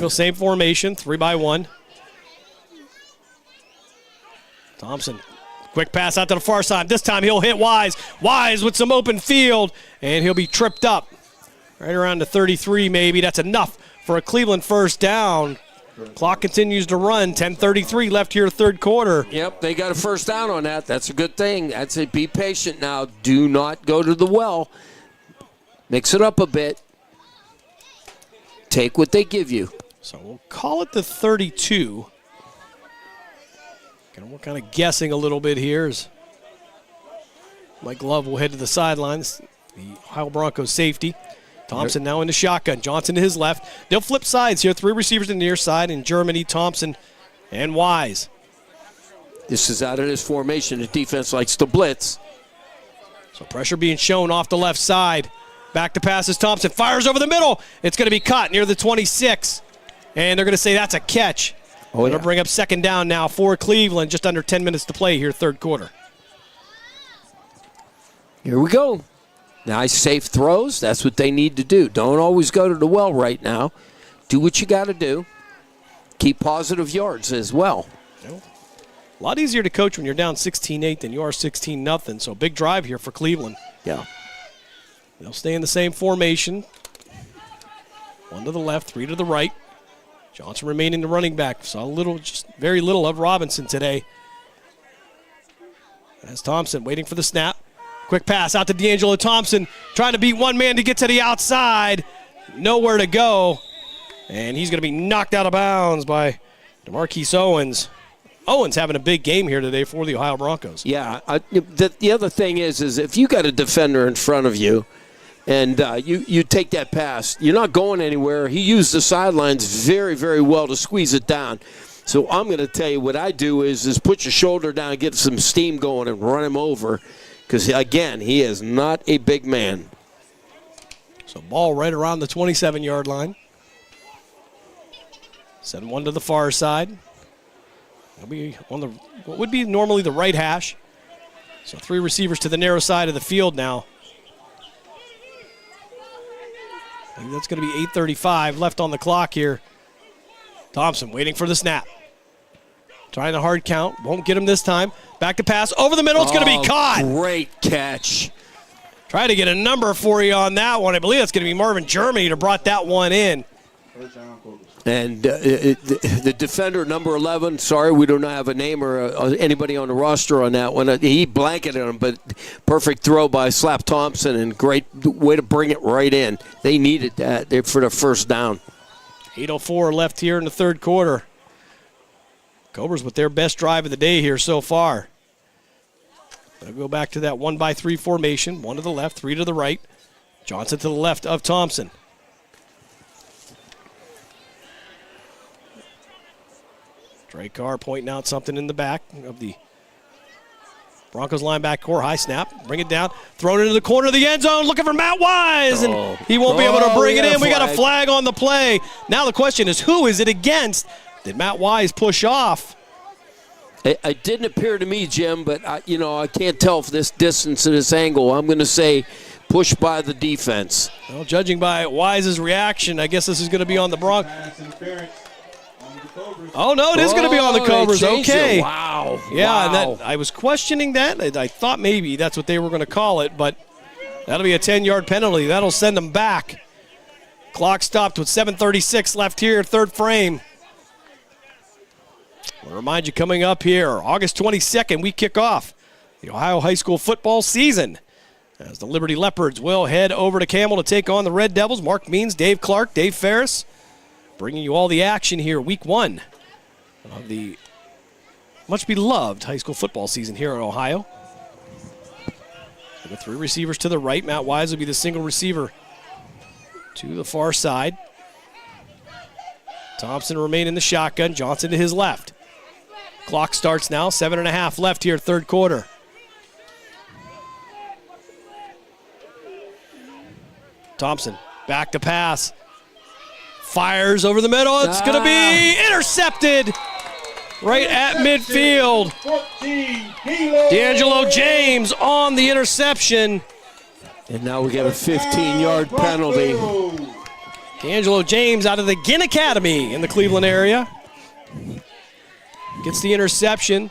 Same formation, 3-by-1. Thompson, quick pass out to the far side. This time he'll hit Wise. Wise with some open field, and he'll be tripped up. Right around the 33 maybe. That's enough for a Cleveland first down. Clock continues to run. 10:33 left here, third quarter. Yep, they got a first down on that. That's a good thing. That's it. Be patient now. Do not go to the well. Mix it up a bit. Take what they give you. So we'll call it the 32. We're kind of guessing a little bit here as Mike Love will head to the sidelines. The Ohio Broncos safety. Thompson now in the shotgun. Johnson to his left. They'll flip sides here. 3 receivers to the near side in Germany, Thompson, and Wise. This is out of this formation. The defense likes to blitz. So pressure being shown off the left side. Back to passes. Thompson fires over the middle. It's going to be caught near the 26. And they're going to say that's a catch. It'll bring up 2nd down now for Cleveland. Just under 10 minutes to play here, third quarter. Here we go. Nice safe throws. That's what they need to do. Don't always go to the well right now. Do what you got to do. Keep positive yards as well. A lot easier to coach when you're down 16-8 than you are 16-0. So big drive here for Cleveland. Yeah. They'll stay in the same formation. 1 to the left, 3 to the right. Johnson remaining the running back. Saw just very little of Robinson today. As Thompson waiting for the snap. Quick pass out to D'Angelo Thompson. Trying to beat one man to get to the outside. Nowhere to go. And he's going to be knocked out of bounds by DeMarquise Owens. Owens having a big game here today for the Ohio Broncos. Yeah. The other thing is if you got a defender in front of you and you take that pass, you're not going anywhere. He used the sidelines very, very well to squeeze it down. So I'm going to tell you what I do is put your shoulder down, get some steam going, and run him over. Because, again, he is not a big man. So ball right around the 27-yard line. Send one to the far side. He'll be on what would be normally the right hash. So 3 receivers to the narrow side of the field now. I think that's going to be 8:35 left on the clock here. Thompson waiting for the snap. Trying the hard count. Won't get him this time. Back to pass. Over the middle. It's going to be caught. Great catch. Try to get a number for you on that one. I believe that's going to be Marvin Germany that brought that one in. And the defender, number 11, sorry, we don't have a name or anybody on the roster on that one. He blanketed him, but perfect throw by Slap Thompson and great way to bring it right in. They needed that for the first down. 8:04 left here in the third quarter. Cobras with their best drive of the day here so far. They'll go back to that 1-by-3 formation. 1 to the left, 3 to the right. Johnson to the left of Thompson. Trey Carr pointing out something in the back of the Broncos linebacker core. High snap. Bring it down. Thrown into the corner of the end zone. Looking for Matt Wise. And he won't be able to bring it in. We got a flag on the play. Now the question is, who is it against? Did Matt Wise push off? It didn't appear to me, Jim, but I can't tell from this distance and this angle. I'm going to say push by the defense. Well, judging by Wise's reaction, I guess this is going to be on the Broncos. Oh, no, it is going to be on the Cobras. Okay. Wow. Yeah, wow. And I was questioning that. I thought maybe that's what they were going to call it, but that'll be a 10-yard penalty. That'll send them back. Clock stopped with 7:36 left here, third frame. I'll remind you, coming up here, August 22nd, we kick off the Ohio high school football season as the Liberty Leopards will head over to Campbell to take on the Red Devils. Mark Means, Dave Clark, Dave Ferris, bringing you all the action here, week 1 of the much beloved high school football season here in Ohio. So the 3 receivers to the right. Matt Wise will be the single receiver to the far side. Thompson remain in the shotgun. Johnson to his left. Clock starts now. 7.5 left here, third quarter. Thompson back to pass. Fires over the middle. It's going to be intercepted right at midfield. D'Angelo James on the interception. And now we get a 15-yard penalty. D'Angelo James out of the Ginn Academy in the Cleveland area. Gets the interception.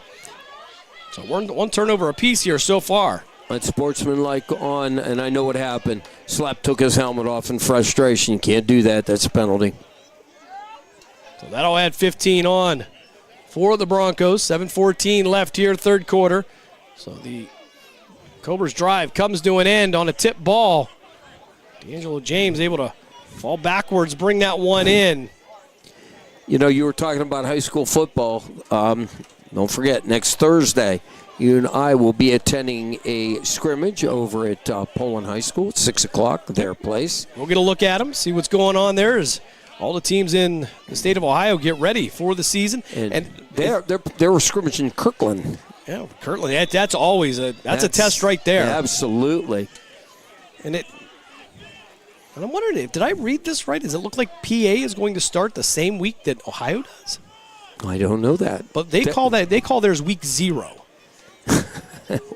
So one turnover apiece here so far. That's sportsmanlike on, and I know what happened. Slap took his helmet off in frustration. You can't do that. That's a penalty. So that'll add 15 on for the Broncos. 7:14 left here, third quarter. So the Cobras drive comes to an end on a tip ball. D'Angelo James able to fall backwards, bring that one in. You know, you were talking about high school football. Don't forget, next Thursday, you and I will be attending a scrimmage over at Poland High School at 6 o'clock, their place. We'll get a look at them, see what's going on there as all the teams in the state of Ohio get ready for the season. And they were scrimmaging Kirkland. Yeah, Kirkland. That's always a test right there. Absolutely. And I'm wondering, did I read this right? Does it look like PA is going to start the same week that Ohio does? I don't know that. But they call theirs week 0.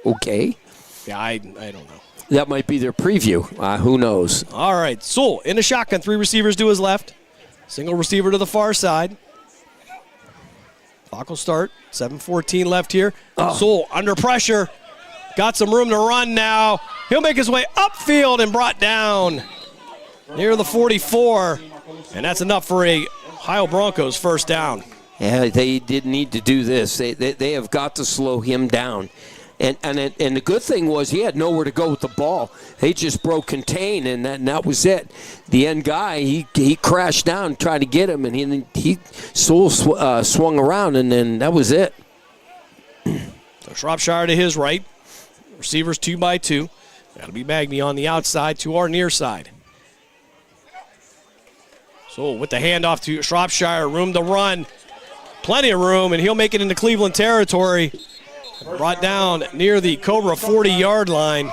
Okay. Yeah, I don't know. That might be their preview. Who knows? All right, Sewell in the shotgun. 3 receivers to his left. Single receiver to the far side. Clock will start. 7:14 left here. Sewell under pressure. Got some room to run now. He'll make his way upfield and brought down near the 44. And that's enough for a Ohio Broncos first down. Yeah, they did need to do this. They have got to slow him down. And the good thing was he had nowhere to go with the ball. They just broke contain, and that was it. The end guy, he crashed down, tried to get him, and he swung around, and then that was it. So Shropshire to his right. Receivers 2x2. That'll be Magny on the outside to our near side. So with the handoff to Shropshire, room to run. Plenty of room, and he'll make it into Cleveland territory. Brought down near the Cobra 40-yard line.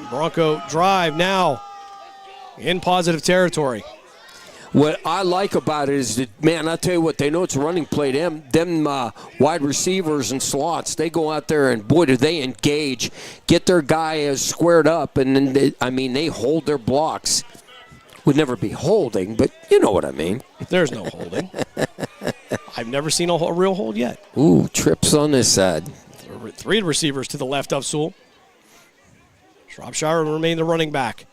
Bronco drive now in positive territory. What I like about it is that, man, I'll tell you what, they know it's a running play. Them wide receivers and slots, they go out there and, boy, do they engage, get their guy squared up, and then, they hold their blocks. Would never be holding, but you know what I mean. There's no holding. I've never seen a real hold yet. Ooh, trips on this side. 3 receivers to the left of Sewell. Shropshire will remain the running back.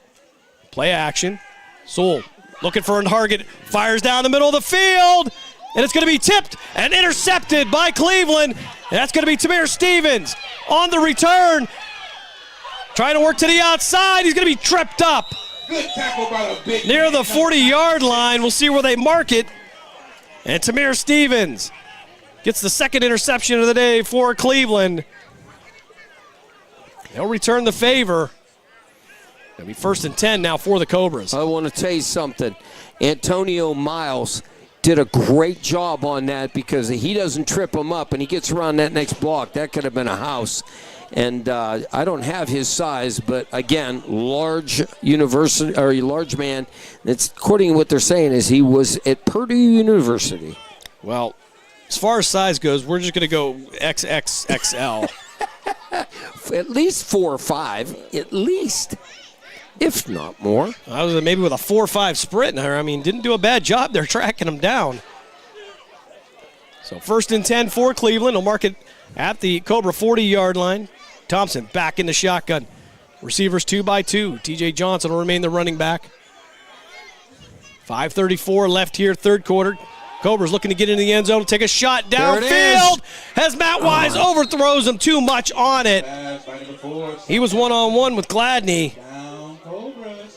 Play action. Sewell looking for a target. Fires down the middle of the field. And it's going to be tipped and intercepted by Cleveland. And that's going to be Tamir Stevens on the return. Trying to work to the outside. He's going to be tripped up near the 40-yard line. We'll see where they mark it. And Tamir Stevens gets the second interception of the day for Cleveland. They'll return the favor. It'll be 1st and 10 now for the Cobras. I want to tell you something. Antonio Miles did a great job on that because he doesn't trip him up and he gets around that next block. That could have been a house. And I don't have his size, but again, large man. That's according to what they're saying is he was at Purdue University. Well, as far as size goes, we're just going to go XXXL. At least 4 or 5, at least, if not more. I was maybe with a 4-5 sprint. I mean, didn't do a bad job there tracking him down. So 1st and 10 for Cleveland. He'll mark it at the Cobra 40-yard line. Thompson back in the shotgun. Receivers 2 by 2. TJ Johnson will remain the running back. 5:34 left here, third quarter. Cobras looking to get into the end zone, take a shot downfield. As Matt Wise overthrows him too much on it. He was one-on-one with Gladney. I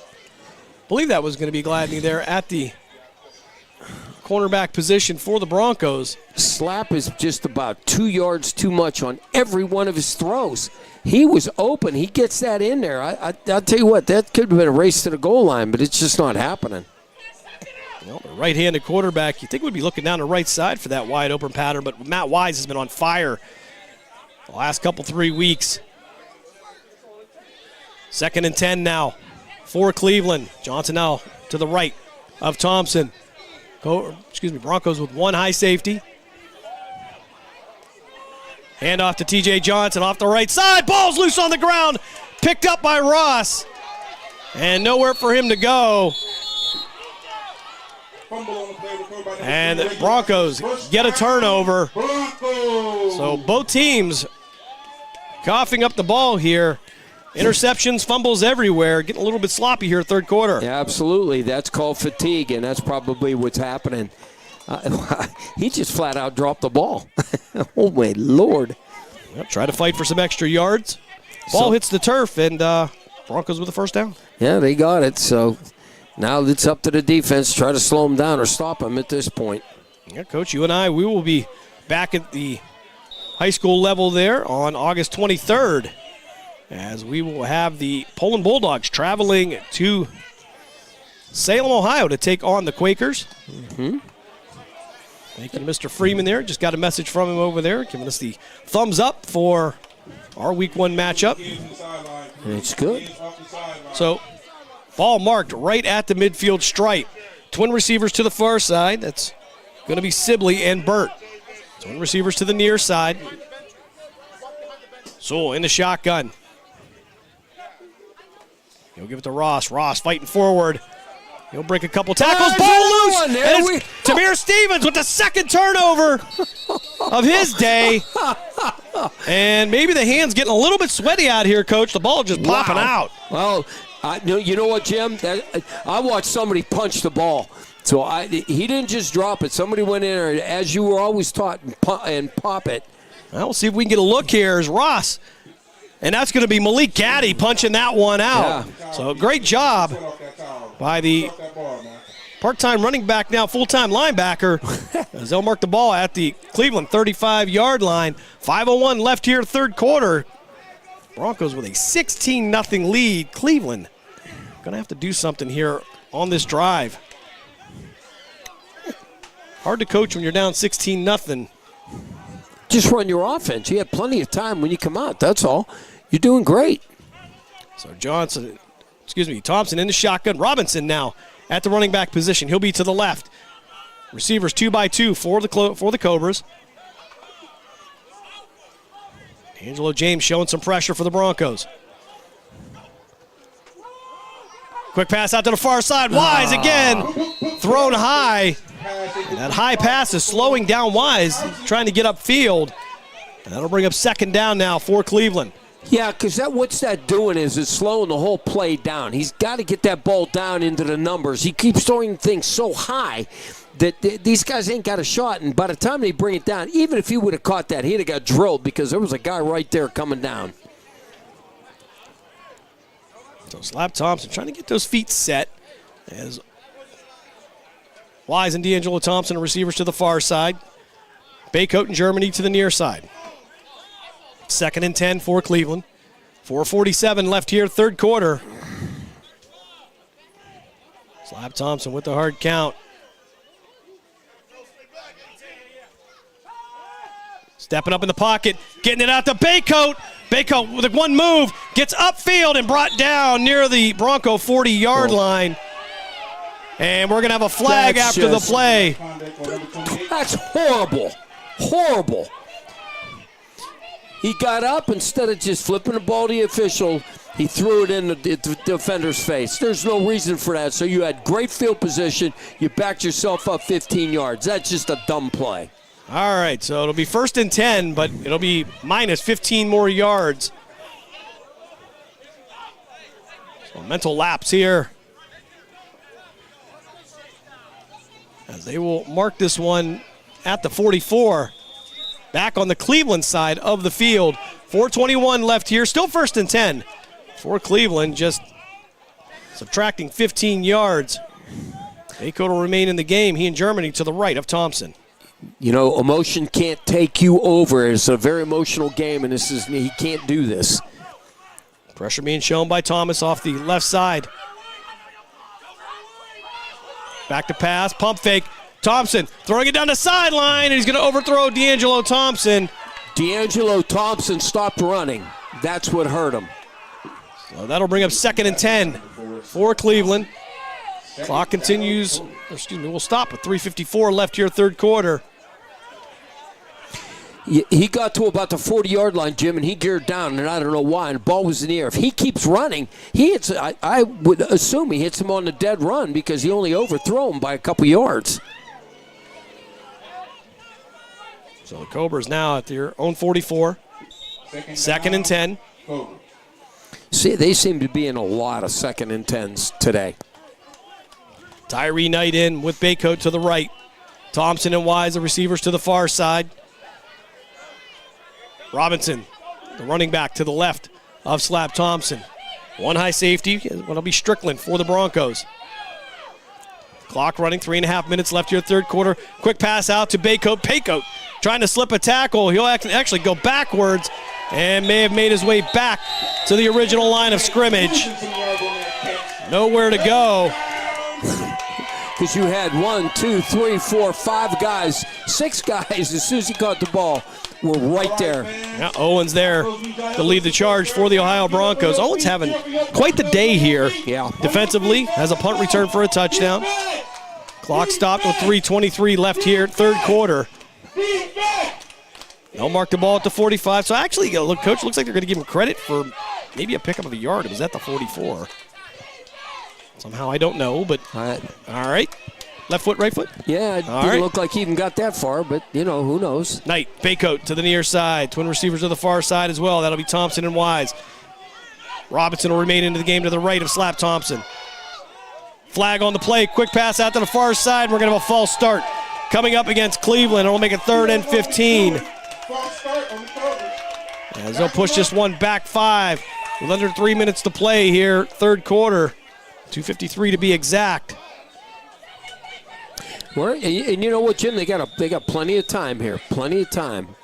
believe that was going to be Gladney there at the cornerback position for the Broncos. Slap is just about 2 yards too much on every one of his throws. He was open. He gets that in there. I'll tell you what, that could have been a race to the goal line, but it's just not happening. Well, the right-handed quarterback, you think would be looking down the right side for that wide open pattern, but Matt Wise has been on fire the last 3 weeks. 2nd and 10 now for Cleveland. Johnson now to the right of Thompson. Broncos with one high safety. Hand off to TJ Johnson off the right side. Ball's loose on the ground. Picked up by Ross. And nowhere for him to go. And the Broncos get a turnover. So both teams coughing up the ball here. Interceptions, fumbles everywhere. Getting a little bit sloppy here third quarter. Yeah, absolutely. That's called fatigue, and that's probably what's happening. He just flat out dropped the ball. Oh, my Lord. Well, try to fight for some extra yards. Ball hits the turf, and Broncos with the first down. Yeah, they got it. So now it's up to the defense. Try to slow them down or stop them at this point. Yeah, Coach, you and I, we will be back at the high school level there on August 23rd, as we will have the Poland Bulldogs traveling to Salem, Ohio to take on the Quakers. Mm-hmm. Thank you to Mr. Freeman there. Just got a message from him over there giving us the thumbs up for our Week 1 matchup. It's good. So, ball marked right at the midfield stripe. Twin receivers to the far side. That's going to be Sibley and Burt. Twin receivers to the near side. Sewell in the shotgun. He'll give it to Ross. Ross fighting forward. He'll break a couple tackles. Ball loose. And it's Tamir Stevens with the second turnover of his day. And maybe the hand's getting a little bit sweaty out here, Coach. The ball just popping out. Well, you know what, Jim? I watched somebody punch the ball. So he didn't just drop it. Somebody went in there, as you were always taught, and pop it. Well, we'll see if we can get a look here as Ross. And that's going to be Malik Gaddy punching that one out. Yeah. So great job by the part-time running back, now full-time linebacker, as they'll mark the ball at the Cleveland 35-yard line. 5:01 left here, third quarter. Broncos with a 16-0 lead. Cleveland going to have to do something here on this drive. Hard to coach when you're down 16-0. Just run your offense. You have plenty of time when you come out. That's all. You're doing great. So Thompson in the shotgun. Robinson now at the running back position. He'll be to the left. Receivers 2 by 2 for the Cobras. Angelo James showing some pressure for the Broncos. Quick pass out to the far side. Wise again. Thrown high. And that high pass is slowing down Wise, trying to get upfield. And that'll bring up second down now for Cleveland. Yeah, because what's that doing is it's slowing the whole play down. He's got to get that ball down into the numbers. He keeps throwing things so high that these guys ain't got a shot. And by the time they bring it down, even if he would have caught that, he'd have got drilled because there was a guy right there coming down. So Slap Thompson trying to get those feet set as Wise and D'Angelo Thompson are receivers to the far side. Baycoat and Germany to the near side. 2nd and 10 for Cleveland. 4:47 left here, third quarter. Slap Thompson with the hard count. Stepping up in the pocket, getting it out to Baycoat. Baycoat with one move, gets upfield and brought down near the Bronco 40-yard line. And we're going to have a flag after the play. That's horrible. Horrible. He got up, instead of just flipping the ball to the official, he threw it in the defender's face. There's no reason for that. So you had great field position. You backed yourself up 15 yards. That's just a dumb play. All right, so it'll be 1st and 10, but it'll be minus 15 more yards. So mental lapse here, as they will mark this one at the 44. Back on the Cleveland side of the field. 4:21 left here. Still 1st and 10 for Cleveland, just subtracting 15 yards. Baycoat will remain in the game. He and Germany to the right of Thompson. You know, emotion can't take you over. It's a very emotional game, and he can't do this. Pressure being shown by Thomas off the left side. Back to pass, pump fake. Thompson throwing it down the sideline, and he's going to overthrow D'Angelo Thompson. D'Angelo Thompson stopped running. That's what hurt him. So that'll bring up 2nd and 10 for Cleveland. Clock continues. We'll stop with 3:54 left here, third quarter. He got to about the 40-yard line, Jim, and he geared down, and I don't know why, and the ball was in the air. If he keeps running, he hits. I would assume he hits him on the dead run because he only overthrew him by a couple yards. So the Cobras now at their own 44. 2nd and 10. See, they seem to be in a lot of 2nd and 10s today. Tyree Knight in with Baycoat to the right. Thompson and Wise, the receivers to the far side. Robinson, the running back to the left of Slap Thompson. One high safety, it'll be Strickland for the Broncos. Clock running, 3.5 minutes left here, third quarter. Quick pass out to Baycoat. Baycoat trying to slip a tackle. He'll actually go backwards and may have made his way back to the original line of scrimmage. Nowhere to go. Because you had 1, 2, 3, 4, 5 guys, 6 guys, as soon as he caught the ball, were right there. Yeah, Owens there to lead the charge for the Ohio Broncos. Owens having quite the day here. Yeah. Defensively, has a punt return for a touchdown. Clock stopped with 3:23 left here, third quarter. They'll mark the ball at the 45. So actually, Coach, looks like they're going to give him credit for maybe a pickup of a yard. It was at the 44. Somehow I don't know, but all right. Left foot, right foot? Yeah, it didn't look like he even got that far, but, who knows. Knight, Baycoat to the near side. Twin receivers to the far side as well. That'll be Thompson and Wise. Robinson will remain into the game to the right of Slap Thompson. Flag on the play. Quick pass out to the far side. We're going to have a false start coming up against Cleveland. It'll make it 3rd and 15. As they'll push this one back 5 with under 3 minutes to play here, third quarter. 2:53 to be exact. Well, and you know what, Jim? They got plenty of time here. Plenty of time.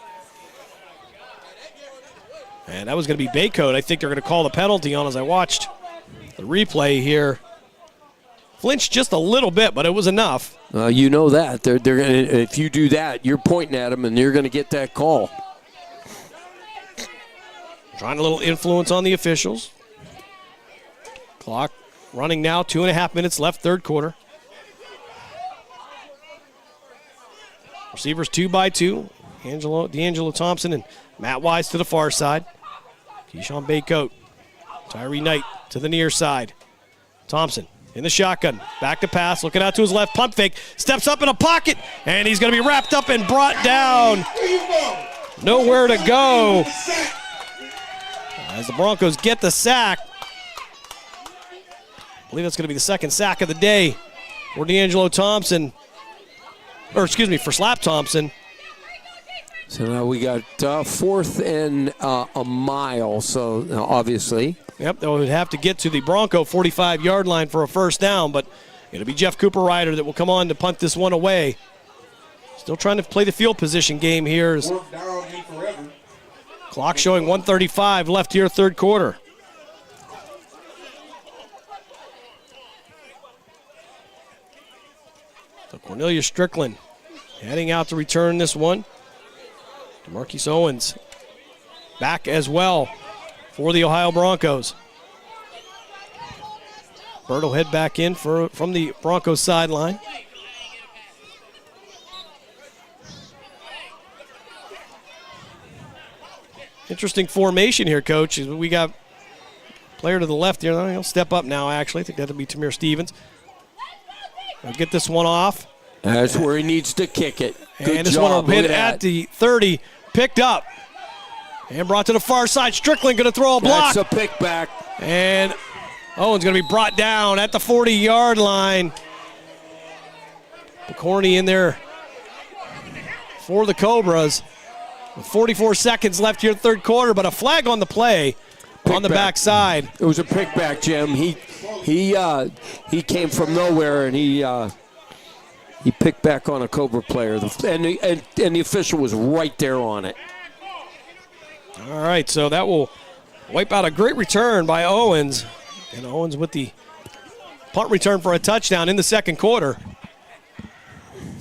And that was going to be Baycoat. I think they're going to call the penalty on as I watched the replay here. Flinched just a little bit, but it was enough. You know that. They're gonna, if you do that, you're pointing at them, and you're going to get that call. Trying a little influence on the officials. Clock running now, 2.5 minutes left, third quarter. Receivers 2 by 2. D'Angelo Thompson and Matt Wise to the far side. Keyshawn Baycoat. Tyree Knight to the near side. Thompson in the shotgun. Back to pass. Looking out to his left. Pump fake. Steps up in a pocket. And he's going to be wrapped up and brought down. Nowhere to go. As the Broncos get the sack. I believe that's going to be the second sack of the day for D'Angelo Thompson. For Slap Thompson. So now we got 4th and a mile, so obviously. Yep, they would have to get to the Bronco 45-yard line for a first down, but it'll be Jeff Cooper Ryder that will come on to punt this one away. Still trying to play the field position game here. Clock showing 1:35 left here, third quarter. So Cornelius Strickland heading out to return this one. DeMarcus Owens back as well for the Ohio Broncos. Bird will head back in from the Broncos sideline. Interesting formation here, Coach. We got player to the left here. He'll step up now, actually. I think that'll be Tamir Stevens. He'll get this one off. That's where he needs to kick it. Good and this job. one will hit at the 30. Picked up. And brought to the far side. Strickland going to throw a block. That's a pick back. And Owen's going to be brought down at the 40-yard line. McCorney in there for the Cobras. With 44 seconds left here, third quarter, but a flag on the play on the backside. It was a pick back, Jim. He came from nowhere and he picked back on a Cobra player, and the official was right there on it. All right, so that will wipe out a great return by Owens, and Owens with the punt return for a touchdown in the second quarter.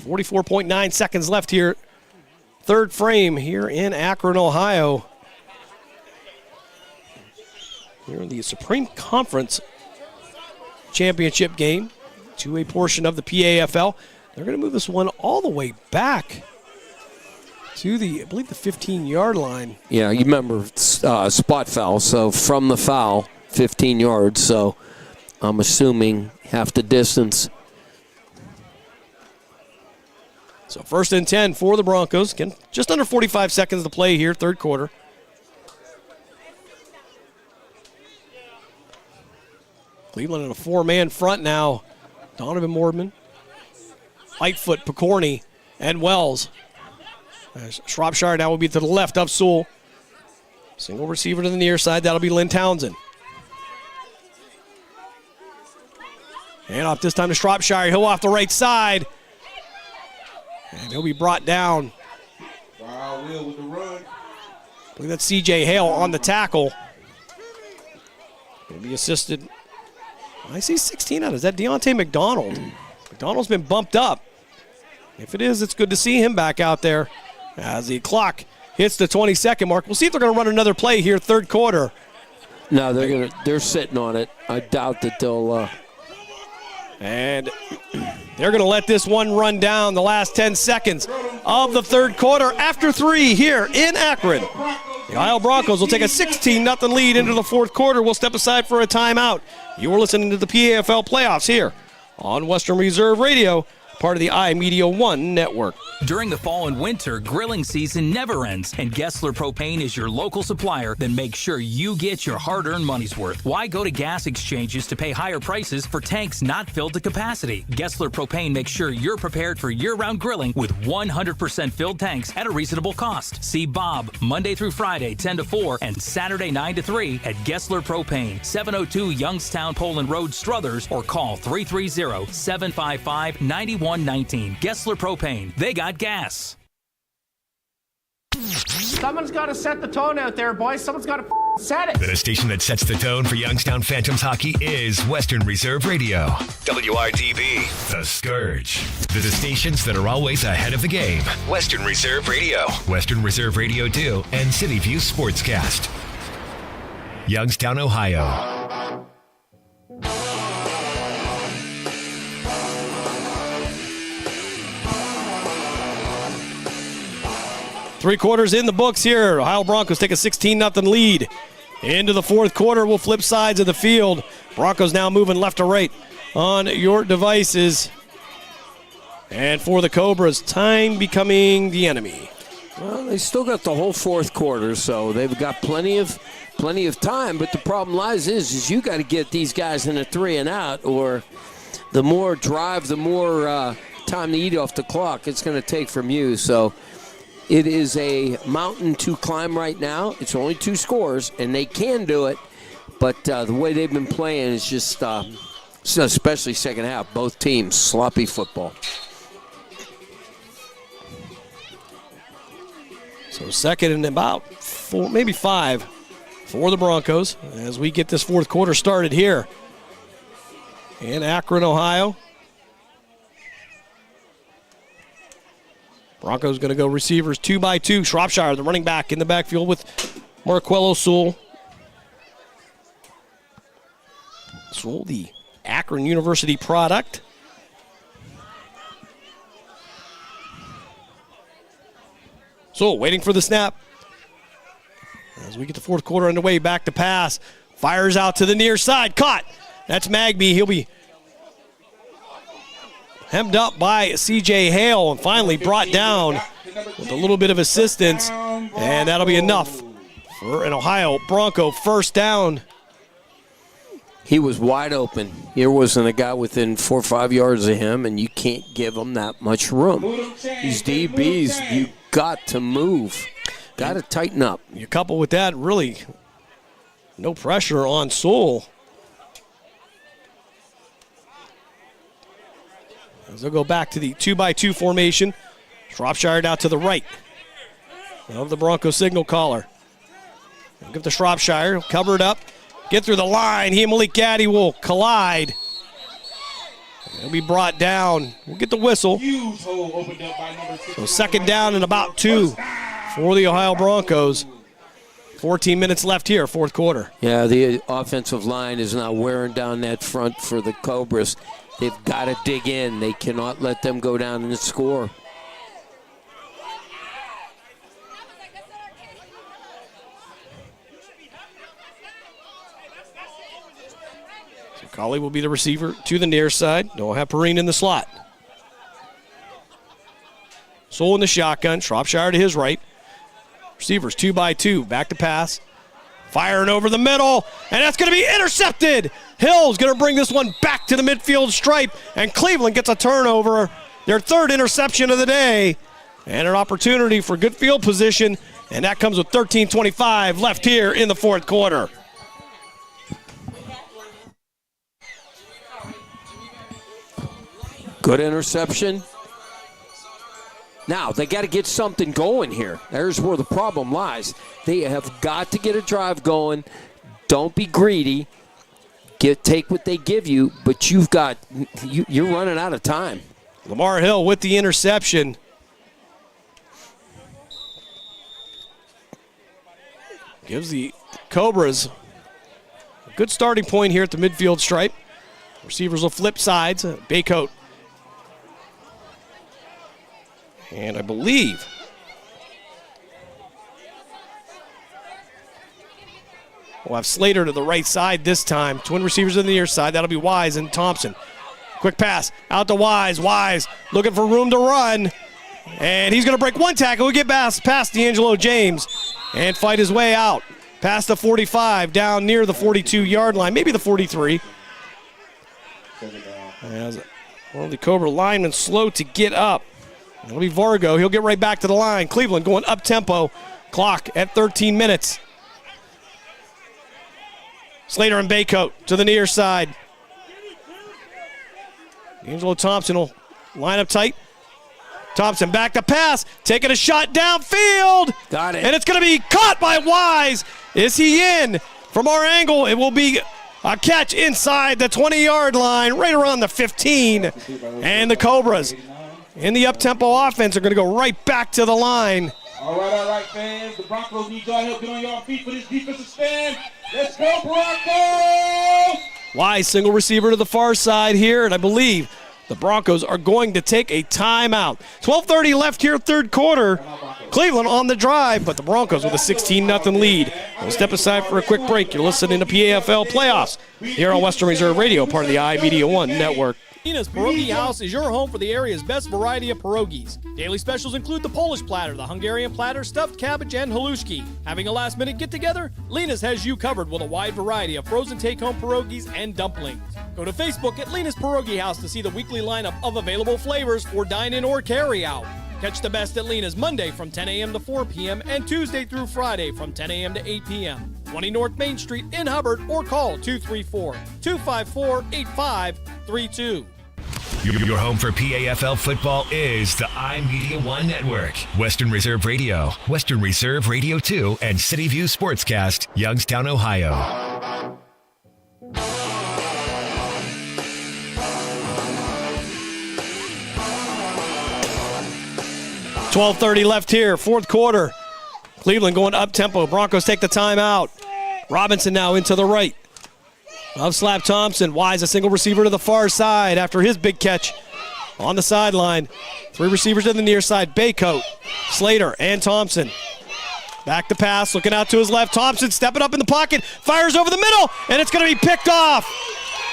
44.9 seconds left here. Third frame here in Akron, Ohio. Here in the Supreme Conference Championship game, 2A portion of the PAFL. They're going to move this one all the way back to the, I believe, the 15-yard line. Yeah, you remember spot foul, so from the foul, 15 yards. So I'm assuming half the distance. So 1st and 10 for the Broncos. Again, just under 45 seconds to play here, third quarter. Cleveland in a 4-man front now. Donovan Boardman, Lightfoot, Picorni, and Wells. As Shropshire now will be to the left of Sewell. Single receiver to the near side. That'll be Lynn Townsend. And off this time to Shropshire. He'll off the right side. And he'll be brought down. With the run. I believe that's C.J. Hale on the tackle. He'll be assisted. I see 16 out. Is that Deontay McDonald? McDonald's been bumped up. If it is, it's good to see him back out there as the clock hits the 20-second mark. We'll see if they're going to run another play here, third quarter. No, they're sitting on it. I doubt that they'll. And they're going to let this one run down the last 10 seconds of the third quarter after 3 here in Akron. The Ohio Broncos will take a 16-0 lead into the fourth quarter. We'll step aside for a timeout. You are listening to the PAFL playoffs here on Western Reserve Radio, part of the iMedia One network. During the fall and winter, grilling season never ends, and Gessler Propane is your local supplier that makes sure you get your hard-earned money's worth. Why go to gas exchanges to pay higher prices for tanks not filled to capacity? Gessler Propane makes sure you're prepared for year-round grilling with 100% filled tanks at a reasonable cost. See Bob Monday through Friday, 10 to 4, and Saturday, 9 to 3 at Gessler Propane, 702 Youngstown Poland Road, Struthers, or call 330-755-9119. Gessler Propane. They got gas. Someone's got to set the tone out there, boys. Someone's got to set it. The station that sets the tone for Youngstown Phantoms hockey is Western Reserve Radio. WRTV, The Scourge. The stations that are always ahead of the game. Western Reserve Radio. Western Reserve Radio 2 and City View Sportscast. Youngstown, Ohio. Three quarters in the books here. Ohio Broncos take a 16-0 lead. Into the fourth quarter, we'll flip sides of the field. Broncos now moving left to right on your devices. And for the Cobras, time becoming the enemy. Well, they still got the whole fourth quarter, so they've got plenty of plenty of time, but the problem lies is you got to get these guys in a 3 and out, or the more drive, the more time to eat off the clock it's going to take from you. So it is a mountain to climb right now. It's only 2 scores, and they can do it, but the way they've been playing is just, especially second half, both teams, sloppy football. So second and about 4, maybe 5 for the Broncos as we get this fourth quarter started here in Akron, Ohio. Broncos going to go receivers 2 by 2. Shropshire, the running back, in the backfield with Marquello Sewell. Sewell, the Akron University product. So waiting for the snap. As we get the fourth quarter underway, back to pass. Fires out to the near side. Caught. That's Magby. He'll be hemmed up by C.J. Hale and finally brought down with a little bit of assistance. And that'll be enough for an Ohio Bronco first down. He was wide open. There wasn't a guy within 4 or 5 yards of him, and you can't give him that much room. These DBs, you got to move. Got to tighten up. You couple with that, really no pressure on Sewell. As they'll go back to the 2 by 2 formation. Shropshire out to the right of the Bronco signal caller. They'll give to Shropshire, cover it up, get through the line. He and Malik Gaddy will collide. He'll be brought down. We'll get the whistle. So second down and about 2 for the Ohio Broncos. 14 minutes left here, fourth quarter. Yeah, the offensive line is now wearing down that front for the Cobras. They've got to dig in. They cannot let them go down and score. So Colley will be the receiver to the near side. They'll have Perrine in the slot. Sewell in the shotgun. Shropshire to his right. Receivers 2 by 2. Back to pass. Firing over the middle. And that's going to be intercepted. Hill's going to bring this one back to the midfield stripe. And Cleveland gets a turnover. Their third interception of the day. And an opportunity for good field position. And that comes with 13:25 left here in the fourth quarter. Good interception. Now, they got to get something going here. There's where the problem lies. They have got to get a drive going. Don't be greedy. Take what they give you, but you're running out of time. Lamar Hill with the interception. Gives the Cobras a good starting point here at the midfield stripe. Receivers will flip sides. Baycoat. And I believe we'll have Slater to the right side this time. Twin receivers on the near side. That'll be Wise and Thompson. Quick pass out to Wise. Wise looking for room to run. And he's going to break one tackle. He'll get past D'Angelo James and fight his way out. Past the 45, down near the 42-yard line, maybe the 43. As one of the Cobra linemen slow to get up. It'll be Vargo. He'll get right back to the line. Cleveland going up-tempo. Clock at 13 minutes. Slater and Baycoat to the near side. Angelo Thompson will line up tight. Thompson back to pass. Taking a shot downfield. Got it. And it's going to be caught by Wise. Is he in? From our angle, it will be a catch inside the 20-yard line, right around the 15. And the Cobras in the up-tempo offense are going to go right back to the line. All right, fans. The Broncos need y'all help get on your feet for this defensive stand. Let's go, Broncos! Wise, single receiver to the far side here, and I believe the Broncos are going to take a timeout. 12:30 left here, third quarter. Cleveland on the drive, but the Broncos with a 16-0 lead. We'll step aside for a quick break. You're listening to PAFL Playoffs here on Western Reserve Radio, part of the iMedia One Network. Nina's Pierogi House is your home for the area's best variety of pierogies. Daily specials include the Polish platter, the Hungarian platter, stuffed cabbage, and halushki. Having a last-minute get-together? Lena's has you covered with a wide variety of frozen take-home pierogies and dumplings. Go to Facebook at Lena's Pierogi House to see the weekly lineup of available flavors for dine-in or carry-out. Catch the best at Lena's Monday from 10 a.m. to 4 p.m. and Tuesday through Friday from 10 a.m. to 8 p.m. 20 North Main Street in Hubbard or call 234-254-8532. Your home for PAFL football is the iMedia One Network. Western Reserve Radio, Western Reserve Radio 2, and City View Sportscast, Youngstown, Ohio. 12:30 left here, fourth quarter. Cleveland going up tempo. Broncos take the timeout. Robinson now into the right of Slap Thompson. Wise a single receiver to the far side after his big catch on the sideline. Three receivers to the near side. Baycoat, Slater, and Thompson. Back to pass, looking out to his left. Thompson stepping up in the pocket, fires over the middle, and it's going to be picked off.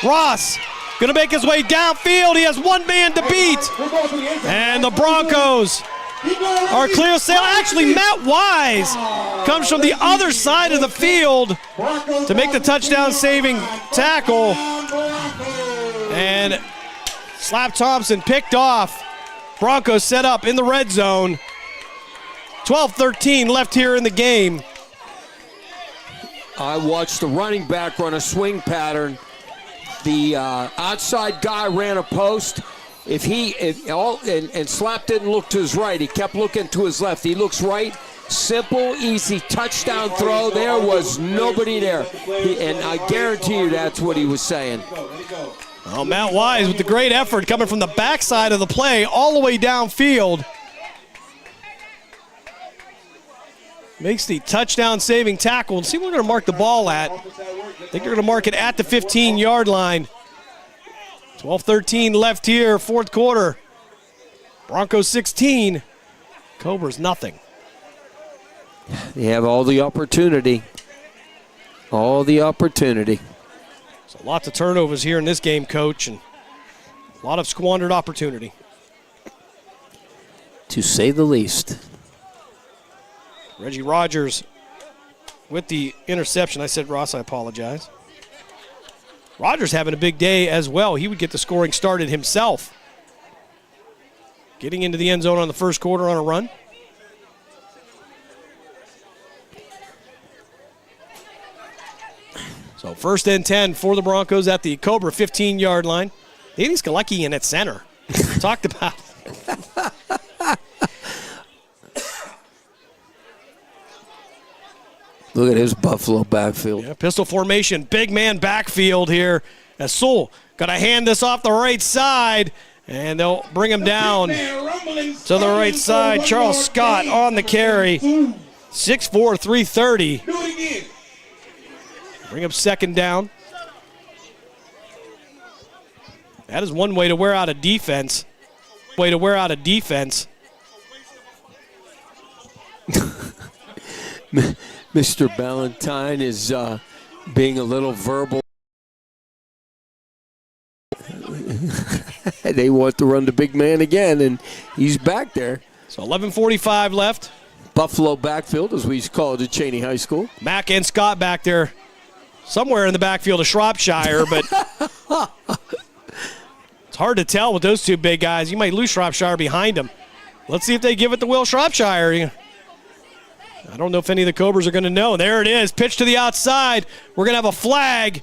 Ross going to make his way downfield. He has one man to beat. And the Broncos are clear sail. Actually, Matt Wise comes from the other side of the field to make the touchdown-saving tackle. And Slap Thompson picked off. Broncos set up in the red zone. 12-13 left here in the game. I watched the running back run a swing pattern. The outside guy ran a post. And Slap didn't look to his right. He kept looking to his left. He looks right. Simple, easy touchdown throw. There was nobody there. And I guarantee you that's what he was saying. Well, Matt Wise with the great effort coming from the backside of the play all the way downfield. Makes the touchdown-saving tackle. Let's see what we're going to mark the ball at. I think they're going to mark it at the 15-yard line. 12-13 left here, fourth quarter. Broncos 16, Cobras nothing. They have all the opportunity. All the opportunity. So lots of turnovers here in this game, Coach, and a lot of squandered opportunity. To say the least. Reggie Rogers with the interception. I said Ross, I apologize. Rogers having a big day as well. He would get the scoring started himself. Getting into the end zone on the first quarter on a run. So first and 10 for the Broncos at the Cobra 15-yard line. Danny Skalecki in at center. Talked about. Look at his Buffalo backfield. Yeah, pistol formation, big man backfield here. As Sewell got to hand this off the right side, and they'll bring him down to the right side. Charles Scott on the carry. 6'4", 330. Bring up second down. That is one way to wear out a defense. Mr. Ballantyne is being a little verbal. They want to run the big man again, and he's back there. So 11:45 left. Buffalo backfield, as we call it at Cheney High School. Mack and Scott back there somewhere in the backfield of Shropshire, but it's hard to tell with those two big guys. You might lose Shropshire behind them. Let's see if they give it to Will Shropshire. I don't know if any of the Cobras are going to know. There it is. Pitch to the outside. We're going to have a flag,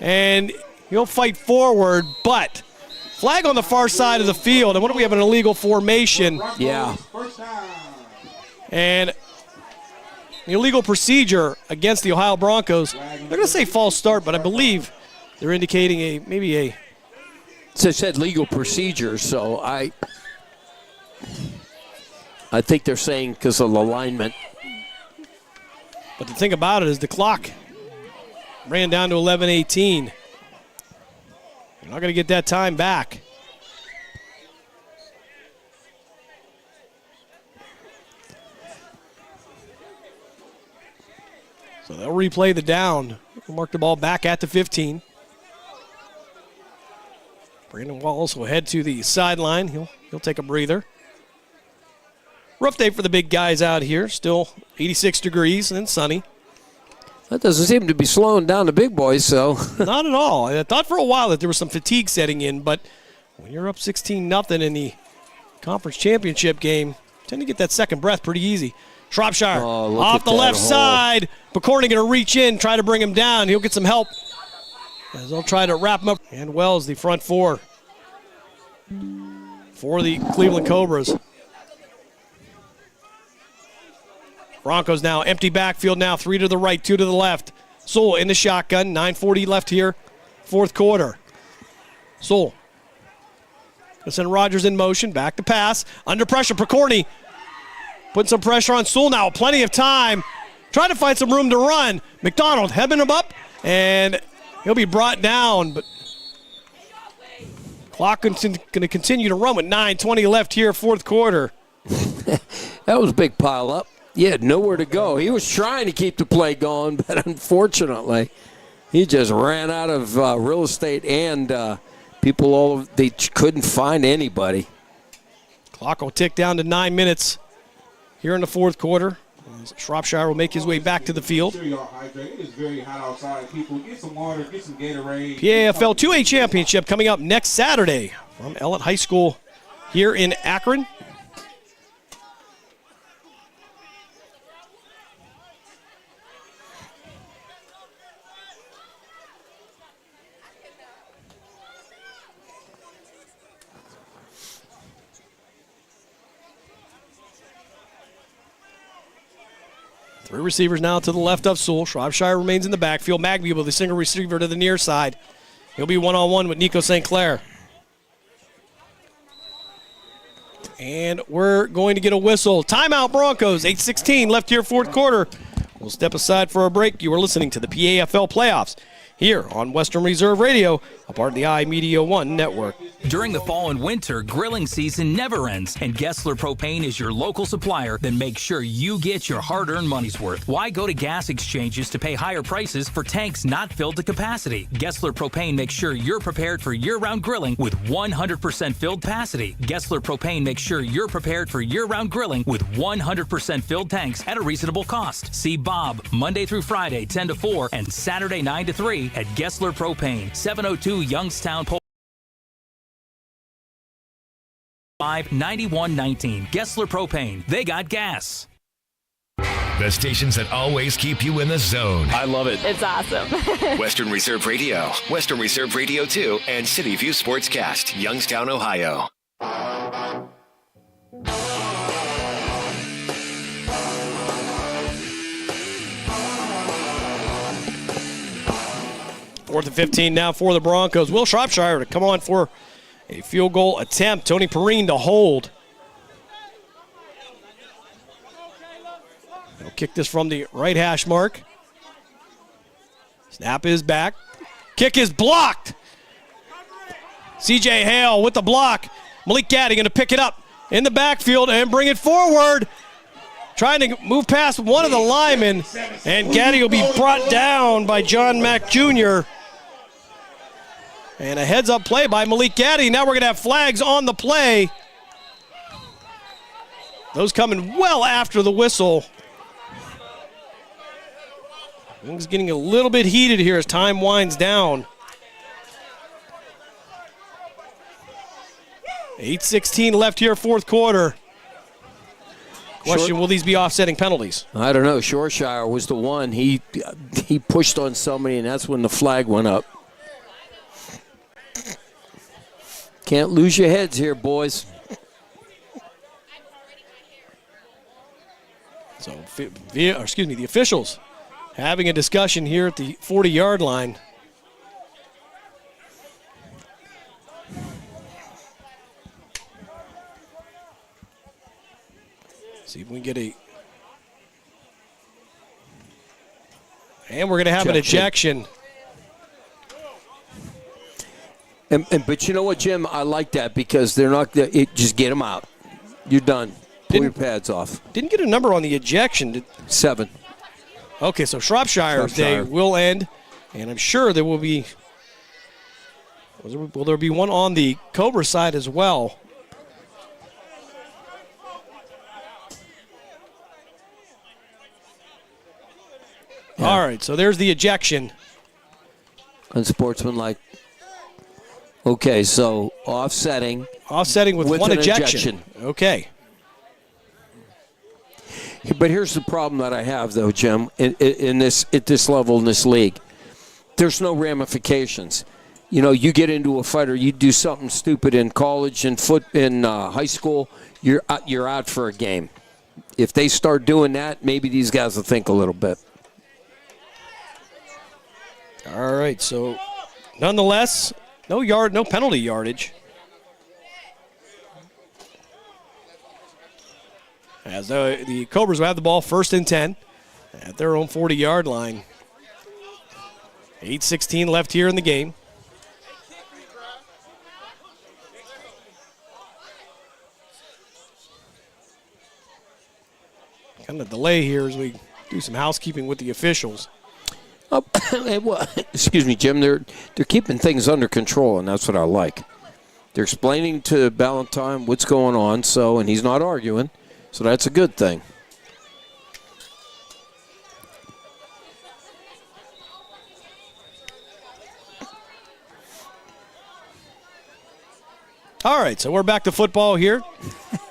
and he'll fight forward, but flag on the far side of the field. And what do we have, an illegal formation? Yeah. And the illegal procedure against the Ohio Broncos. They're going to say false start, but I believe they're indicating maybe a. It said legal procedure, so I think they're saying because of alignment. But the thing about it is the clock ran down to 11:18. You're not going to get that time back. So they'll replay the down. We'll mark the ball back at the 15. Brandon Walls will head to the sideline. He'll take a breather. Rough day for the big guys out here. Still 86 degrees and sunny. That doesn't seem to be slowing down the big boys, so. Not at all. I thought for a while that there was some fatigue setting in, but when you're up 16-0 in the conference championship game, you tend to get that second breath pretty easy. Shropshire off the left side. McCorney going to reach in, try to bring him down. He'll get some help as they'll try to wrap him up. And Wells, the front four for the Cleveland Cobras. Broncos now empty backfield now, 3 to the right, 2 to the left. Sewell in the shotgun, 9:40 left here, fourth quarter. Sewell. Gonna send Rogers in motion, back to pass, under pressure, Picorni putting some pressure on Sewell now, plenty of time. Trying to find some room to run. McDonald heading him up, and he'll be brought down, but clock going to continue to run with 9:20 left here, fourth quarter. That was a big pile up. He had nowhere to go. He was trying to keep the play going, but unfortunately, he just ran out of real estate and people. They couldn't find anybody. Clock will tick down to 9 minutes here in the fourth quarter. Shropshire will make his way back to the field. It is very hot outside. People, get some water, get some Gatorade. PAFL 2A Championship coming up next Saturday from Ellett High School here in Akron. Three receivers now to the left of Sewell. Shropshire remains in the backfield. Magby with a single receiver to the near side. He'll be one-on-one with Nico St. Clair. And we're going to get a whistle. Timeout, Broncos. 8:16 left here, fourth quarter. We'll step aside for a break. You are listening to the PAFL Playoffs here on Western Reserve Radio, a part of the iMedia One network. During the fall and winter, grilling season never ends, and Gessler Propane is your local supplier that makes sure you get your hard-earned money's worth. Why go to gas exchanges to pay higher prices for tanks not filled to capacity? Gessler Propane makes sure you're prepared for year-round grilling with 100% filled capacity. Gessler Propane makes sure you're prepared for year-round grilling with 100% filled tanks at a reasonable cost. See Bob Monday through Friday, 10 to 4, and Saturday, 9 to 3 at Gessler Propane, 702 Youngstown Pole. 9119. Gessler Propane. They got gas. The stations that always keep you in the zone. I love it. It's awesome. Western Reserve Radio, Western Reserve Radio 2, and City View Sportscast, Youngstown, Ohio. Fourth and 15 now for the Broncos. Will Shropshire to come on for a field goal attempt. Tony Perrine to hold. He'll kick this from the right hash mark. Snap is back. Kick is blocked. C.J. Hale with the block. Malik Gaddy going to pick it up in the backfield and bring it forward. Trying to move past one of the linemen, and Gaddy will be brought down by John Mack Jr. And a heads-up play by Malik Gaddy. Now we're going to have flags on the play. Those coming well after the whistle. Things getting a little bit heated here as time winds down. 8:16 left here, fourth quarter. Question, will these be offsetting penalties? I don't know. Shropshire was the one. He pushed on somebody, and that's when the flag went up. Can't lose your heads here, boys. So, the officials having a discussion here at the 40-yard line. See if we can get a... And we're going to have an ejection. But you know what, Jim? I like that because they're not. Just get them out. You're done. Pull your pads off. Didn't get a number on the ejection. 7. Okay, so Shropshire's day will end, and I'm sure there will be Will there be one on the Cobra side as well? Yeah. All right, so there's the ejection. Unsportsmanlike. Okay, so offsetting. Offsetting with one ejection. Okay. But here's the problem that I have, though, Jim, at this level in this league. There's no ramifications. You know, you get into a fight or you do something stupid in college and in high school, you're out for a game. If they start doing that, maybe these guys will think a little bit. All right, so nonetheless, no penalty yardage. As the Cobras will have the ball 1st and 10 at their own 40-yard line. 8:16 left here in the game. Kind of delay here as we do some housekeeping with the officials. Well, excuse me, Jim. They're keeping things under control, and that's what I like. They're explaining to Ballantyne what's going on, and he's not arguing, so that's a good thing. All right, so we're back to football here.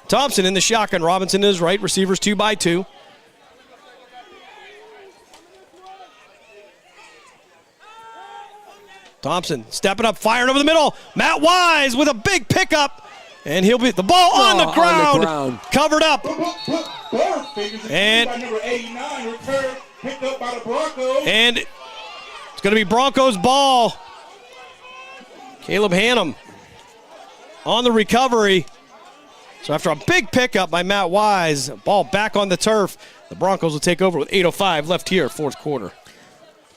Thompson in the shotgun. Robinson is right. Receivers 2 by 2. Thompson stepping up, firing over the middle. Matt Wise with a big pickup. And he'll be the ball on the ground. Covered up. And number 89, return picked up by the Broncos. And it's going to be Broncos ball. Caleb Hannum on the recovery. So after a big pickup by Matt Wise, ball back on the turf. The Broncos will take over with 8:05 left here, 4th quarter.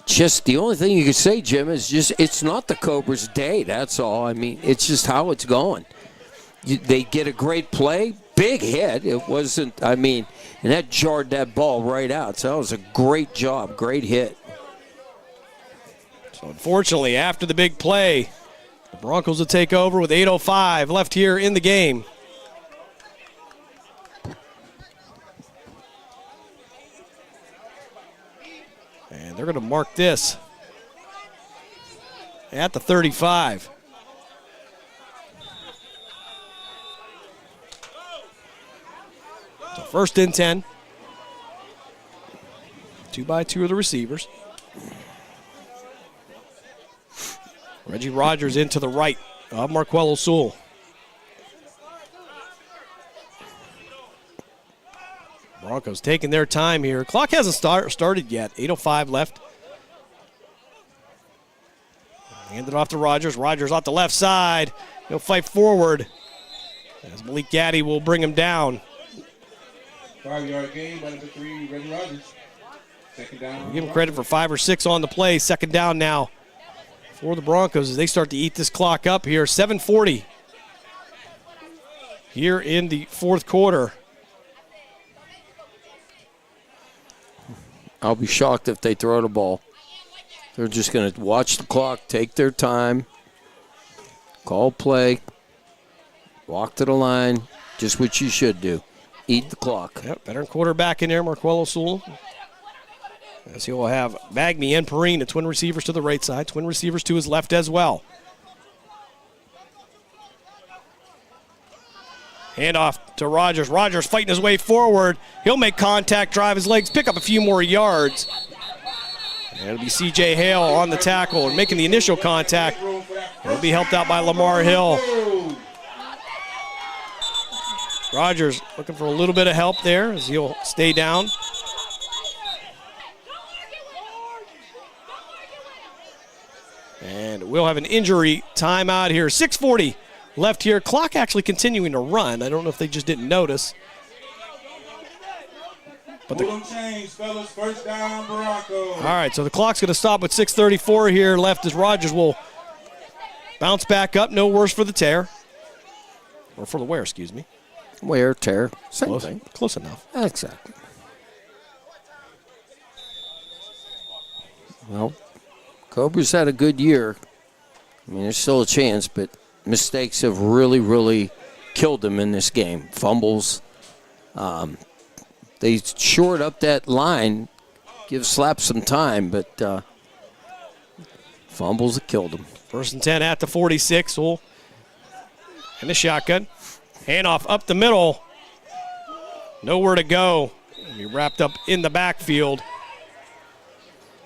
Just the only thing you can say, Jim, is just it's not the Cobras' day. That's all. I mean, it's just how it's going. They get a great play, big hit. It wasn't, and that jarred that ball right out. So that was a great job, great hit. So unfortunately, after the big play, the Broncos will take over with 8:05 left here in the game. And they're going to mark this at the 35. So 1st and 10. 2 by 2 of the receivers. Reggie Rogers into the right of Marquello Sewell. Broncos taking their time here. Clock hasn't started yet. 8:05 left. Hand it off to Rogers. Rogers off the left side. He'll fight forward as Malik Gaddy will bring him down. 5-yard gain by number 3, Reggie Rogers. 2nd down. We'll give him credit for 5 or 6 on the play. 2nd down now for the Broncos as they start to eat this clock up here. 7:40 here in the 4th quarter. I'll be shocked if they throw the ball. They're just going to watch the clock, take their time, call play, walk to the line, just what you should do. Eat the clock. Yep, veteran quarterback in there, Marquello Sewell. As he will have Magny and Perrine, the twin receivers to the right side, twin receivers to his left as well. Hand off to Rogers. Rogers fighting his way forward. He'll make contact, drive his legs, pick up a few more yards. And it'll be C.J. Hale on the tackle and making the initial contact. He'll be helped out by Lamar Hill. Rogers looking for a little bit of help there as he'll stay down. And we'll have an injury timeout here. 6:40 left here. Clock actually continuing to run. I don't know if they just didn't notice. But change, fellas. 1st down, Broncos. All right, so the clock's going to stop with 6:34 here left as Rogers will bounce back up. No worse for the tear. Or for the wear, excuse me. Wear, tear, same thing. Close enough. Exactly. Well, Cobras had a good year. I mean, there's still a chance, but mistakes have really, really killed them in this game. Fumbles. They shored up that line, give Slap some time, but fumbles have killed them. 1st and 10 at the 46. Sewell in the shotgun. Handoff up the middle. Nowhere to go. He wrapped up in the backfield.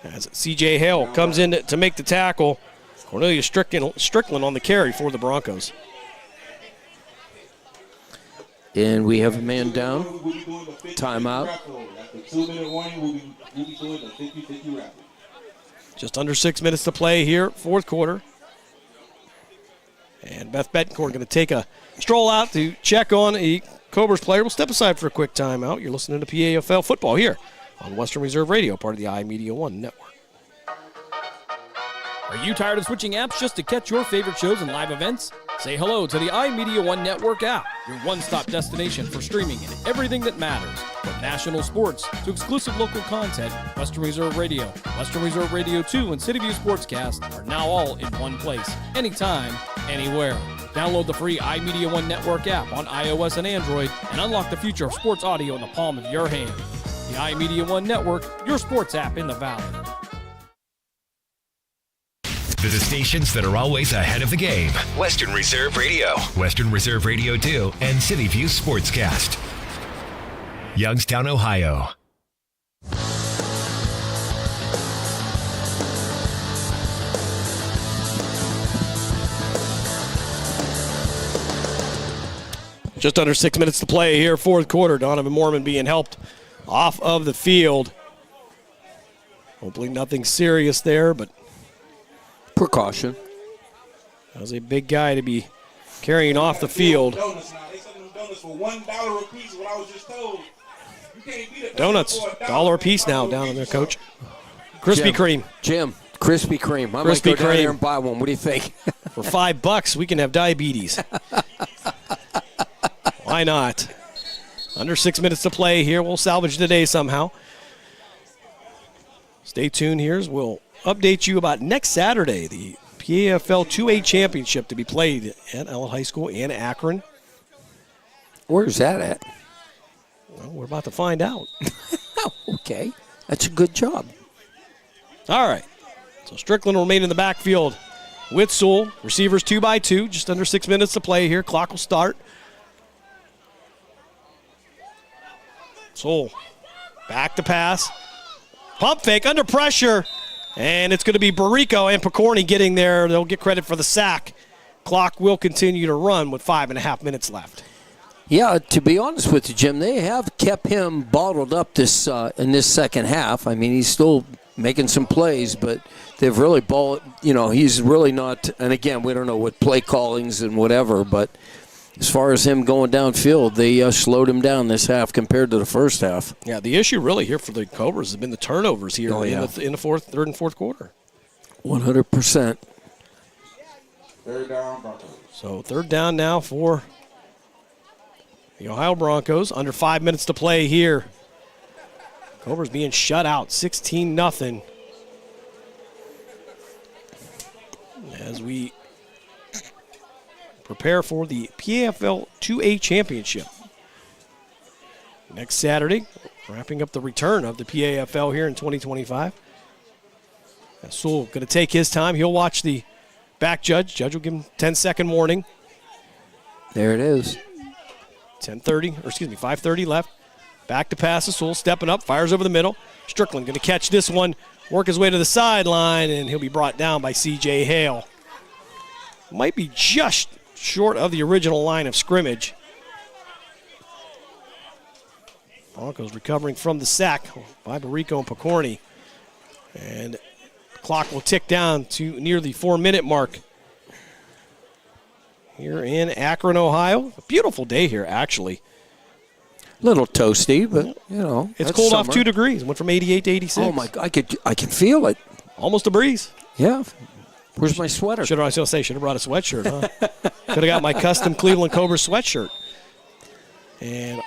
As C.J. Hale comes in to make the tackle. Cornelius Strickland on the carry for the Broncos. And we have a man down. Timeout. Just under 6 minutes to play here, fourth quarter. And Beth Bettencourt going to take a stroll out to check on a Cobras player. We'll step aside for a quick timeout. You're listening to PAFL football here on Western Reserve Radio, part of the iMedia One network. Are you tired of switching apps just to catch your favorite shows and live events? Say hello to the iMedia One Network app, your one-stop destination for streaming and everything that matters. From national sports to exclusive local content, Western Reserve Radio, Western Reserve Radio 2, and City View Sportscast are now all in one place, anytime, anywhere. Download the free iMedia One Network app on iOS and Android and unlock the future of sports audio in the palm of your hand. The iMedia One Network, your sports app in the Valley. The stations that are always ahead of the game. Western Reserve Radio, Western Reserve Radio 2, and City View Sportscast. Youngstown, Ohio. Just under 6 minutes to play here, fourth quarter. Donovan Mormon being helped off of the field. Hopefully nothing serious there, but precaution. That was a big guy to be carrying off the field. Donuts now. They selling them donuts for $1 a piece. What I was just told. You can't beat a Donuts, $1 a piece now down in there, Coach. Krispy Kreme. Jim, Krispy Kreme. I might go down there and buy one. What do you think? For $5, we can have diabetes. Why not? Under 6 minutes to play here. We'll salvage the day somehow. Stay tuned here as we'll update you about next Saturday, the PAFL 2A Championship to be played at Ellen High School in Akron. Where's that at? Well, we're about to find out. Okay. That's a good job. All right. So Strickland will remain in the backfield with Sewell. Receivers 2x2. Just under 6 minutes to play here. Clock will start. Sewell back to pass. Pump fake under pressure. And it's going to be Barrico and Picorni getting there. They'll get credit for the sack. Clock will continue to run with 5.5 minutes left. Yeah, to be honest with you, Jim, they have kept him bottled up this in this second half. I mean, he's still making some plays, but they've really he's really not. And again, we don't know what play callings and whatever, but as far as him going downfield, they slowed him down this half compared to the first half. Yeah, the issue really here for the Cobras has been the turnovers here in the third and fourth quarter. 100%. Third down, Broncos. So third down now for the Ohio Broncos. Under 5 minutes to play here. Cobras being shut out, 16-0. As we prepare for the PAFL 2A Championship. Next Saturday, wrapping up the return of the PAFL here in 2025. Sewell going to take his time. He'll watch the back judge. Judge will give him 10-second warning. There it is. 5:30 left. Back to pass to Sewell, stepping up, fires over the middle. Strickland going to catch this one, work his way to the sideline, and he'll be brought down by C.J. Hale. Might be just short of the original line of scrimmage. Broncos recovering from the sack by Barrico and Picorni. And the clock will tick down to near the 4-minute mark here in Akron, Ohio. A beautiful day here, actually. A little toasty, but, It's cooled off 2 degrees. Went from 88 to 86. Oh, my God. I can feel it. Almost a breeze. Yeah. Where's my sweater? Should have brought a sweatshirt, huh? Could have got my custom Cleveland Cobras sweatshirt. And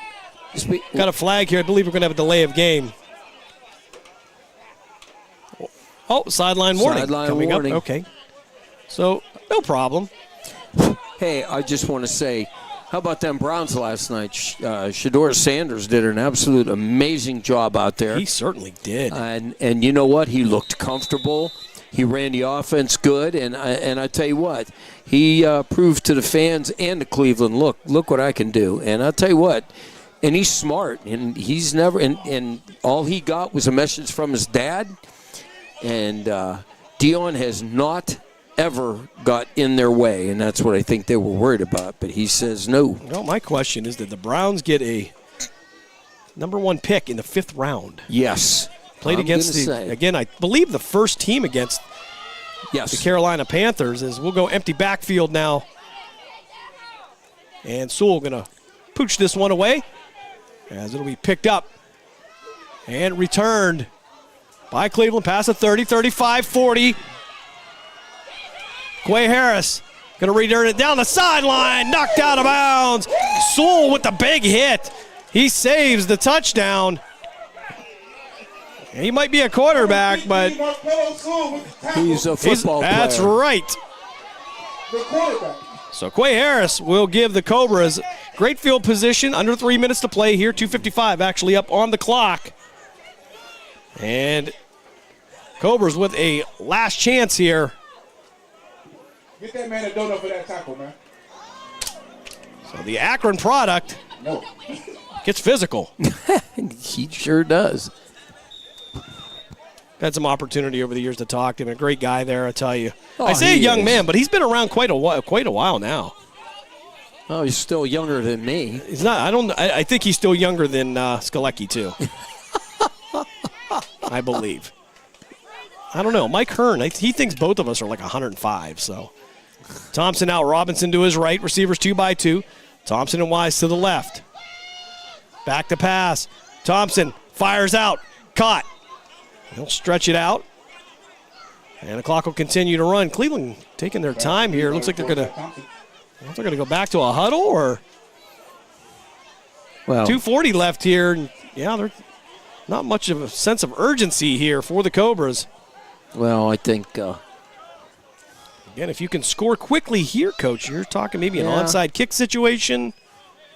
got a flag here. I believe we're going to have a delay of game. Oh, sideline warning. Sideline warning. Up. Okay. So no problem. Hey, I just want to say, how about them Browns last night? Shedeur Sanders did an absolute amazing job out there. He certainly did. And you know what? He looked comfortable. He ran the offense good, and I tell you what, he proved to the fans and to Cleveland, look what I can do. And I'll tell you what, and he's smart, and he's never, and all he got was a message from his dad, and Dion has not ever got in their way, and that's what I think they were worried about, but he says no. Well, my question is, did the Browns get a #1 pick in the 5th round? Yes. Played against again, I believe the first team against the Carolina Panthers. As we'll go empty backfield now. And Sewell going to pooch this one away as it'll be picked up and returned by Cleveland past the 30, 35, 40. Quay Harris going to return it down the sideline, knocked out of bounds. Sewell with the big hit. He saves the touchdown. He might be a quarterback, but he's a football player. That's right. The quarterback. So Quay Harris will give the Cobras great field position, under 3 minutes to play here, 2:55 actually up on the clock. And Cobras with a last chance here. Get that man a donut for that tackle, man. So the Akron product gets physical. He sure does. Had some opportunity over the years to talk to him. A great guy there, I tell you. Oh, I say a young man, but he's been around quite a while now. Oh, he's still younger than me. He's not. I think he's still younger than Skalecki too. I believe. I don't know. Mike Hearn, he thinks both of us are like 105. So Thompson out, Robinson to his right. Receivers 2x2. Thompson and Wise to the left. Back to pass. Thompson fires out. Caught. He'll stretch it out. And the clock will continue to run. Cleveland taking their time here. Looks like they're going to go back to a huddle, or 2:40 left here. And yeah, there's not much of a sense of urgency here for the Cobras. Well, I think again, if you can score quickly here, Coach, you're talking maybe an onside kick situation.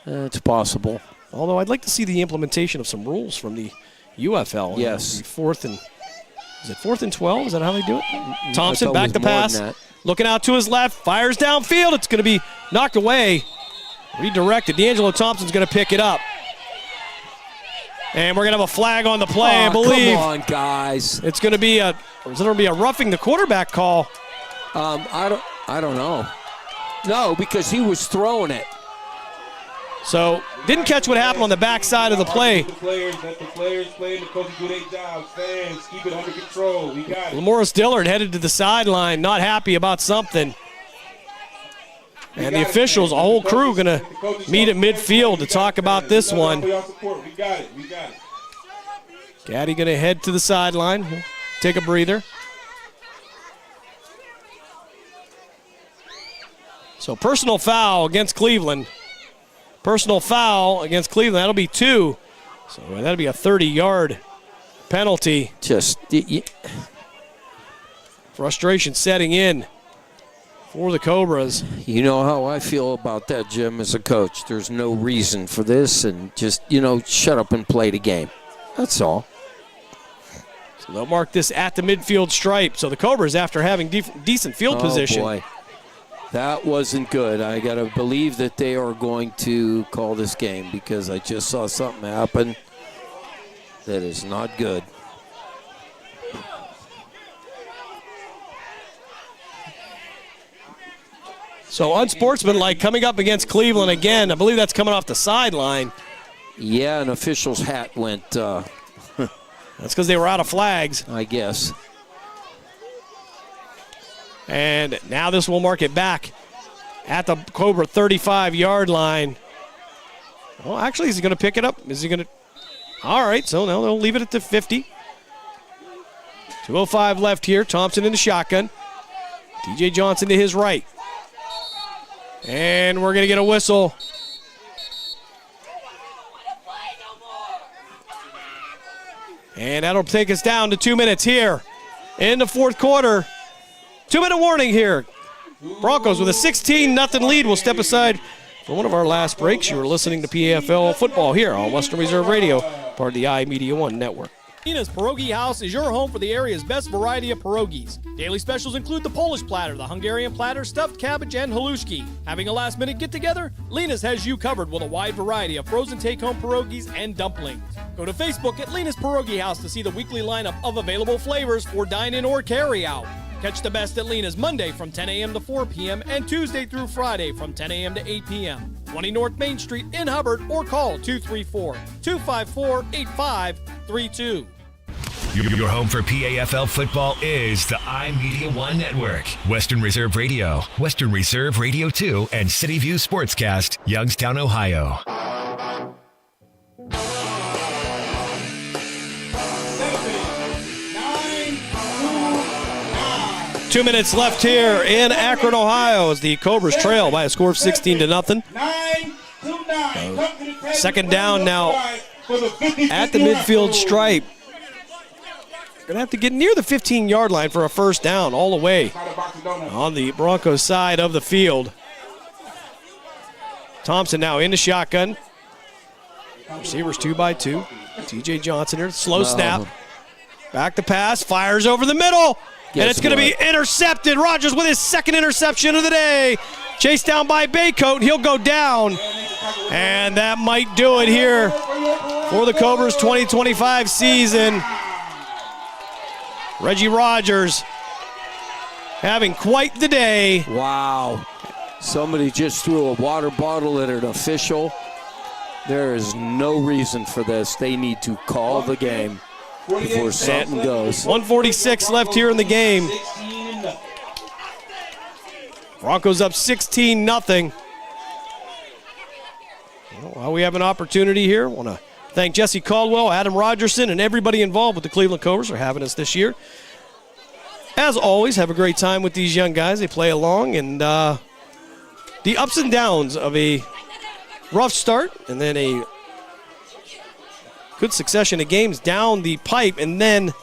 It's possible. Although I'd like to see the implementation of some rules from the UFL. Yes. Is it 4th and 12? Is that how they do it? Thompson back to pass. Looking out to his left. Fires downfield. It's going to be knocked away. Redirected. D'Angelo Thompson's going to pick it up. And we're going to have a flag on the play, I believe. Come on, guys. It's going to be a roughing the quarterback call. I don't know. No, because he was throwing it. So, didn't catch what happened on the backside of the play. Let the players play and the coaches do their jobs. Fans, keep it under control. We got it. Lamoris Dillard headed to the sideline, not happy about something. And the officials, a whole crew, going to meet at midfield to talk about this one. We got it. Gaddy going to head to the sideline. He'll take a breather. So, personal foul against Cleveland. Personal foul against Cleveland. That'll be 2. So that'll be a 30-yard penalty. Frustration setting in for the Cobras. You know how I feel about that, Jim, as a coach. There's no reason for this, and just, shut up and play the game. That's all. So they'll mark this at the midfield stripe. So the Cobras, after having decent field position. Oh, boy. That wasn't good. I got to believe that they are going to call this game, because I just saw something happen that is not good. So unsportsmanlike coming up against Cleveland again. I believe that's coming off the sideline. Yeah, an official's hat went. That's because they were out of flags, I guess. And now this will mark it back at the Cobra 35-yard line. Well, actually, is he going to pick it up? Is he going to? All right, so now they'll leave it at the 50. 2:05 left here. Thompson in the shotgun. DJ Johnson to his right. And we're going to get a whistle. And that'll take us down to 2 minutes here in the fourth quarter. 2-minute warning here. Broncos with a 16-0 lead. We'll step aside for one of our last breaks. You are listening to PAFL football here on Western Reserve Radio, part of the iMedia One network. Nina's Pierogi House is your home for the area's best variety of pierogies. Daily specials include the Polish platter, the Hungarian platter, stuffed cabbage, and halushki. Having a last-minute get-together? Lena's has you covered with a wide variety of frozen take-home pierogies and dumplings. Go to Facebook at Lena's Pierogi House to see the weekly lineup of available flavors for dine-in or carry-out. Catch the best at Lena's Monday from 10 a.m. to 4 p.m. and Tuesday through Friday from 10 a.m. to 8 p.m. 20 North Main Street in Hubbard or call 234-254-8532. Your home for PAFL football is the iMedia One Network. Western Reserve Radio, Western Reserve Radio 2, and City View Sportscast, Youngstown, Ohio. 2 minutes left here in Akron, Ohio, as the Cobras trail by a score of 16-0. 9-9. Second down now at the midfield stripe. Going to have to get near the 15-yard line for a first down all the way on the Broncos side of the field. Thompson now in the shotgun. Receivers 2x2. TJ Johnson here. Slow snap. Back to pass. Fires over the middle. And it's going to be intercepted. Rogers with his second interception of the day. Chased down by Baycoat. He'll go down. And that might do it here for the Cobras 2025 season. Reggie Rogers having quite the day. Wow. Somebody just threw a water bottle at an official. There is no reason for this. They need to call the game before something goes. 1:46 left here in the game. Broncos up 16-0. Well, we have an opportunity here. I want to thank Jesse Caldwell, Adam Rogerson, and everybody involved with the Cleveland Cobras for having us this year. As always, have a great time with these young guys. They play along, and the ups and downs of a rough start and then a good succession of games down the pipe, and then,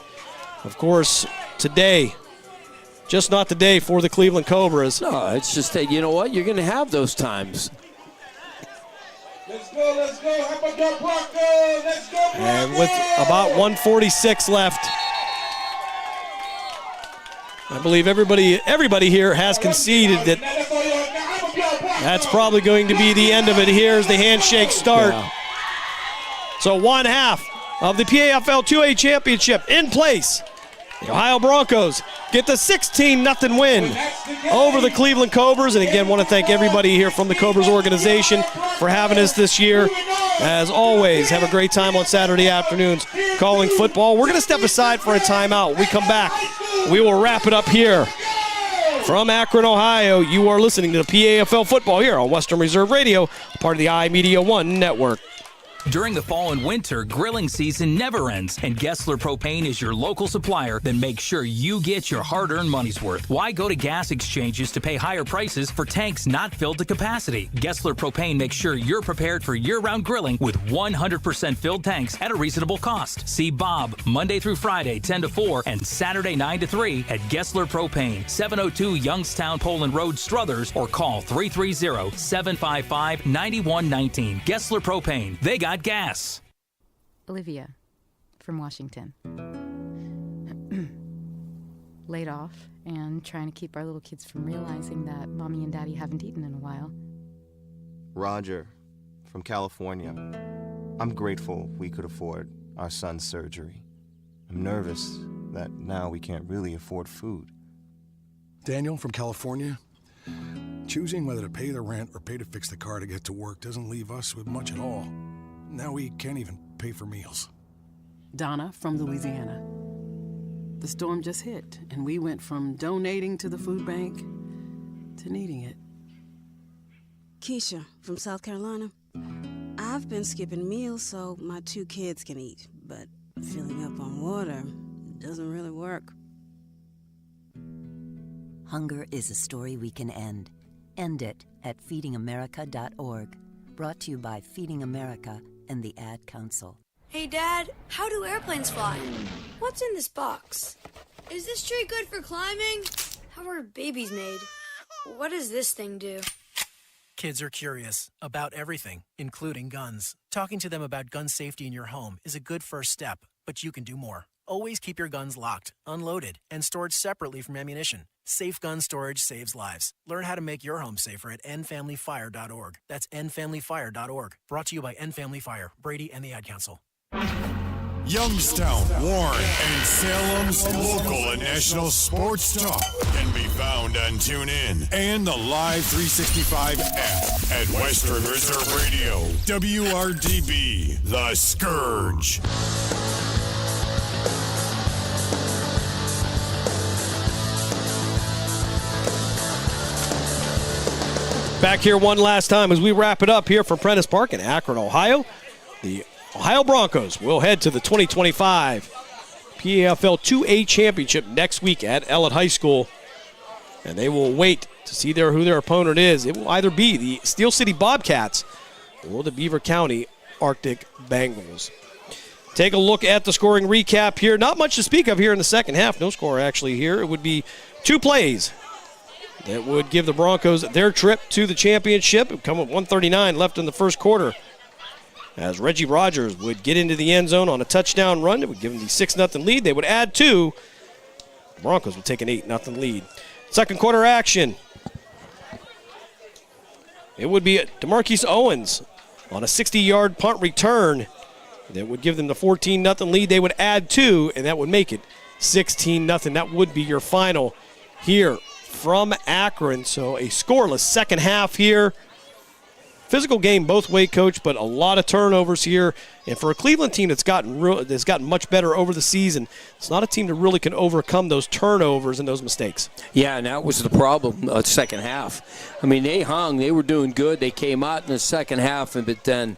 of course, today, just not the day for the Cleveland Cobras. No, it's just that, you know what? You're going to have those times. Let's go, let's go. How about your Broncos? Let's go, Broncos. And with about 1:46 left, I believe everybody here has conceded that that's probably going to be the end of it. Here's the handshake start. Yeah. So one half of the PAFL 2A championship in place. The Ohio Broncos get the 16-0 win over the Cleveland Cobras. And again, want to thank everybody here from the Cobras organization for having us this year. As always, have a great time on Saturday afternoons calling football. We're going to step aside for a timeout. When we come back, we will wrap it up here from Akron, Ohio. You are listening to the PAFL football here on Western Reserve Radio, part of the iMedia One network. During the fall and winter, grilling season never ends, and Gessler Propane is your local supplier that makes sure you get your hard-earned money's worth. Why go to gas exchanges to pay higher prices for tanks not filled to capacity? Gessler Propane makes sure you're prepared for year-round grilling with 100% filled tanks at a reasonable cost. See Bob Monday through Friday, 10 to 4, and Saturday, 9 to 3 at Gessler Propane, 702 Youngstown Poland Road, Struthers, or call 330-755-9119. Gessler Propane. They got gas. Olivia from Washington. Laid off and trying to keep our little kids from realizing that mommy and daddy haven't eaten in a while. Roger from California. I'm grateful we could afford our son's surgery. I'm nervous that now we can't really afford food. Daniel from California. Choosing whether to pay the rent or pay to fix the car to get to work doesn't leave us with much at all. Now we can't even pay for meals. Donna from Louisiana. The storm just hit, and we went from donating to the food bank to needing it. Keisha from South Carolina. I've been skipping meals so my 2 kids can eat, but filling up on water doesn't really work. Hunger is a story we can end. End it at feedingamerica.org. Brought to you by Feeding America and the Ad Council. Hey, Dad, how do airplanes fly? What's in this box? Is this tree good for climbing? How are babies made? What does this thing do? Kids are curious about everything, including guns. Talking to them about gun safety in your home is a good first step, but you can do more. Always keep your guns locked, unloaded, and stored separately from ammunition. Safe gun storage saves lives. Learn how to make your home safer at endfamilyfire.org. That's endfamilyfire.org. Brought to you by End Family Fire, Brady, and the Ad Council. Youngstown, Warren, and Salem's local and national sports talk can be found on TuneIn and the Live 365 app at Western Reserve Radio. WRDB, The Scourge. Back here one last time as we wrap it up here from Prentice Park in Akron, Ohio. The Ohio Broncos will head to the 2025 PAFL 2A Championship next week at Ellett High School. And they will wait to see who their opponent is. It will either be the Steel City Bobcats or the Beaver County Arctic Bengals. Take a look at the scoring recap here. Not much to speak of here in the second half. No score actually here. It would be 2 plays that would give the Broncos their trip to the championship. It would come with 1:39 left in the first quarter, as Reggie Rogers would get into the end zone on a touchdown run. It would give them the 6-0 lead. They would add 2. The Broncos would take an 8-0 lead. Second quarter action. It would be DeMarquise Owens on a 60-yard punt return that would give them the 14-0 lead. They would add 2, and that would make it 16-0. That would be your final here from Akron. So a scoreless second half here. Physical game both way, Coach, but a lot of turnovers here. And for a Cleveland team that's gotten much better over the season, it's not a team that really can overcome those turnovers and those mistakes. Yeah, and that was the problem second half. I mean, they hung. They were doing good. They came out in the second half, but then,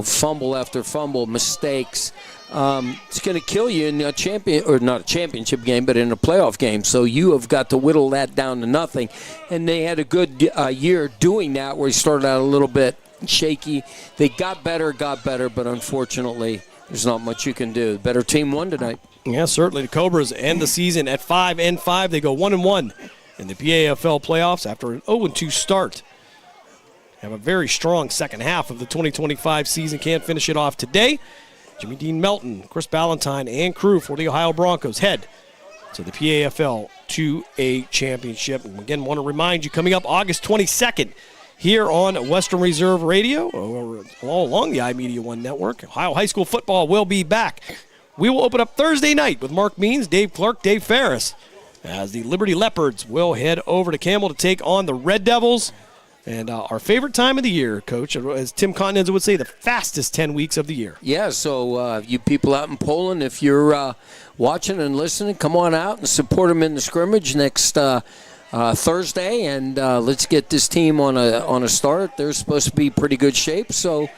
fumble after fumble, mistakes. It's going to kill you in a not a championship game, but in a playoff game. So you have got to whittle that down to nothing. And they had a good year doing that, where he started out a little bit shaky. They got better, but unfortunately, there's not much you can do. The better team won tonight. Yeah, certainly. The Cobras end the season at 5-5. They go 1-1 in the PAFL playoffs after an 0-2 start. Have a very strong second half of the 2025 season. Can't finish it off today. Jimmy Dean Melton, Chris Ballantyne, and crew for the Ohio Broncos head to the PAFL 2A Championship. And again, want to remind you, coming up August 22nd here on Western Reserve Radio, all along the iMedia One Network, Ohio High School football will be back. We will open up Thursday night with Mark Means, Dave Clark, Dave Ferris, as the Liberty Leopards will head over to Campbell to take on the Red Devils. And our favorite time of the year, Coach, as Tim Continenza would say, the fastest 10 weeks of the year. Yeah, so you people out in Poland, if you're watching and listening, come on out and support them in the scrimmage next Thursday, and let's get this team on a start. They're supposed to be pretty good shape, so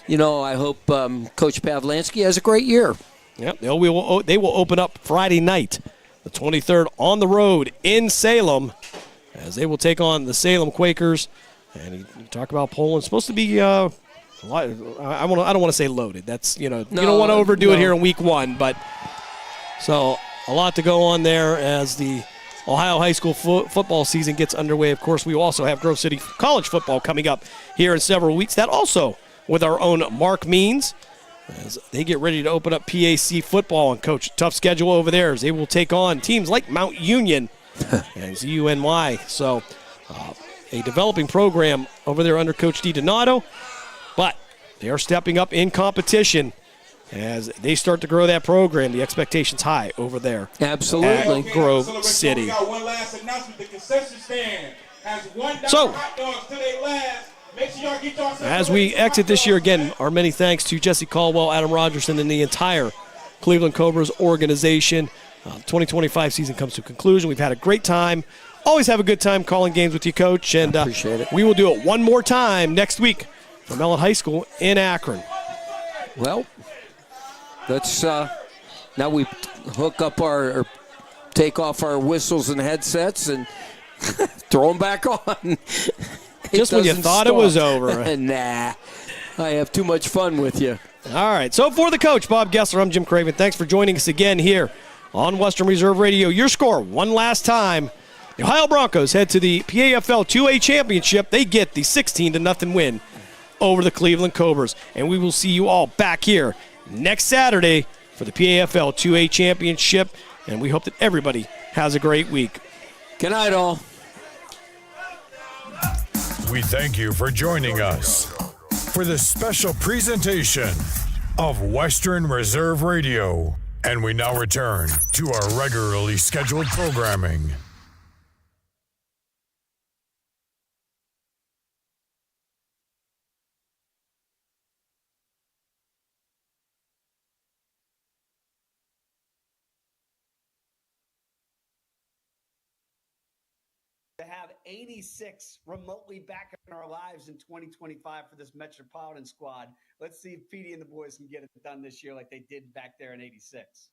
I hope Coach Pavlansky has a great year. Yep, they will open up Friday night, the 23rd, on the road in Salem, as they will take on the Salem Quakers. And you talk about Poland. It's supposed to be a lot. I don't want to say loaded. That's you don't want to overdo it here in week 1. But so a lot to go on there as the Ohio high school football season gets underway. Of course, we also have Grove City College football coming up here in several weeks. That also with our own Mark Means, as they get ready to open up PAC football. And Coach, tough schedule over there as they will take on teams like Mount Union and ZUNY. So a developing program over there under Coach DiDonato, but they are stepping up in competition as they start to grow that program. The expectation's high over there. Absolutely. At Grove City. We got one last announcement. The concession stand has $1 So, hot dogs till they last. Make sure y'all get yourself as we exit this year, again, our many thanks to Jesse Caldwell, Adam Rogerson, and the entire Cleveland Cobras organization. 2025 season comes to a conclusion. We've had a great time. Always have a good time calling games with you, Coach. And appreciate it. We will do it one more time next week from Ellett High School in Akron. Well, let's now we hook up or take off our whistles and headsets and throw them back on. Just when you thought it was over. Nah, I have too much fun with you. All right, so for the coach, Bob Gessler, I'm Jim Craven. Thanks for joining us again here on Western Reserve Radio. Your score one last time. The Ohio Broncos head to the PAFL 2A Championship. They get the 16-0 win over the Cleveland Cobras. And we will see you all back here next Saturday for the PAFL 2A Championship. And we hope that everybody has a great week. Good night, all. We thank you for joining us for this special presentation of Western Reserve Radio. And we now return to our regularly scheduled programming. To have 86 remotely back in our lives in 2025 for this Metropolitan squad. Let's see if Petey and the boys can get it done this year like they did back there in 86.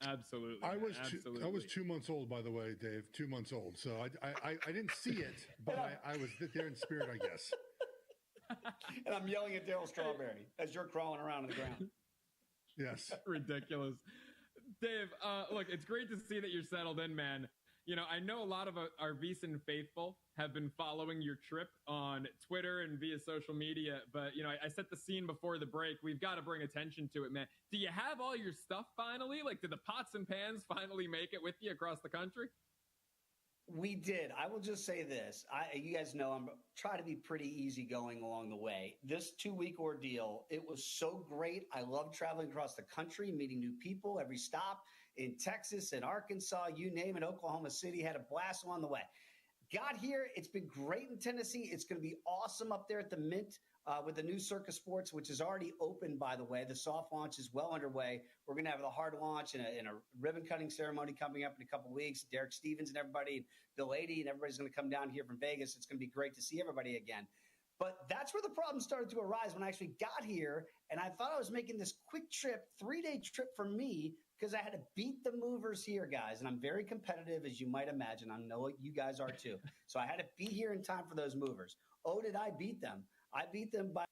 Absolutely. I was 2 months old, by the way, Dave. 2 months old. So I didn't see it, but I was there in spirit, I guess. And I'm yelling at Daryl Strawberry as you're crawling around on the ground. Yes. Ridiculous. Dave, look, it's great to see that you're settled in, man. You know, I know a lot of our VSON faithful have been following your trip on Twitter and via social media, but, you know, I set the scene before the break. We've got to bring attention to it, man. Do you have all your stuff finally? Like, did the pots and pans finally make it with you across the country? We did. I will just say this. You guys know I'm trying to be pretty easygoing along the way. This 2-week ordeal, it was so great. I love traveling across the country, meeting new people every stop. In Texas and Arkansas, you name it, Oklahoma City, had a blast along the way. Got here. It's been great in Tennessee. It's going to be awesome up there at the Mint with the new Circus Sports, which is already open, by the way. The soft launch is well underway. We're going to have the hard launch and a ribbon cutting ceremony coming up in a couple weeks. Derek Stevens and everybody, and Bill Adie, and everybody's going to come down here from Vegas. It's going to be great to see everybody again. But that's where the problem started to arise when I actually got here, and I thought I was making this quick trip, 3-day trip for me, because I had to beat the movers here, guys. And I'm very competitive, as you might imagine. I know you guys are too. So I had to be here in time for those movers. Oh, did I beat them? I beat them by